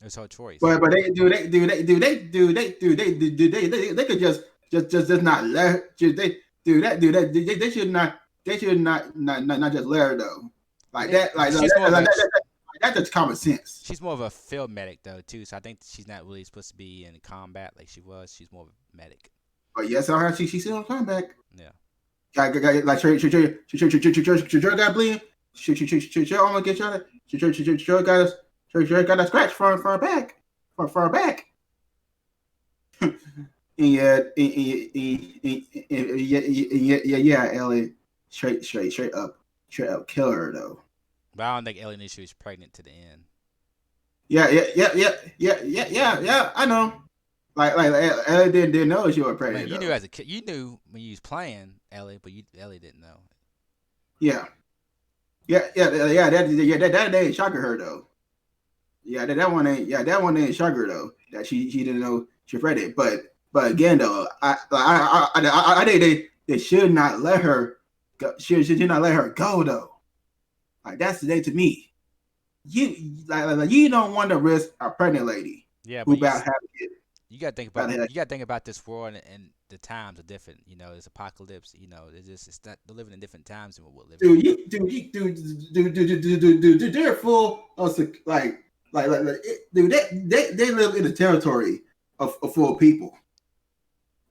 S1: was her choice.
S4: But they could just not let they should not just let her though. Like that that's just common sense.
S1: She's more of a field medic though too, so I think she's not really supposed to be in combat like she was. She's more of a medic.
S4: But yes, she's still coming back.
S1: Yeah.
S4: Like she got bleeding. She almost get shot. She got a scratch for her back. For her back. And yeah, Ellie, straight up kill her though.
S1: But I don't think Ellie knew she was pregnant to the end.
S4: Yeah. I know. Like Ellie didn't know she was pregnant.
S1: You knew as a kid. You knew when you was playing Ellie, but Ellie didn't know.
S4: Yeah. That didn't shock her though. Yeah, that one ain't shock her though. That she didn't know she was pregnant. But again though, I think they should not let her go. Should not let her go though. Like that's the day to me. You you don't want to risk a pregnant lady.
S1: Yeah,
S4: who
S1: but
S4: about having it.
S1: You gotta think about this world and the times are different. You know, it's apocalypse. You know, it's not they're living in different times than what we're living.
S4: Dude, they're full of they live in the territory of full people.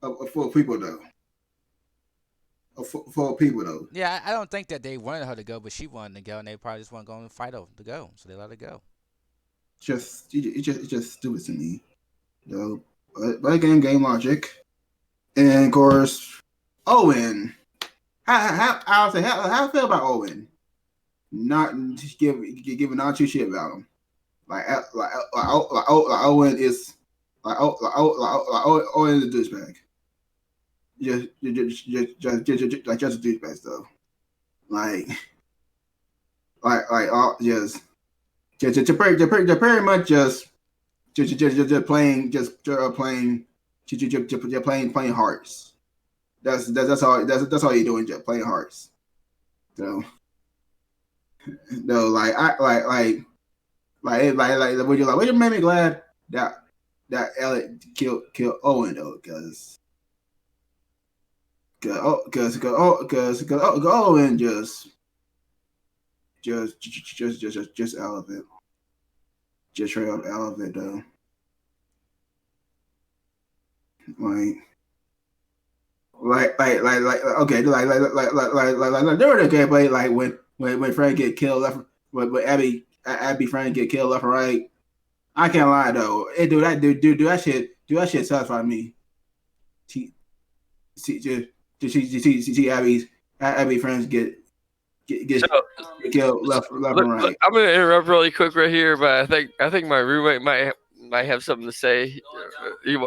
S4: Of full people though. Full people though.
S1: Yeah, I don't think that they wanted her to go, but she wanted to go, and they probably just want to go and fight over to go, so they let her go.
S4: It's just stupid to me, though. But again, game logic, and of course, Owen. How I feel about Owen? Not giving not too shit about him. Like Owen is Owen is a douchebag. Just a douchebag though. Like pretty much just playing hearts. That's all you're doing, just playing hearts. So no, would you make me glad that Elliot killed Owen though, because Owen just elevate. Just straight up elevate though. Okay, during the gameplay, like when Frank get killed left, when Abby Frank get killed left and right. I can't lie though, do that shit satisfy me. See Abby friends get killed left and right.
S2: I'm gonna interrupt really quick right here, but I think my roommate might have something to say. He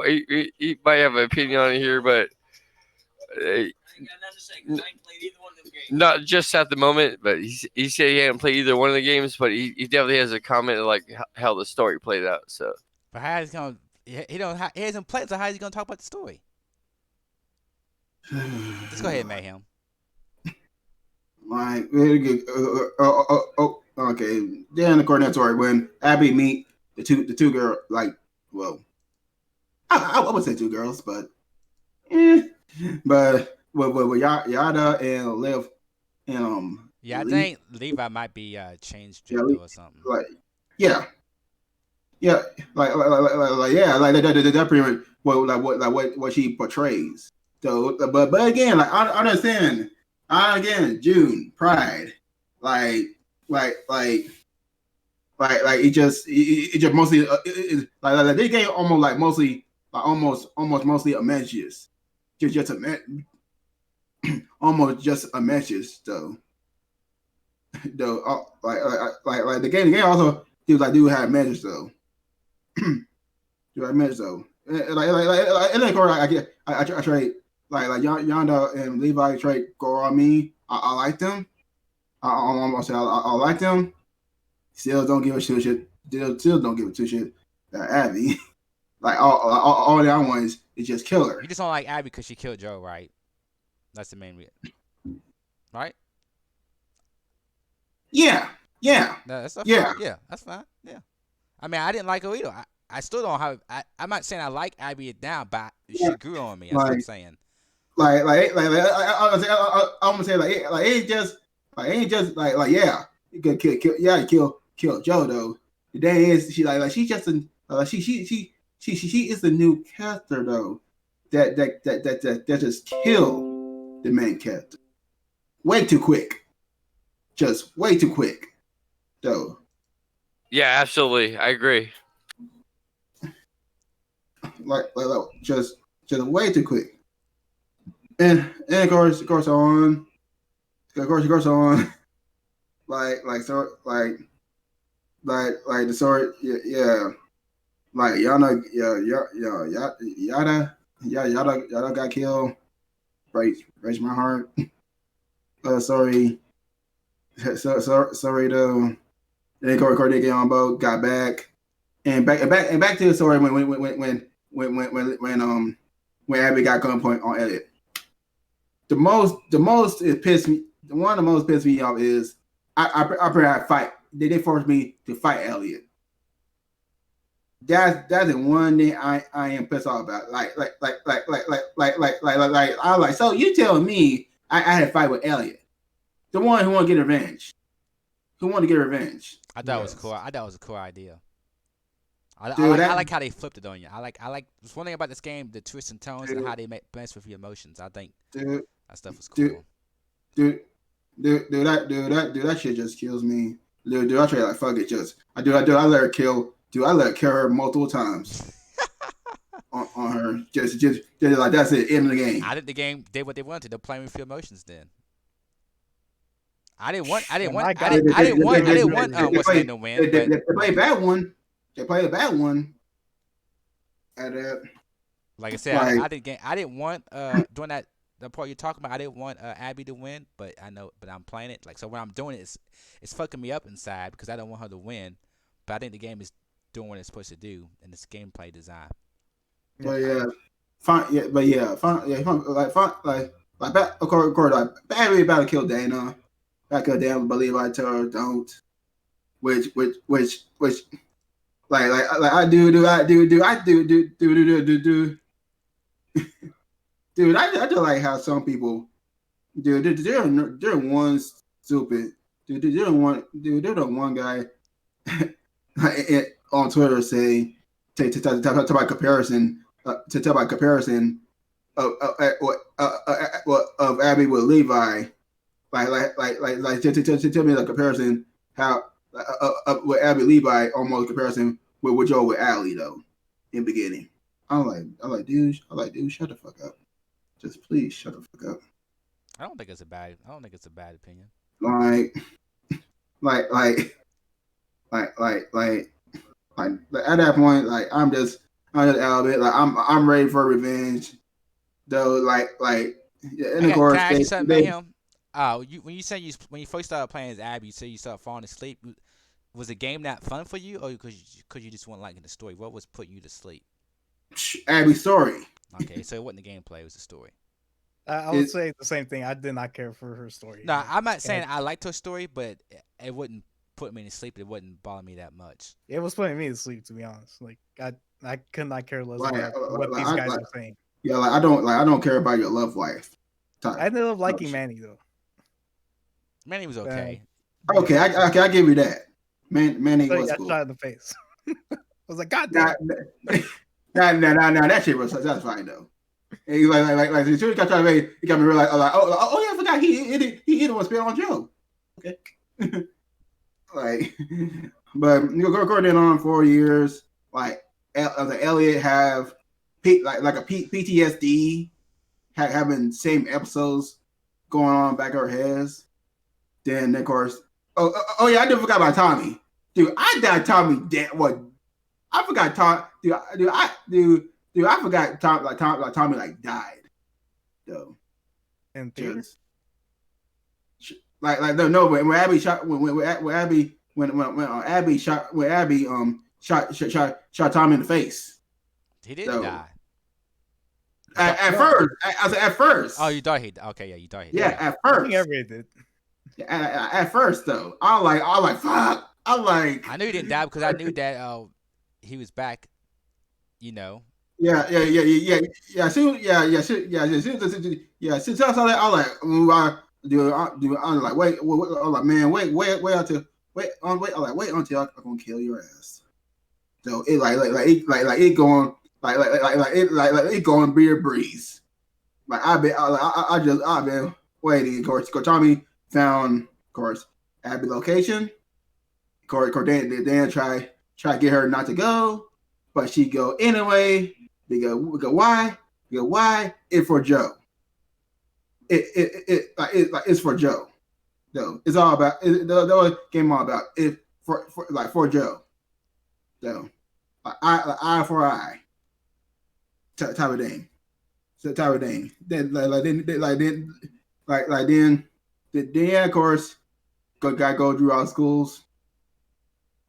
S2: might have an opinion on it here, but not just at the moment. But he said he hadn't played either one of the games, but he definitely has a comment of like how the story played out. So,
S1: but how is he gonna? He hasn't played, so how is he gonna talk about the story? Let's go ahead, Mayhem.
S4: Like, okay. Then the coordinator when Abby meet the two girls, like, well, I would say two girls, but with Yada and Liv and
S1: yeah, I think Levi might be changed gender or something.
S4: Like, yeah, like that pretty much what she portrays. So, but again, like I understand. June Pride, it just mostly like this game almost like mostly mostly a messages, just almost just a message though. Though like the game also do have messages though. Do have messages though. In the core I trade. Like Yonda and Levi trade go on me. I like them. I like them. Still don't give a shit. Still don't give a two shit. Abby, Like all that I want is just kill her.
S1: You just don't like Abby because she killed Joe, right? That's the main reason, right?
S4: Yeah, yeah,
S1: No, that's fine.
S4: yeah.
S1: Yeah, that's fine. Yeah. I mean, I didn't like her either. I still don't have. I'm not saying I like Abby now, but
S4: Yeah.
S1: she grew on me. That's what I'm
S4: Like,
S1: saying.
S4: I'm gonna say it ain't just yeah, you could kill Joe though. The day is she's just she is the new character though that just kill the main character way too quick, just way too quick though.
S2: Yeah, absolutely. I agree.
S4: Like just way too quick. And of course on like the story, yeah. Like Yana, Yada got killed. Breaks my heart. Sorry, sorry though. And then Corey get on boat, got back, and back to the story when Abby got gunpoint on Elliot. The most it pissed me. One of the most pissed me off is I pretty had fight. They forced me to fight Elliot. That's the one thing I am pissed off about. I was like, so you telling me I had a fight with Elliot, the one who want to get revenge,
S1: I thought it was cool. I thought it was a cool idea. I like how they flipped it on you. I like. There's one thing about this game: the twists and turns and how they mess with your emotions. I think that stuff was cool.
S4: That shit just kills me. Dude, I try like fuck it, I let her kill. Dude, I let her kill her multiple times on her. Just like that's it. End of the game.
S1: I think the game did what they wanted. They're playing with your emotions. Then I didn't want what's name to win.
S4: They play a bad one. They play a bad one.
S1: Like I said, I didn't want during that the part you're talking about. I didn't want Abby to win, but I'm playing it. Like so, when I'm doing it, it's fucking me up inside because I don't want her to win. But I think the game is doing what it's supposed to do in this gameplay design.
S4: But yeah, fine. Yeah, but yeah, fine. Yeah, fine. Of course, like Abby about to kill Dana. About to kill Dana, believe I tell her don't. Which like I do. Dude, I just like how some people, dude, they're one stupid, dude, they're the one guy on Twitter saying to talk about comparison of Abby with Levi, to tell me the comparison how with Abby Levi almost comparison with Joe with Allie though in the beginning. I'm like, dude, shut the fuck up. Just please shut the fuck up.
S1: I don't think it's a bad opinion.
S4: Like at that point, like I'm just out of it. Like I'm ready for revenge. Though, and of course,
S1: can I ask you something about him? When you first started playing as Abby, you said you started falling asleep. Was the game that fun for you, or because you just weren't liking the story? What was putting you to sleep?
S4: Abby's story.
S1: Okay, so it wasn't the gameplay; it was the story.
S3: I would say the same thing. I did not care for her story.
S1: No, I'm not saying I liked her story, but it wouldn't put me to sleep. It wouldn't bother me that much.
S3: It was putting me to sleep, to be honest. Like I could not care less about what these guys are saying.
S4: Yeah, I don't care about your love life.
S3: I ended up liking Manny though.
S1: Manny was okay.
S4: Okay, I give you that. Manny was cool.
S3: Shot in the face. I was like, God damn.
S4: Nah, that shit was that's fine though. And he's like as soon as he got me realize oh yeah, I forgot he the one spit on Joe. Okay. But you go according on 4 years. Like Elliot have like a PTSD, having same episodes going on back of our heads. Then of course, oh yeah, I did forgot about Tommy, dude. I died Tommy dead. What? I forgot Tom, dude. I forgot Tommy like died, though.
S3: And theaters.
S4: Like no, when Abby shot when Abby shot Tommy in the face.
S1: He didn't
S4: So
S1: die.
S4: at first, I said at first.
S1: Oh, you thought he? Okay, yeah, you thought he.
S4: Yeah,
S1: died.
S4: at
S3: I
S4: first.
S3: think everybody did.
S4: At first though, I was like, fuck.
S1: I knew he didn't die because I knew that he was back. You know.
S4: Yeah. She saw that. I was like, I'm like, wait. I was like, man, wait until I'm like, wait until I'm gonna kill your ass. So it it going it going be a breeze. Like I've been waiting. Of course, Tommy found, of course, Abby location. Of course, Dan try to get her not to go, but she go anyway. We go why? We go why? It's for Joe. It's for Joe. No, it's all about the game all about it for Joe. So eye for eye type of thing. So type of thing. Then then of course gotta go through all schools.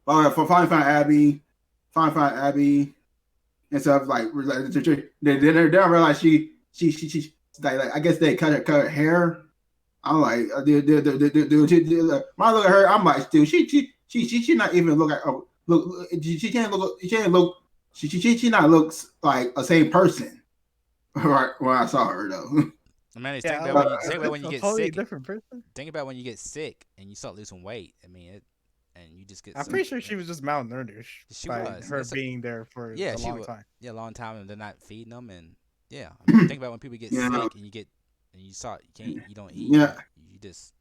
S4: For finally find Abby and stuff like then they realize she like I guess they cut her hair. I'm like, dude, when I look at her, I'm like, dude, she not even look like look. She can't look. She not looks like a same person. Right when I saw her though.
S1: I mean,
S3: Yeah,
S1: think about when you
S3: a
S1: get
S3: totally
S1: sick.
S3: different person.
S1: Think about when you get sick and you start losing weight. I mean, and you just get.
S3: I'm pretty sure she was just malnourished
S1: She
S3: by
S1: was.
S3: her being there for a long time.
S1: Yeah, a long time, and they're not feeding them, and yeah. I mean, think about when people get sick and you don't eat.
S4: Yeah.
S1: You just.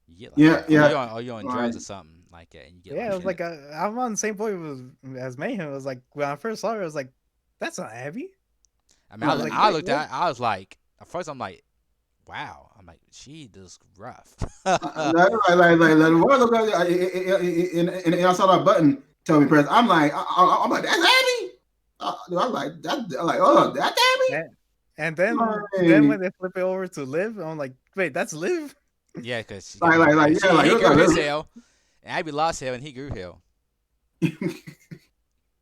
S1: You get Or you're on drugs or something like that, and you get.
S3: Yeah, it was like I'm on the same point as Mayhem. It was like when I first saw her, I was like, "That's not Abby."
S1: I mean, I looked at. I was like, at first, I'm like, wow. I'm like, she does rough.
S4: And I saw that button tell me press. I'm like, that's Abby. I'm like, oh, that's Abby.
S3: And then when they flip it over to Liv, I'm like, wait, that's Liv.
S1: Yeah, because
S4: he
S1: grew his hair, and Abby lost hair, and he grew hair.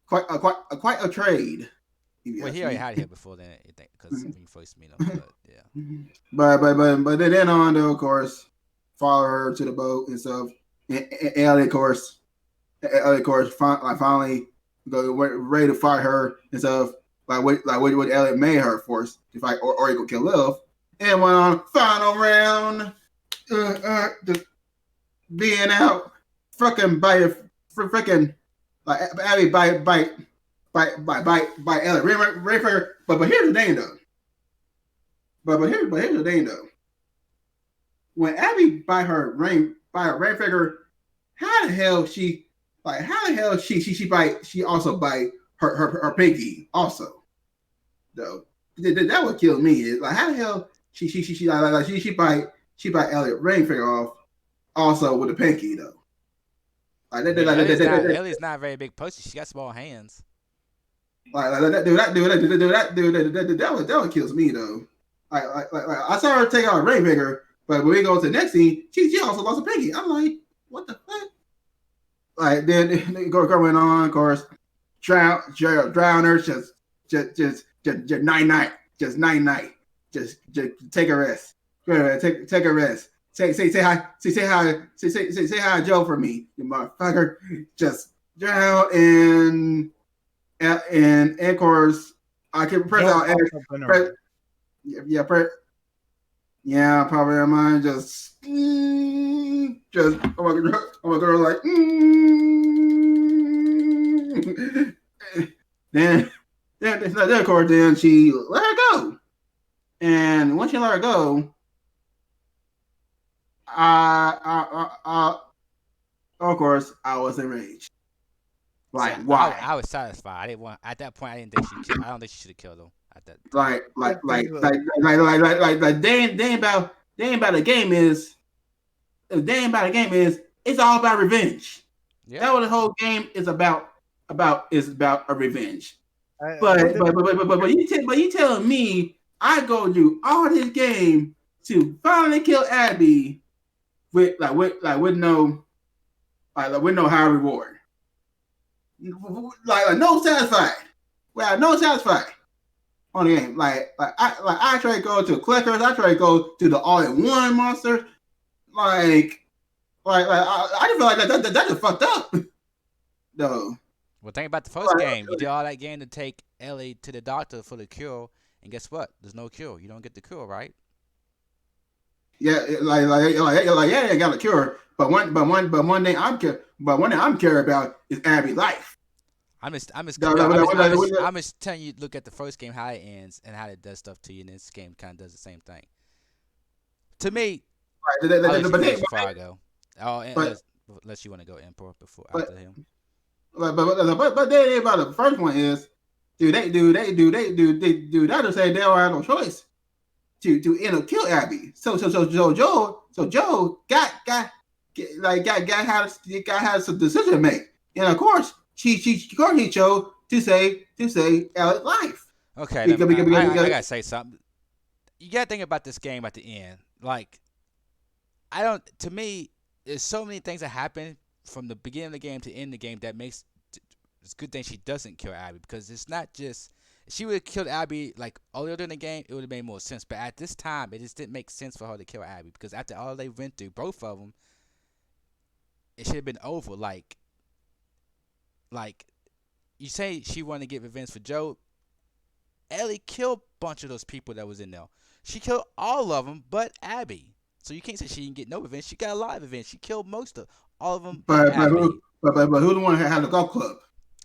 S4: quite a trade.
S1: Well, he already had hair before then, I think, because when you first meet him. But yeah.
S4: But then on to, of course, follow her to the boat and stuff. And Ellie, of course, finally ready to fight her and stuff. Like what Elliot made her force to fight, or he could kill Liv. And went on final round. Being out, fucking by freaking like Abby by Elliot. But here's the thing though. But here's the thing though. When Abby by her ring figure, how the hell she also bite her pinky also though. That would kill me. Is like how the hell she bite Elliot ring figure off also with a pinky though. Like
S1: Ellie's not a very big pussy. She got small hands.
S4: Like that would kills me though. Like I saw her take out a ring figure, but when we go to the next scene, she also lost a pinky. I'm like, what the fuck? Like then going on, of course, drowners just night, just take a rest. Take a rest. Say hi, Joe for me, you motherfucker. Just drown and of course I can press out probably mine just I'm gonna go like then of course then she let her go. And once you let her go, of course, I was enraged. Like,
S1: See,
S4: why?
S1: I was satisfied. I didn't want at that point. I didn't think I don't think she should have killed him at that.
S4: They ain't about the game is. It's all about revenge.
S1: Yeah.
S4: That's what the whole game is about. Is about a revenge. But you telling me I go do all this game to finally kill Abby with no high reward, like no satisfied without no satisfied on the game. Like I try to go to collectors, I try to go to the all-in-one monsters. I just feel like that just fucked up. No.
S1: Well, think about the first game. You did all that game to take Ellie to the doctor for the cure, and guess what? There's no cure. You don't get the cure, right?
S4: Yeah, yeah, got a cure. But one thing I'm care about is Abby's life.
S1: I'm just telling you. Look at the first game, how it ends, and how it does stuff to you. And this game kind of does the same thing. To me, I'll let you finish before I go. Oh, unless you want to go Emperor before after him.
S4: But the about the first one is, that to say they don't have no choice to end up kill Abby. So Joe got had some decision to make, and of course she chose to save Ellie's life.
S1: Okay, I gotta say something. You gotta think about this game at the end. Like, to me, there's so many things that happen from the beginning of the game to end of the game that makes it's a good thing she doesn't kill Abby, because it's not just if she would have killed Abby like earlier in the game, it would have made more sense. But at this time, it just didn't make sense for her to kill Abby, because after all they went through, both of them, it should have been over. Like you say she wanted to get revenge for Joe. Ellie killed a bunch of those people that was in there. She killed all of them but Abby. So you can't say she didn't get no revenge. She got a lot of revenge. She killed all of them but Abby.
S4: But who's the one that had the golf club?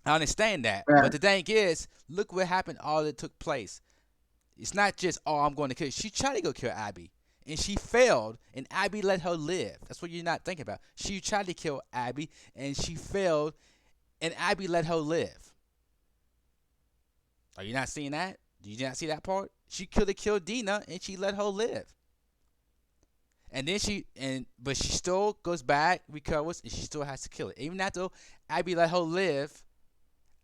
S1: I understand that.
S4: Yeah.
S1: But the thing is, look what happened, all that took place. It's not just, I'm going to kill. She tried to go kill Abby, and she failed, and Abby let her live. That's what you're not thinking about. She tried to kill Abby, and she failed, and Abby let her live. Are you not seeing that? Do you not see that part? She could have killed Dina, and she let her live. And then but she still goes back, recovers, and she still has to kill it. Even after Abby let her live,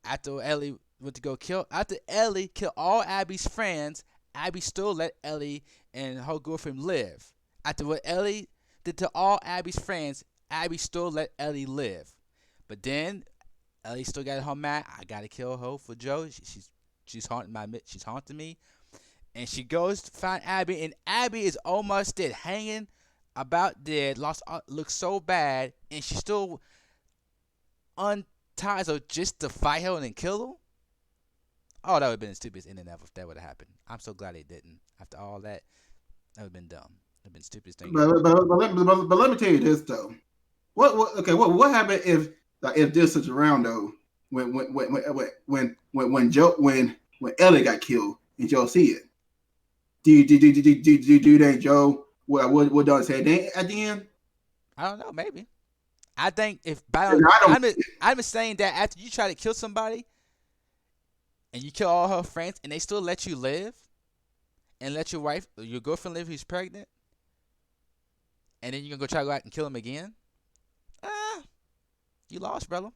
S1: after Ellie went to go after Ellie killed all Abby's friends, Abby still let Ellie and her girlfriend live. After what Ellie did to all Abby's friends, Abby still let Ellie live. But then Ellie still got her mad. I gotta kill her for Joe. She's haunting me. And she goes to find Abby, and Abby is almost dead, hanging about dead, looks so bad, and she still unties her just to fight her and then kill her. Oh, that would have been the stupidest ending ever if that would have happened. I'm so glad it didn't. After all that would have been dumb. That would have been the stupidest thing.
S4: But let me tell you this though. What happened if this is around though? When Ellie got killed and Joe see it? Do they Joe? What does say at the end?
S1: I don't know. Maybe. I think I'm saying that after you try to kill somebody and you kill all her friends and they still let you live and let your girlfriend live who's pregnant, and then you're gonna try to go out and kill him again. You lost, brother.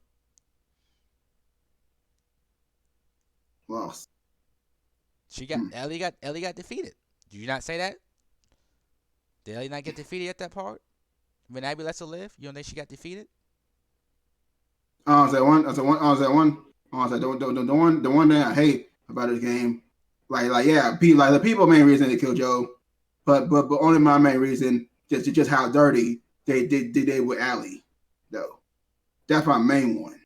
S4: Lost.
S1: Ellie got defeated. Do you not say that? Did Ellie not get defeated at that part? When Abby lets her live, you don't think she got defeated?
S4: The one thing I hate about this game, the people main reason they killed Joe, but only my main reason just how dirty they did with Allie, though. That's my main one.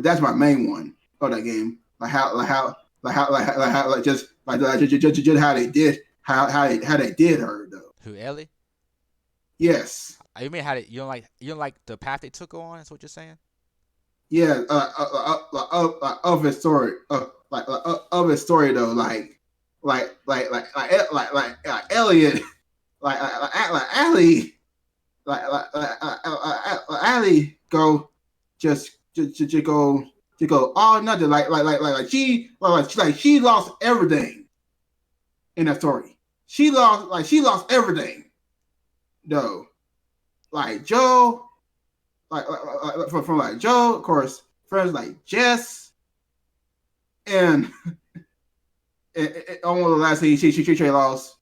S4: That's my main one of that game. Just how they did her though.
S1: Who, Ellie?
S4: Yes.
S1: You mean you don't like the path they took her on? That's what you're saying?
S4: Yeah. Of his story. Of his story though. Like Elliot. Allie. Allie go just go all nothing. She lost everything in that story. She lost everything. Though, Joe, from Joe, of course, friends like Jess, and on one of the last things she lost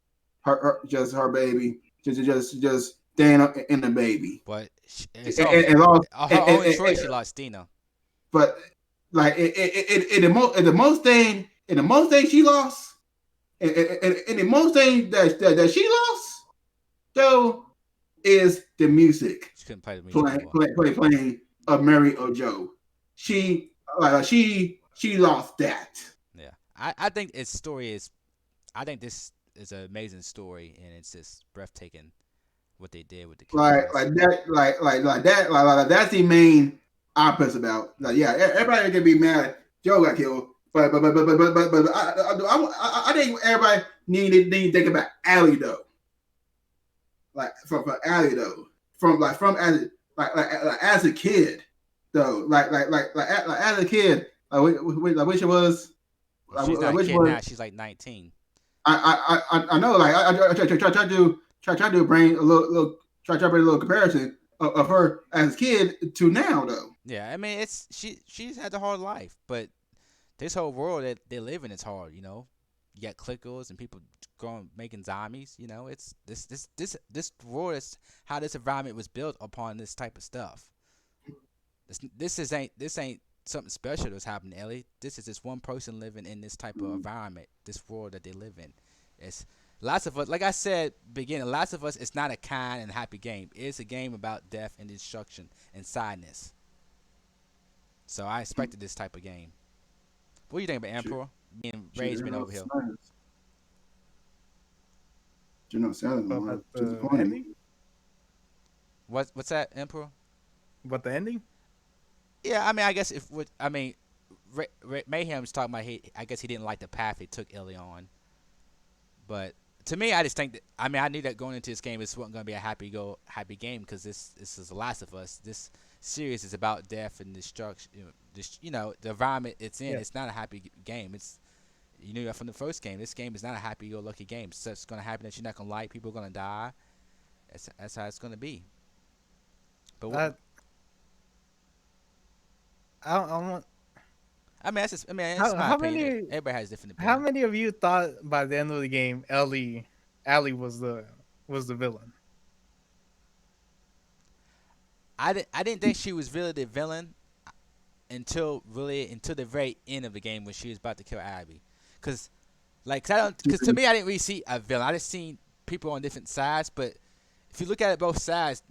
S4: her baby, just Dana and the baby.
S1: But
S4: and lost
S1: her only choice, she lost Dina.
S4: But like in the most thing she lost, and the most thing that she lost, though, is the music
S1: She couldn't play the music no more.
S4: playing of Mary or Joe. She she lost that.
S1: Yeah, I think its story is. I think this is an amazing story, and it's just breathtaking what they did with the characters.
S4: That's the main opposite about. Like, yeah, everybody can be mad Joe got killed, but I think everybody need to think about Allie though. Like from Allie though, from as a kid though, like as a kid, I wish it was.
S1: Well, she's not a
S4: Which
S1: kid
S4: was
S1: now. She's like 19.
S4: I know like I try to bring a little try to bring a little comparison of her as a kid to now though.
S1: Yeah, I mean it's she's had a hard life, but this whole world that they live in is hard. You got clickers and people going making zombies. It's this world is how this environment was built upon this type of stuff. This ain't something special that's happening, Ellie. This is just one person living in this type of environment, this world that they live in. It's lots of us, like I said, beginning. Lots of us, it's not a kind and happy game. It's a game about death and destruction and sadness. So I expected this type of game. What do you think about Emperor? Being Rage been over here.
S3: About the
S4: disappointing.
S3: ending.
S1: What's that, Emperor?
S3: About the ending.
S1: Yeah, I mean, I guess Mayhem's talking about I guess he didn't like the path he took Ellie on. But to me, I just think that I knew that going into this game, this wasn't going to be a happy game because this is The Last of Us. This series is about death and destruction. The environment it's in.
S3: Yeah.
S1: It's not a happy game. It's you knew that from the first game. This game is not a happy-go-lucky game. So it's going to happen that you're not going to like. People are going to die. That's how it's going to be. But
S3: I want.
S1: I mean, it's my
S3: How
S1: opinion.
S3: many?
S1: Everybody has different
S3: How
S1: opinions.
S3: many of you thought by the end of the game, Ellie was the villain?
S1: I didn't think she was really the villain until the very end of the game when she was about to kill Abby, because to me I didn't really see a villain. I just seen people on different sides, but if you look at it both sides,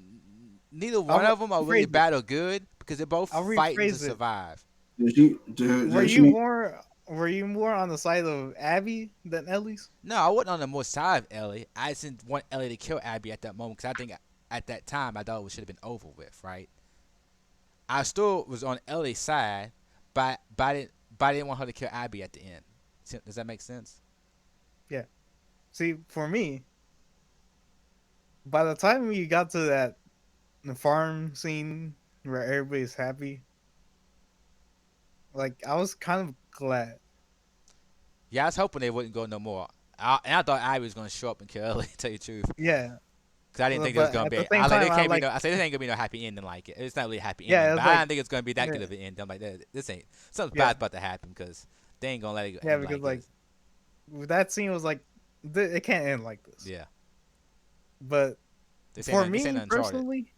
S1: neither one of them are really bad or good because they're both fighting to survive.
S3: Were you more on the side of Abby than Ellie's?
S1: No, I wasn't on the more side of Ellie. I just didn't want Ellie to kill Abby at that moment because I think at that time I thought it should have been over with, right? I still was on Ellie's side, but I didn't want her to kill Abby at the end. Does that make sense?
S3: Yeah. See, for me, by the time we got to the farm scene where everybody's happy, like I was kind of glad.
S1: Yeah, I was hoping they wouldn't go no more. And I thought Abby was gonna show up and kill Ellie. To tell you the truth.
S3: Yeah.
S1: Because I didn't think it was gonna be. I said this ain't gonna be no happy ending like it. It's not really a happy ending. But I didn't think it's gonna be that good of an end. I'm like, this ain't something bad's about to happen because they ain't gonna let it go.
S3: Yeah, because like that scene was like, it can't end like this.
S1: Yeah.
S3: But for me personally,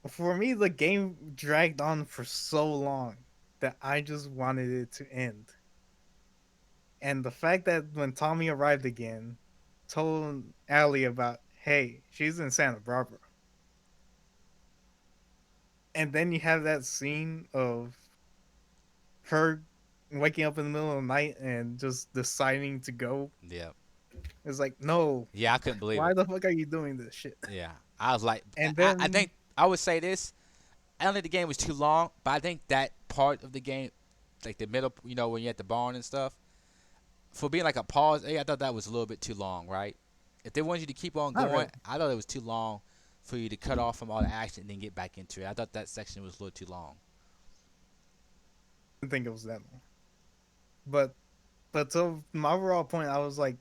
S3: for me, the game dragged on for so long that I just wanted it to end. And the fact that when Tommy arrived again, told Allie about, hey, she's in Santa Barbara. And then you have that scene of her waking up in the middle of the night and just deciding to go.
S1: Yeah.
S3: It's like, no.
S1: Yeah, I couldn't believe
S3: Why the fuck are you doing this shit?
S1: Yeah. I was like,
S3: and then,
S1: I think I would say this. I don't think the game was too long, but I think that part of the game, like the middle, when you're at the barn and stuff, for being like a pause, I thought that was a little bit too long, right? If they wanted you to keep on going,
S3: really.
S1: I thought it was too long for you to cut off from all the action and then get back into it. I thought that section was a little too long.
S3: I didn't think it was that long. But to my overall point, I was like,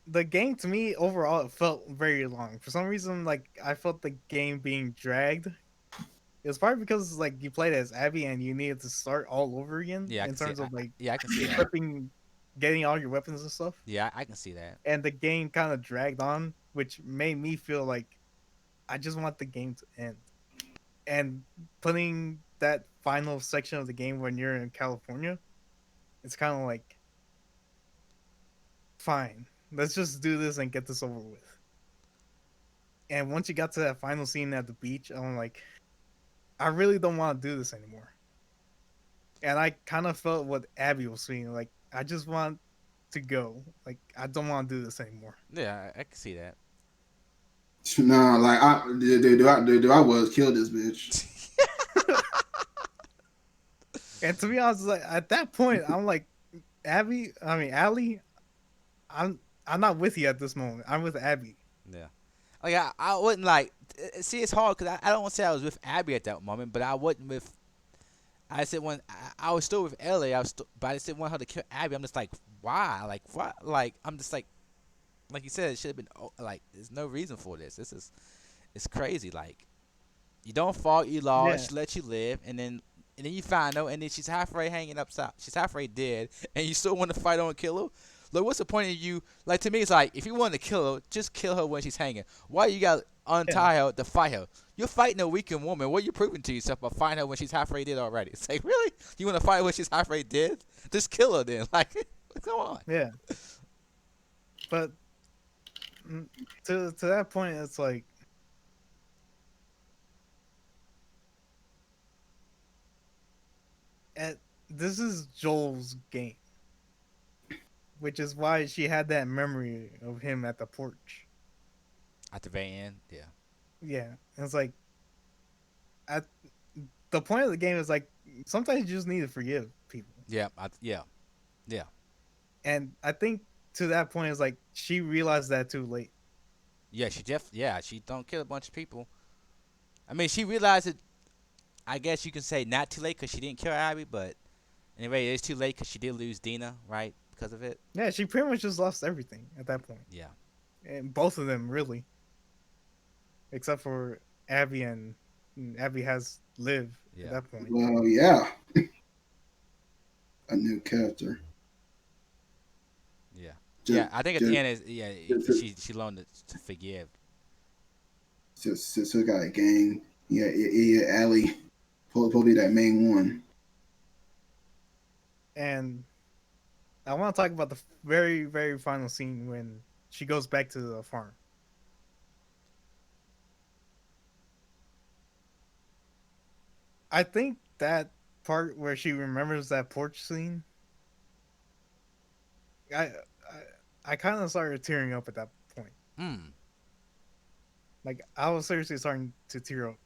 S3: the game to me overall, it felt very long. For some reason, like I felt the game being dragged. It was probably because like you played as Abby and you needed to start all over again.
S1: Yeah,
S3: in terms of like
S1: I can see
S3: equipping, getting all your weapons and stuff.
S1: Yeah, I can see that.
S3: And the game kind of dragged on, which made me feel like I just want the game to end. and putting that final section of the game when you're in California, it's kind of like, fine, let's just do this and get this over with. And once you got to that final scene at the beach, I'm like, I really don't want to do this anymore. And I kind of felt what Abby was feeling. Like, I just want to go. Like, I don't want to do this anymore.
S1: Yeah, I can see that.
S4: Nah, like I was kill this bitch.
S3: And to be honest, like, at that point, I'm like, Allie, I'm not with you at this moment. I'm with Abby.
S1: Yeah. Like I wouldn't like see it's hard because I don't want to say I was with Abby at that moment, but I wasn't with. I said when I was still with Ellie, but I just didn't want her to kill Abby. I'm just like, why? Like what? Like I'm just like you said, it should have been like there's no reason for this. It's crazy. Like you don't fall, you lost.
S3: Yeah.
S1: She let you live, and then you find out, and then she's halfway hanging upside. She's halfway dead, and you still want to fight her and kill her. Like, what's the point of you? Like to me, it's like if you want to kill her, just kill her when she's hanging. Why you got to untie her to fight her? You're fighting a weakened woman. What are you proving to yourself by fighting her when she's halfway dead already? It's like really, you want to fight her when she's halfway dead? Just kill her then. Like, come on.
S3: Yeah. But to that point, it's like, this is Joel's game, which is why she had that memory of him at the porch.
S1: At the very end, yeah.
S3: Yeah, and it's like, at the point of the game is like, sometimes you just need to forgive people.
S1: Yeah, yeah.
S3: And I think to that point is like she realized that too late.
S1: Yeah, she don't kill a bunch of people. I mean, she realized it. I guess you can say not too late because she didn't kill Abby, but anyway, it's too late because she did lose Dina, right? Because of it.
S3: Yeah, she pretty much just lost everything at that point.
S1: Yeah.
S3: And both of them really, except for Abby, and Abby has Liv
S1: Yeah.
S3: at that point.
S4: Well, yeah, a new character.
S1: Yeah.
S4: Just,
S1: Yeah, I think at the end is she learned to forgive.
S4: just got a gang. Yeah, Allie, probably that main one.
S3: And I want to talk about the very, very final scene when she goes back to the farm. I think that part where she remembers that porch scene, I I kind of started tearing up at that point. Like I was seriously starting to tear up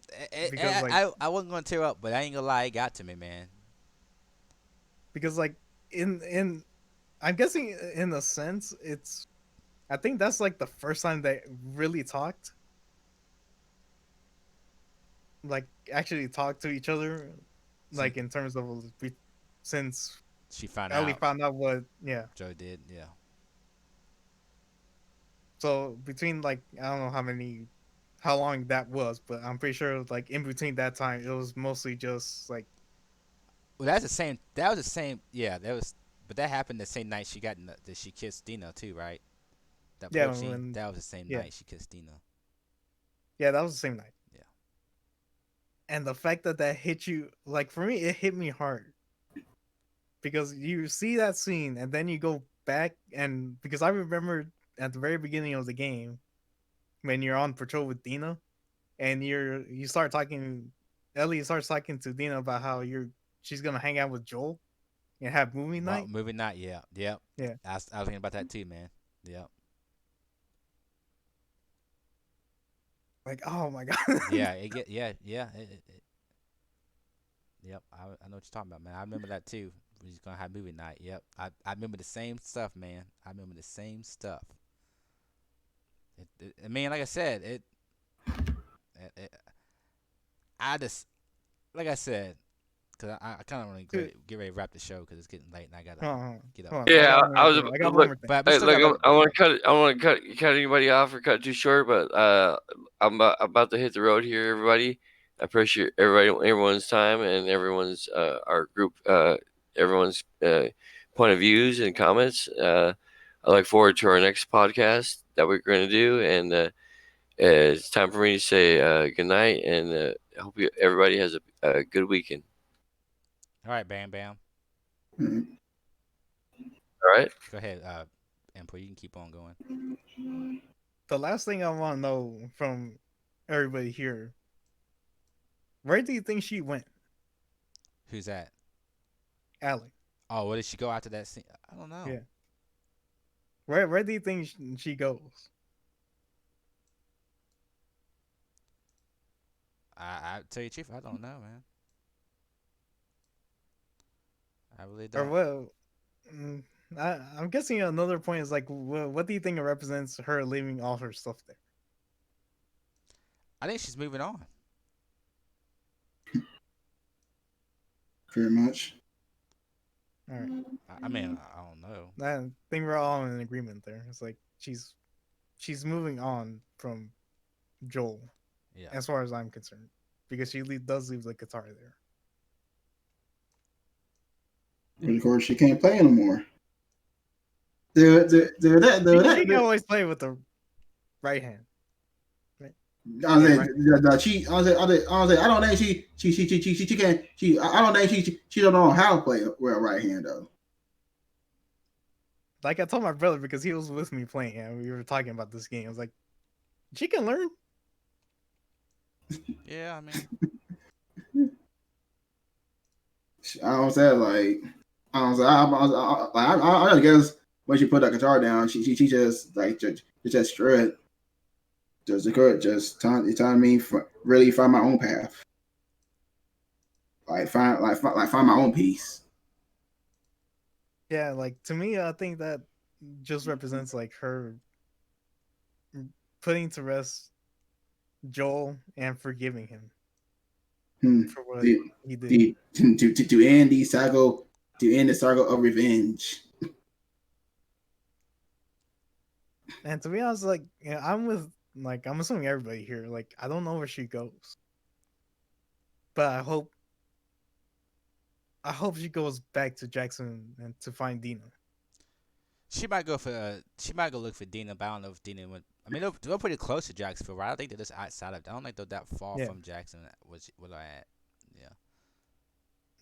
S3: because
S1: I wasn't gonna tear up, but I ain't gonna lie, it got to me, man.
S3: Because like in I'm guessing in a sense I think that's like the first time they really talked, like actually talked to each other, like in terms of since
S1: She found
S3: Ellie
S1: out
S3: found out what
S1: Joe did. Yeah.
S3: So between like I don't know how long that was, but I'm pretty sure like in between that time it was mostly just like,
S1: Well, that's the same. That was the same. Yeah, that was. But that happened the same night she got that she kissed Dina too, right? That
S3: yeah,
S1: porch scene. That was the same
S3: yeah.
S1: night she kissed Dina.
S3: Yeah, that was the same night.
S1: Yeah.
S3: And the fact that hit you, like for me, it hit me hard. Because you see that scene and then you go back and because I remember at the very beginning of the game when you're on patrol with Dina and you start talking, Ellie starts talking to Dina about how she's gonna hang out with Joel and have movie night.
S1: Well, movie night, yeah.
S3: Yeah.
S1: I was thinking about that too, man. Yeah.
S3: Like, oh my god.
S1: Yeah, yep, I know what you're talking about, man. I remember that too. He's gonna have movie night. Yep, I remember the same stuff, man. I remember the same stuff. I mean, like I said, I just, like I said, because I kind of want to get ready to wrap the show because it's getting late and I gotta get up.
S2: Yeah, I was.
S3: I got
S2: Look,
S3: one more thing.
S1: But we
S2: hey,
S1: still
S2: look,
S1: got
S2: I want to cut. I want to cut anybody off or cut it too short. But I'm about to hit the road here, everybody. I appreciate everyone's time and everyone's our group everyone's point of views and comments. I look forward to our next podcast that we're going to do, and It's time for me to say good night, and I hope everybody has a good weekend.
S1: All right, Bam Bam.
S4: Mhm.
S2: All right.
S1: Go ahead, Emperor. You can keep on going.
S3: The last thing I want to know from everybody here, where do you think she went,
S1: Who's that?
S3: Allie?
S1: Oh, where did she go after that scene? I don't know.
S3: Yeah. Where do you think she goes?
S1: I tell you the truth, I don't know, man. I really
S3: Or
S1: don't.
S3: well, mm, I'm guessing another point is like, what do you think it represents her leaving all her stuff there?
S1: I think she's moving on.
S4: Pretty much.
S3: All right,
S1: I mean, I don't know.
S3: I think we're all in agreement there. It's like she's moving on from Joel,
S1: Yeah.
S3: as far as I'm concerned, because she does leave the guitar there.
S4: But of course, she can't play anymore. That.
S3: She can always play with the right hand. Right?
S4: I
S3: Yeah,
S4: say,
S3: right.
S4: she. I don't think she can't. I don't think she don't know how to play with a right hand though.
S3: Like I told my brother because he was with me playing and we were talking about this game. I was like, she can learn.
S1: Yeah, I mean,
S4: I don't say like. I don't say. I guess when she put that guitar down, she just like just strut. Just telling me really find my own path. Find my own peace.
S3: Yeah, like to me, I think that just represents like her putting to rest Joel and forgiving him for what
S4: The,
S3: he did.
S4: to end the saga of revenge.
S3: And to be honest, like I'm with I'm assuming everybody here. Like I don't know where she goes, but I hope she goes back to Jackson and to find Dina.
S1: she might go for. She might go look for Dina, but I don't know if Dina would. I mean, they're pretty close to Jacksonville, right? I think they're just outside of. I don't think they're that far
S3: Yeah,
S1: from Jackson. Was where they're at. Yeah.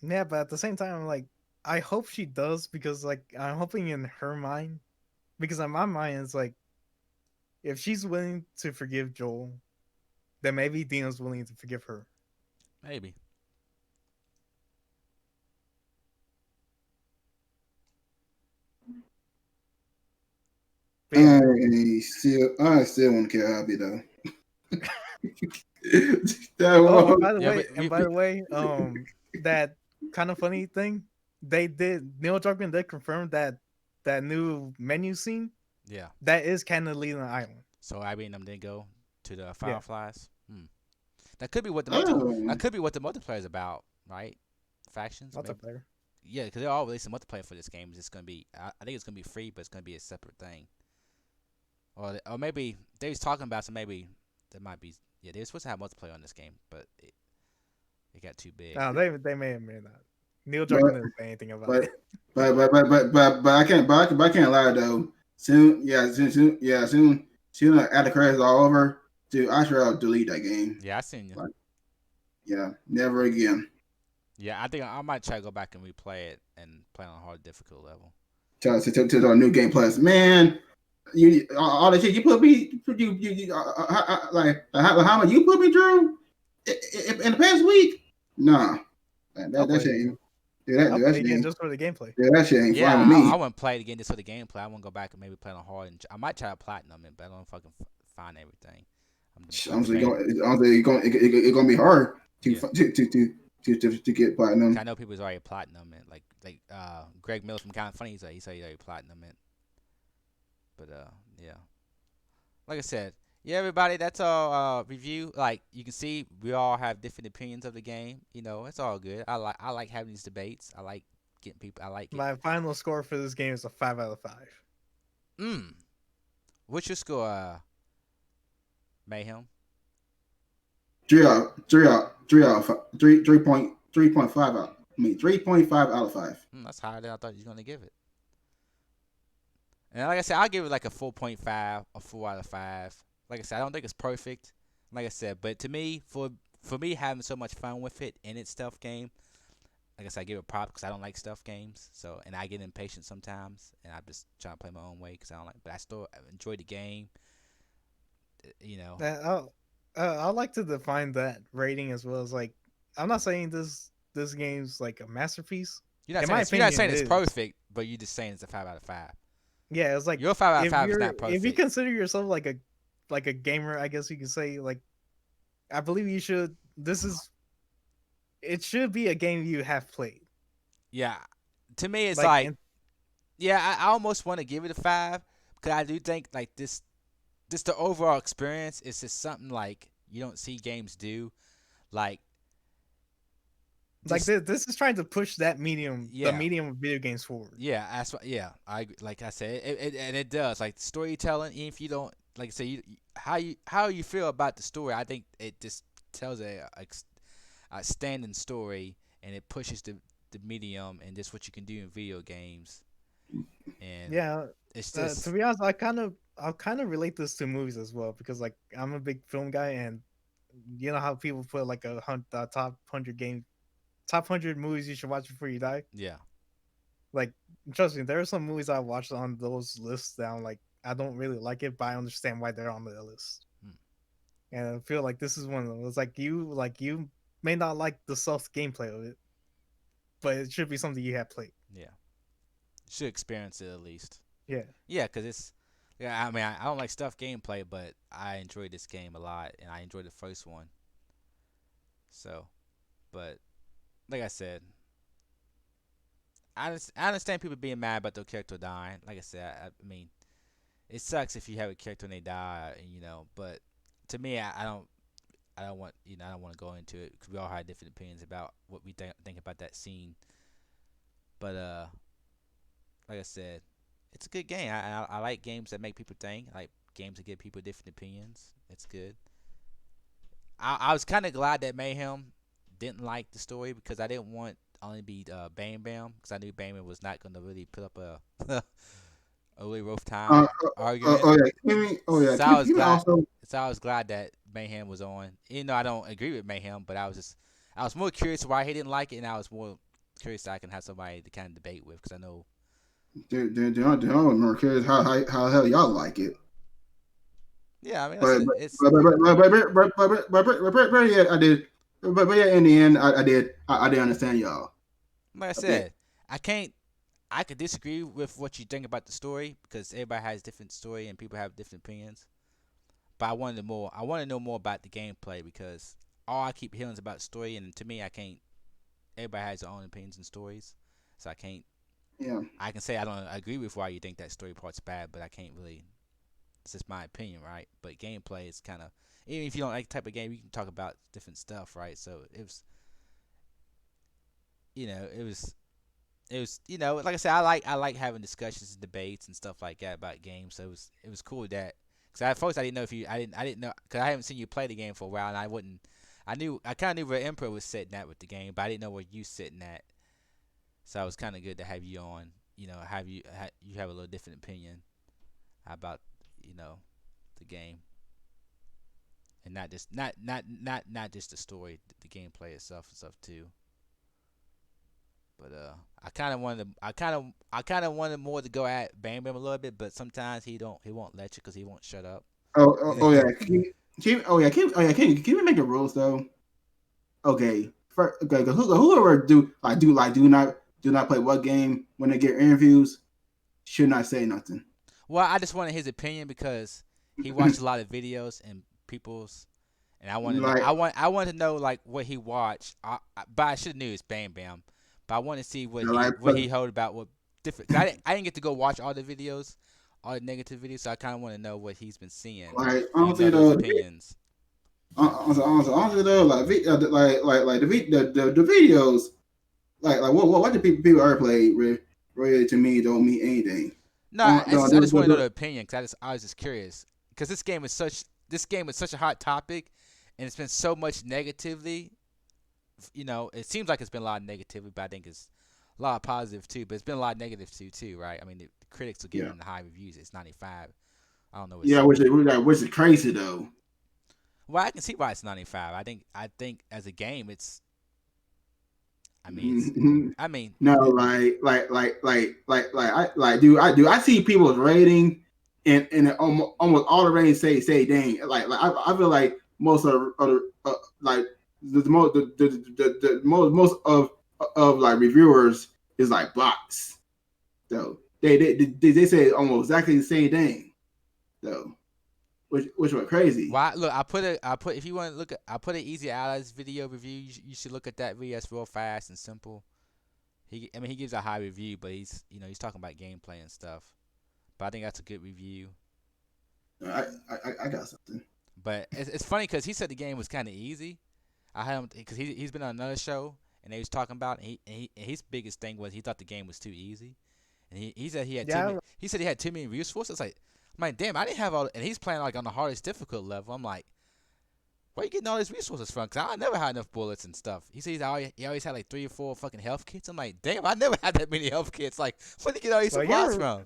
S3: yeah, but at the same time, like I hope she does because like I'm hoping in her mind, because in my mind it's like if she's willing to forgive Joel, then maybe Dina's willing to forgive her.
S1: Maybe.
S3: But yeah.
S4: I still want to kill Abby though.
S3: Oh, and
S1: Yeah,
S3: by the way, that kind of funny thing, they did Neil Druckmann did confirm that that new menu scene
S1: yeah.
S3: that is kind of leading the island.
S1: So Abby and them didn't go to the
S3: Yeah,
S1: Fireflies. That could be what the
S4: Oh,
S1: that could be what the multiplayer is about, right? Factions, maybe.
S3: multiplayer.
S1: Yeah, because they're all releasing multiplayer for this game. It's gonna be. I think it's gonna be free, but it's gonna be a separate thing. Or maybe they was talking about, so maybe there might be. Yeah, they were supposed to have multiplayer on this game, but it got too big.
S3: No, they may have made that. Neil
S4: but
S3: Druckmann didn't say anything about
S4: but
S3: it.
S4: I can't lie though. Soon after the credits are over, dude, I sure I'll delete that game.
S1: Yeah, I seen you.
S4: Like, yeah, never again.
S1: Yeah, I think I might try to go back and replay it and play on a hard difficult level.
S4: To the new game plus, man. You all the shit you put me like how much you put me through in the past week? Nah,
S3: I'll
S4: that
S3: play
S4: shit
S3: it again.
S4: ain't. Dude,
S3: I'll
S4: that
S3: play it
S4: shit
S3: again
S4: ain't.
S3: just for the gameplay.
S4: Dude, that shit ain't
S1: Yeah,
S4: fine with me.
S1: I wouldn't play it again just for the gameplay. I wouldn't go back and maybe play on hard. And I might try to platinum it, but I don't fucking find everything. I'm
S4: Honestly,
S1: debating.
S4: it's gonna be hard
S1: Yeah,
S4: to get platinum.
S1: I know people's already platinum it. Like Greg Miller from Kind of Funny, he said he already platinum it. But yeah. Like I said, yeah, everybody, that's all review. Like you can see, we all have different opinions of the game. You know, it's all good. I like having these debates. I like getting people. I like it.
S3: My final score for this game is a 5 out of 5.
S1: What's your score, Mayhem?
S4: 3.5 out. I mean 3.5 out of 5.
S1: That's higher than I thought you was gonna give it. And like I said, I'll give it like a 4.5, a 4 out of 5. Like I said, I don't think it's perfect. Like I said, but to me, for me having so much fun with it in its stealth game, like I said, I give it props because I don't like stealth games. So and I get impatient sometimes, and I just try to play my own way because I don't like. But I still enjoy the game. You know,
S3: I like to define that rating as well as like I'm not saying this game's like a masterpiece. In my
S1: you're not
S3: opinion,
S1: saying
S3: it
S1: it's
S3: is.
S1: perfect, but you're just saying it's a 5 out of 5.
S3: Yeah, it's like
S1: Your 5 out of 5 is
S3: if
S1: not
S3: if you
S1: perfect.
S3: consider yourself like a gamer, I guess you could say like I believe you should. This is it should be a game you have played.
S1: Yeah, to me, it's
S3: Like
S1: like
S3: and
S1: yeah, I almost want to give it a 5 because I do think like this the overall experience is just something like you don't see games do. Like
S3: like
S1: just
S3: this is trying to push that the
S1: yeah,
S3: medium of video games forward.
S1: yeah, that's what yeah. Like I said, and it does like storytelling. Even if you don't like I say how you feel about the story, I think it just tells a standing story and it pushes the medium and just what you can do in video games. And
S3: Yeah,
S1: it's
S3: to
S1: just
S3: be honest, I kind of relate this to movies as well because like I'm a big film guy and you know how people put like top 100 movies you should watch before you die.
S1: yeah,
S3: Like trust me, there are some movies I watched on those lists that I'm like I don't really like it, but I understand why they're on the list.
S1: mm,
S3: And I feel like this is one of them. It's like you may not like the soft gameplay of it, but it should be something you have played.
S1: yeah. You should experience it at least.
S3: Yeah.
S1: Yeah, because it's yeah. I mean, I don't like stuff gameplay, but I enjoyed this game a lot, and I enjoyed the first one. So, but like I said, I understand people being mad about their character dying. Like I said, I mean, it sucks if you have a character and they die, and But to me, I don't want I don't want to go into it because we all have different opinions about what we think about that scene. But like I said, it's a good game. I like games that make people think. I like games that give people different opinions. It's good. I was kind of glad that Mayhem didn't like the story because I didn't want only be Bam Bam because I knew Bam Bam was not gonna really put up a a really rough
S4: Uh,
S1: time arguing.
S4: oh yeah, Kimmy. Oh yeah,
S1: So I was
S4: Kimmy
S1: glad.
S4: also.
S1: So I was glad that Mayhem was on. Even though I don't agree with Mayhem, but I was more curious why he didn't like it, and I was more curious that I can have somebody to kind of debate with because I know.
S4: They don't more curious how the hell y'all like it.
S1: Yeah, I mean,
S4: But
S1: listen,
S4: but
S1: it's
S4: but but but yeah, I did. But yeah, in the end, I did. I did understand y'all
S1: like I
S4: a bit.
S1: said, I can't. I could disagree with what you think about the story because everybody has different story and people have different opinions. But I wanted more. I want to know more about the gameplay because all I keep hearing is about story, and to me, I can't. Everybody has their own opinions and stories, so I can't.
S4: Yeah.
S1: I can say I don't agree with why you think that story part's bad, but I can't really. It's just my opinion, right? But gameplay is kind of even if you don't like the type of game, you can talk about different stuff, right? So it was, like I said, I like having discussions and debates and stuff like that about games. So it was cool that because at first I didn't know if you I didn't know because I haven't seen you play the game for a while and I kind of knew where Emperor was sitting at with the game, but I didn't know where you sitting at. So it was kind of good to have you on. You have a little different opinion about the game and not just not just the story, the gameplay itself and stuff too. But I kind of wanted more to go at Bam Bam a little bit, but sometimes he won't let you because he won't shut up.
S4: Oh yeah. Can we make the rules though? Okay. Okay. Whoever do not play what game when they get interviews should not say nothing.
S1: Well, I just wanted his opinion because he watched a lot of videos and people's, and I wanted to know,
S4: Like
S1: I wanted to know like what he watched. But I should have knew it's Bam Bam, but I wanted to see
S4: like
S1: what he heard about what different. Cause I didn't get to go watch all the videos, all the negative videos, so I kind of want to know what he's been seeing and
S4: honestly
S1: know those
S4: though.
S1: opinions.
S4: Honestly though, like the videos, like what the people are played really to me don't mean anything.
S1: No, I just want to know the opinion because I was just curious because this game is such a hot topic, and it's been so much negatively. It seems like it's been a lot of negativity, but I think it's a lot of positive too. But it's been a lot of negative too, right? I mean, the critics are
S4: Yeah.
S1: giving the high reviews. It's 95. I don't know what
S4: Yeah,
S1: series.
S4: which is crazy though.
S1: Well, I can see why it's 95. I think as a game, it's. I mean, it's.
S4: Mhm.
S1: I mean,
S4: No, dude, I see people's rating, and almost all the ratings say dang. I feel like most of like the most the most of like reviewers is like bots. So they say almost exactly the same thing. So which went crazy.
S1: why? Look, I put. If you want to look at, I put an Easy Allies video review. You should look at that video. It's real fast and simple. I mean, he gives a high review, but he's talking about gameplay and stuff. But I think that's a good review.
S4: I got something.
S1: But it's funny because he said the game was kind of easy. I had him because he's been on another show and they was talking about and his biggest thing was he thought the game was too easy, and he said he had too
S3: Yeah,
S1: many, he said he had too many resources. It's like I'm like damn, I didn't have all, and he's playing like on the hardest difficult level. I'm like, where you getting all these resources from? Cause I never had enough bullets and stuff. He said he always had like 3 or 4 fucking health kits. I'm like, damn, I never had that many health kits. Like, where do you get all these
S3: Well,
S1: supplies
S3: you're-
S1: from?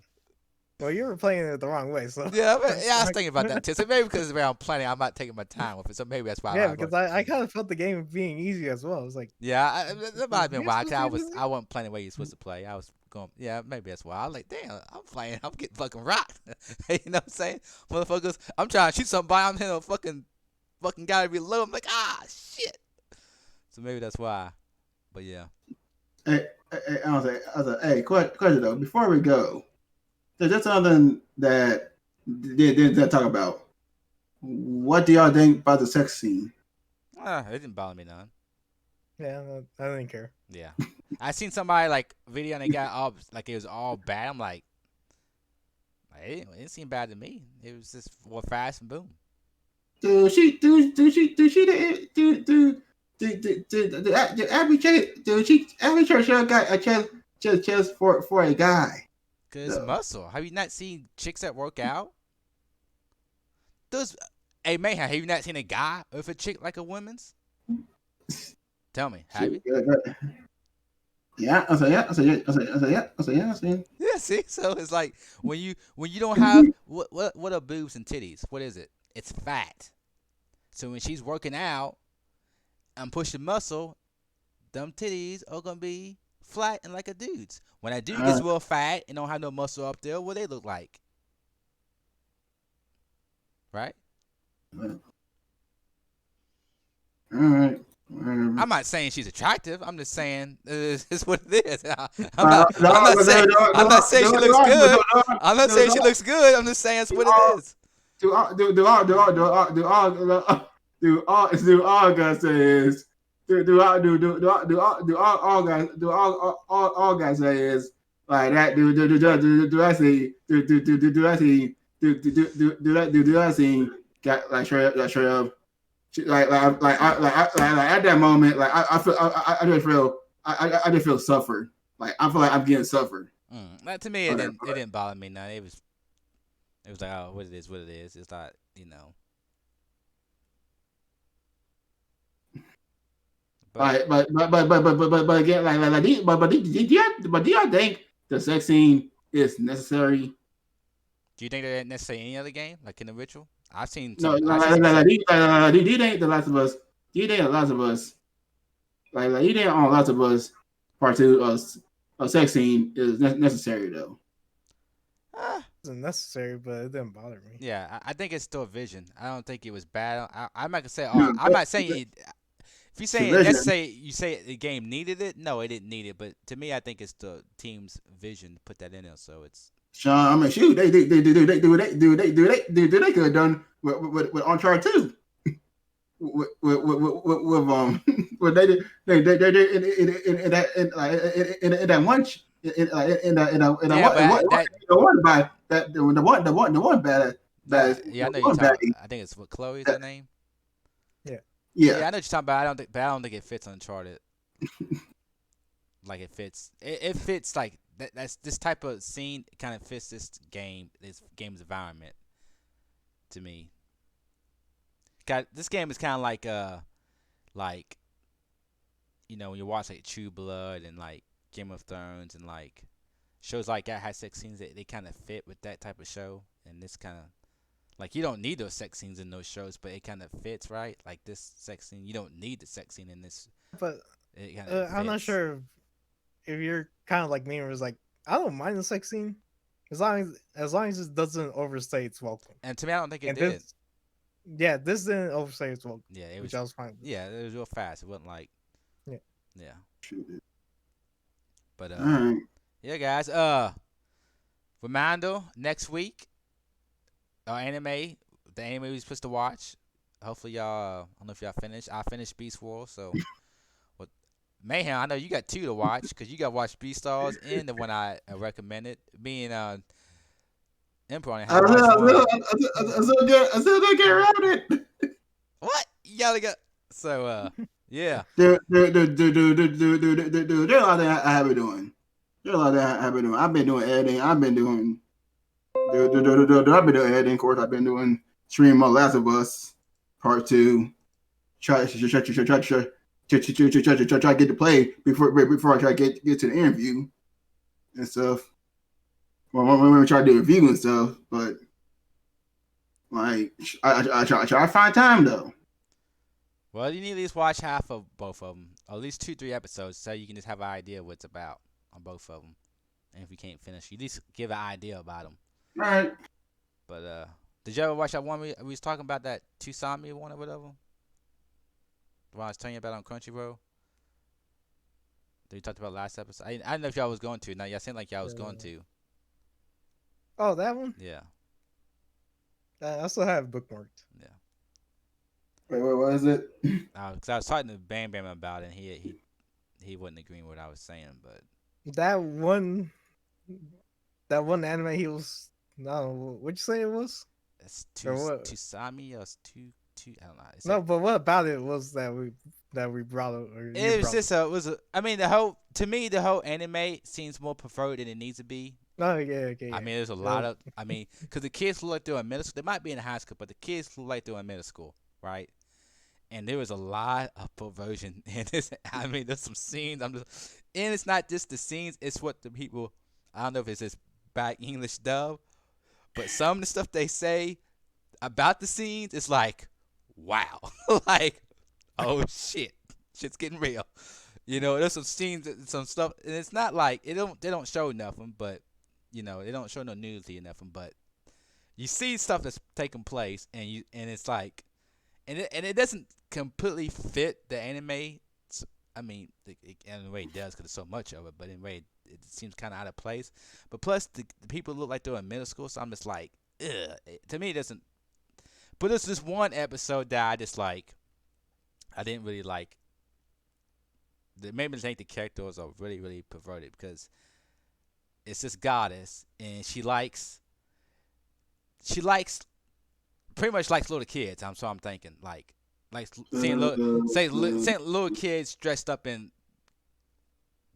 S3: well, you were playing it the wrong way, so
S1: Yeah, I was thinking about that too. So maybe because around playing, I'm not taking my time with it. So maybe that's why.
S3: yeah, because I kind of felt the game being easy as well. I was like,
S1: Yeah, that might have been
S3: You're
S1: why.
S3: supposed
S1: Cause
S3: to be
S1: I wasn't playing the way you're supposed to play. I was going. Yeah, maybe that's why. I was like, damn, I'm playing. I'm getting fucking rocked. You know what I'm saying, motherfuckers? I'm trying to shoot somebody. I'm hitting a fucking guy reload. I'm like, ah, shit. So maybe that's why. But yeah.
S4: I was like, hey, question though. Before we go, there's just something that they talk about. What do y'all think about the sex scene?
S1: It didn't bother me none.
S3: yeah, I didn't care.
S1: Yeah. I seen somebody like video and they got all like it was all bad. I'm like, it didn't seem bad to me. It was just fast and boom.
S4: Do every church got a chest for a guy?
S1: Cause
S4: No.
S1: muscle. Have you not seen chicks that work out? Those, hey man, have you not seen a guy with a chick like a woman's? Tell me, have you?
S4: Yeah, I say yeah, I say yeah, I say yeah, I say yeah, I say yeah, I say.
S1: Yeah, see, so it's like when you don't have what are boobs and titties? What is it? It's fat. So when she's working out and pushing muscle, them titties are gonna be flat and like a dude's. When a dude gets real fat and don't have no muscle up there, what they look like? Right?
S4: All right.
S1: I'm not saying she's attractive. I'm just saying it's what it is. I'm not saying she looks good. I'm not saying she looks good. I'm just saying it's what it is.
S4: Do all guys say is all guys say is like that do I see do I see do I see got like straight up like at that moment like I feel I just feel I just feel suffered like I feel like I'm getting suffered.
S1: That, to me, it didn't bother me. None. It was like, oh, what it is, what it is. It's not,
S4: But again, do y'all think the sex scene is necessary?
S1: Do you think that necessarily any other game, like in the Ritual? I've seen
S4: No,
S1: some.
S4: do you think The Last of Us? Do you think The Last of Us? Like you think on Last of Us Part 2 a sex scene is necessary though?
S1: Ah,
S3: It wasn't necessary, but it didn't bother me.
S1: yeah, I think it's still vision. I don't think it was bad. I'm not gonna say.
S4: No,
S1: I'm not saying it. If you're saying
S4: vision.
S1: necessary, you say the game needed it. No, it didn't need it. But to me, I think it's the team's vision to put that in there. So it's.
S4: Sean, I mean, shoot, they could have done with Uncharted 2. With what they did in that one the one bad
S1: Yeah, I know you're talking. I think it's what Chloe's her name.
S3: Yeah.
S1: Yeah, I know what you're talking about. I don't think it fits Uncharted. Like it fits. It fits like that's this type of scene kind of fits this game's environment to me. This game is kind of like when you watch like True Blood and like Game of Thrones and like shows like that has sex scenes that they kind of fit with that type of show, and this kind of Like you don't need those sex scenes in those shows, but it kind of fits, right? Like this sex scene, you don't need the sex scene in this.
S3: But
S1: It kind of
S3: I'm not
S1: fits.
S3: sure if you're kind of like me, where it's like I don't mind the sex scene as long as it doesn't overstay its welcome.
S1: And to me, I don't think it
S3: And
S1: did.
S3: this didn't overstay its welcome,
S1: Yeah, it
S3: which
S1: was.
S3: I was fine with.
S1: Yeah, it was real fast. It wasn't like.
S3: Yeah.
S1: Yeah.
S4: Shoot.
S1: But
S4: All right.
S1: yeah, guys. Reminder next week. Anime. The anime we supposed to watch. Hopefully y'all. I don't know if y'all finished. I finished Beast Wars, so. What? Mayhem. I know you got 2 to watch because you got to watch Beastars and the one I recommended. Me and Emperor only
S4: I
S1: had watched one.
S4: still don't get around it.
S1: What? You gotta go. So yeah.
S4: There are a lot of things I have been doing. There are a lot of things I have been doing. I've been doing editing. I've been doing editing. Of course, I've been doing stream on Last of Us Part 2. Try to get to play before I try to get to the interview and stuff. Well, when we try to do a review and stuff, but like I try to find time though.
S1: Well, you need to at least watch half of both of them, or at least 2-3 episodes, so you can just have an idea what it's about on both of them. And if you can't finish, you at least give an idea about them.
S4: All right.
S1: But did you ever watch that one we was talking about, that Tusami one or whatever? The one I was telling you about on Crunchyroll. That we talked about last episode. I don't know if y'all was going to. Now y'all seemed like y'all was going to.
S3: Oh, that one?
S1: Yeah.
S3: I still have it bookmarked.
S1: Yeah.
S4: Wait, what is it?
S1: Because I was talking to Bam Bam about it, and he wasn't agreeing with what I was saying, but
S3: That one anime he was, no, what'd you say it was?
S1: it's
S3: Or what?
S1: Tusami or it's two. I don't know. It's
S3: No,
S1: like,
S3: but what about it was that we brought up? Or you
S1: it was
S3: brought
S1: just I mean, to me the whole anime seems more preferred than it needs to be.
S3: Oh yeah, okay.
S1: I mean, there's a lot of because the kids look like they're in middle school. They might be in high school, but the kids look like they're in middle school, right? And there was a lot of perversion in this. I mean, there's some scenes. And it's not just the scenes. It's what the people. I don't know if it's just back English dub, but some of the stuff they say about the scenes, it's like, wow, like, oh shit, shit's getting real. You know, there's some scenes, some stuff, and it's not like they don't show nothing, but you know, they don't show no nudity or nothing, but you see stuff that's taking place, and it's like. And it doesn't completely fit the anime. I mean, in a way it does because there's so much of it, but in a way it seems kind of out of place. But plus, the people look like they're in middle school, so I'm just like, ugh. To me, it doesn't. But there's this one episode that I just like. I didn't really like. That made me think the characters are really, really perverted because it's this goddess, and she likes. Pretty much likes little kids. So I'm thinking like seeing little kids dressed up in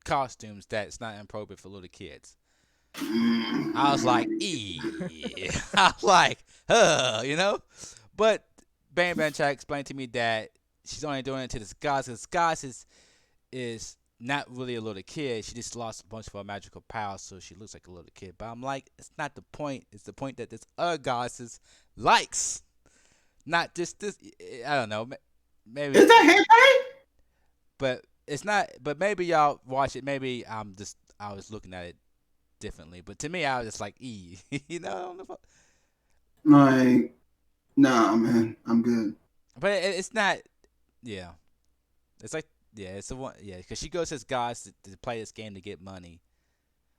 S1: costumes that's not inappropriate for little kids. I was like, I was like, you know. But Bam Bam tried to explain to me that she's only doing it to this goddess. This goddess is not really a little kid. She just lost a bunch of her magical powers, so she looks like a little kid. But I'm like, it's not the point. It's the point that this other goddess likes, not just this. I don't know. Maybe
S4: Is that hentai?
S1: but it's not. But maybe y'all watch it. Maybe I was looking at it differently. But to me, I was just like, you know. I don't know
S4: Like, nah, man, I'm good.
S1: but it's not. Yeah, it's like. Yeah, it's the one. Yeah, because she goes to this guys to play this game to get money.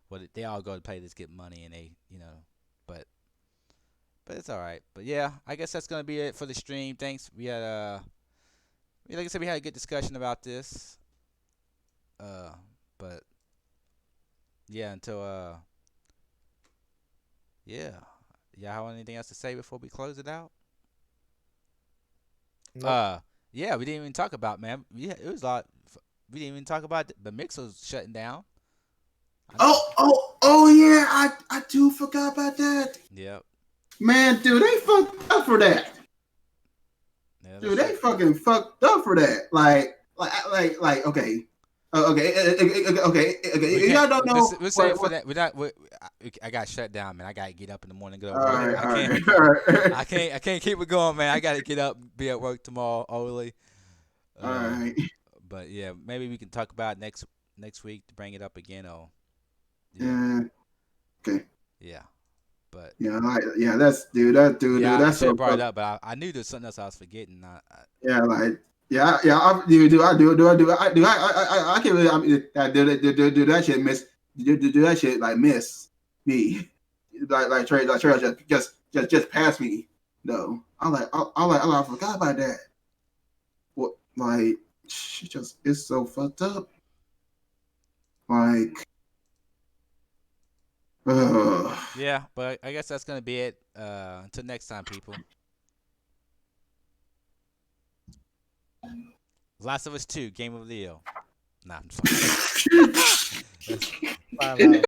S1: Well, they all go to play this to get money, and they, you know, but it's all right. But yeah, I guess that's gonna be it for the stream. Thanks. We had like I said, we had a good discussion about this. But yeah, until yeah, y'all have anything else to say before we close it out?
S3: Nope.
S1: Yeah, we didn't even talk about, man. Yeah, it was a lot. We didn't even talk about the mixers shutting down.
S4: Oh yeah, I do forgot about that.
S1: Yep.
S4: Man, dude, they fucked up for that.
S1: Yeah,
S4: Dude, they fucking fucked up for that. Like, okay. Okay.
S1: We
S4: Y'all
S1: can't.
S4: don't know
S1: We'll say it for
S4: what.
S1: that. I got shut down, man. I gotta get up in the morning, go to
S4: All
S1: work.
S4: right,
S1: I
S4: all
S1: can't.
S4: right, all right,
S1: I can't keep it going, man. I gotta get up, be at work tomorrow early.
S4: all
S1: Uh,
S4: right.
S1: but yeah, maybe we can talk about it next week to bring it up again. Or yeah,
S4: Yeah. Okay.
S1: yeah. But
S4: Yeah. Yeah. That's dude. That dude.
S1: yeah, I
S4: That's
S1: should
S4: so
S1: have brought it
S4: fuck.
S1: up, but I knew there's something else I was forgetting.
S4: Yeah. Like. Yeah. Yeah. I can't really. I mean, do that shit miss. Do that shit like miss me. Trey just passed me. No. I forgot about that. What? Like. She just it's so fucked up. Like.
S1: yeah, but I guess that's gonna be it. Until next time, people. Last of Us 2, Game of Leo. Nah, I'm fine. That's,
S3: Bye, bye.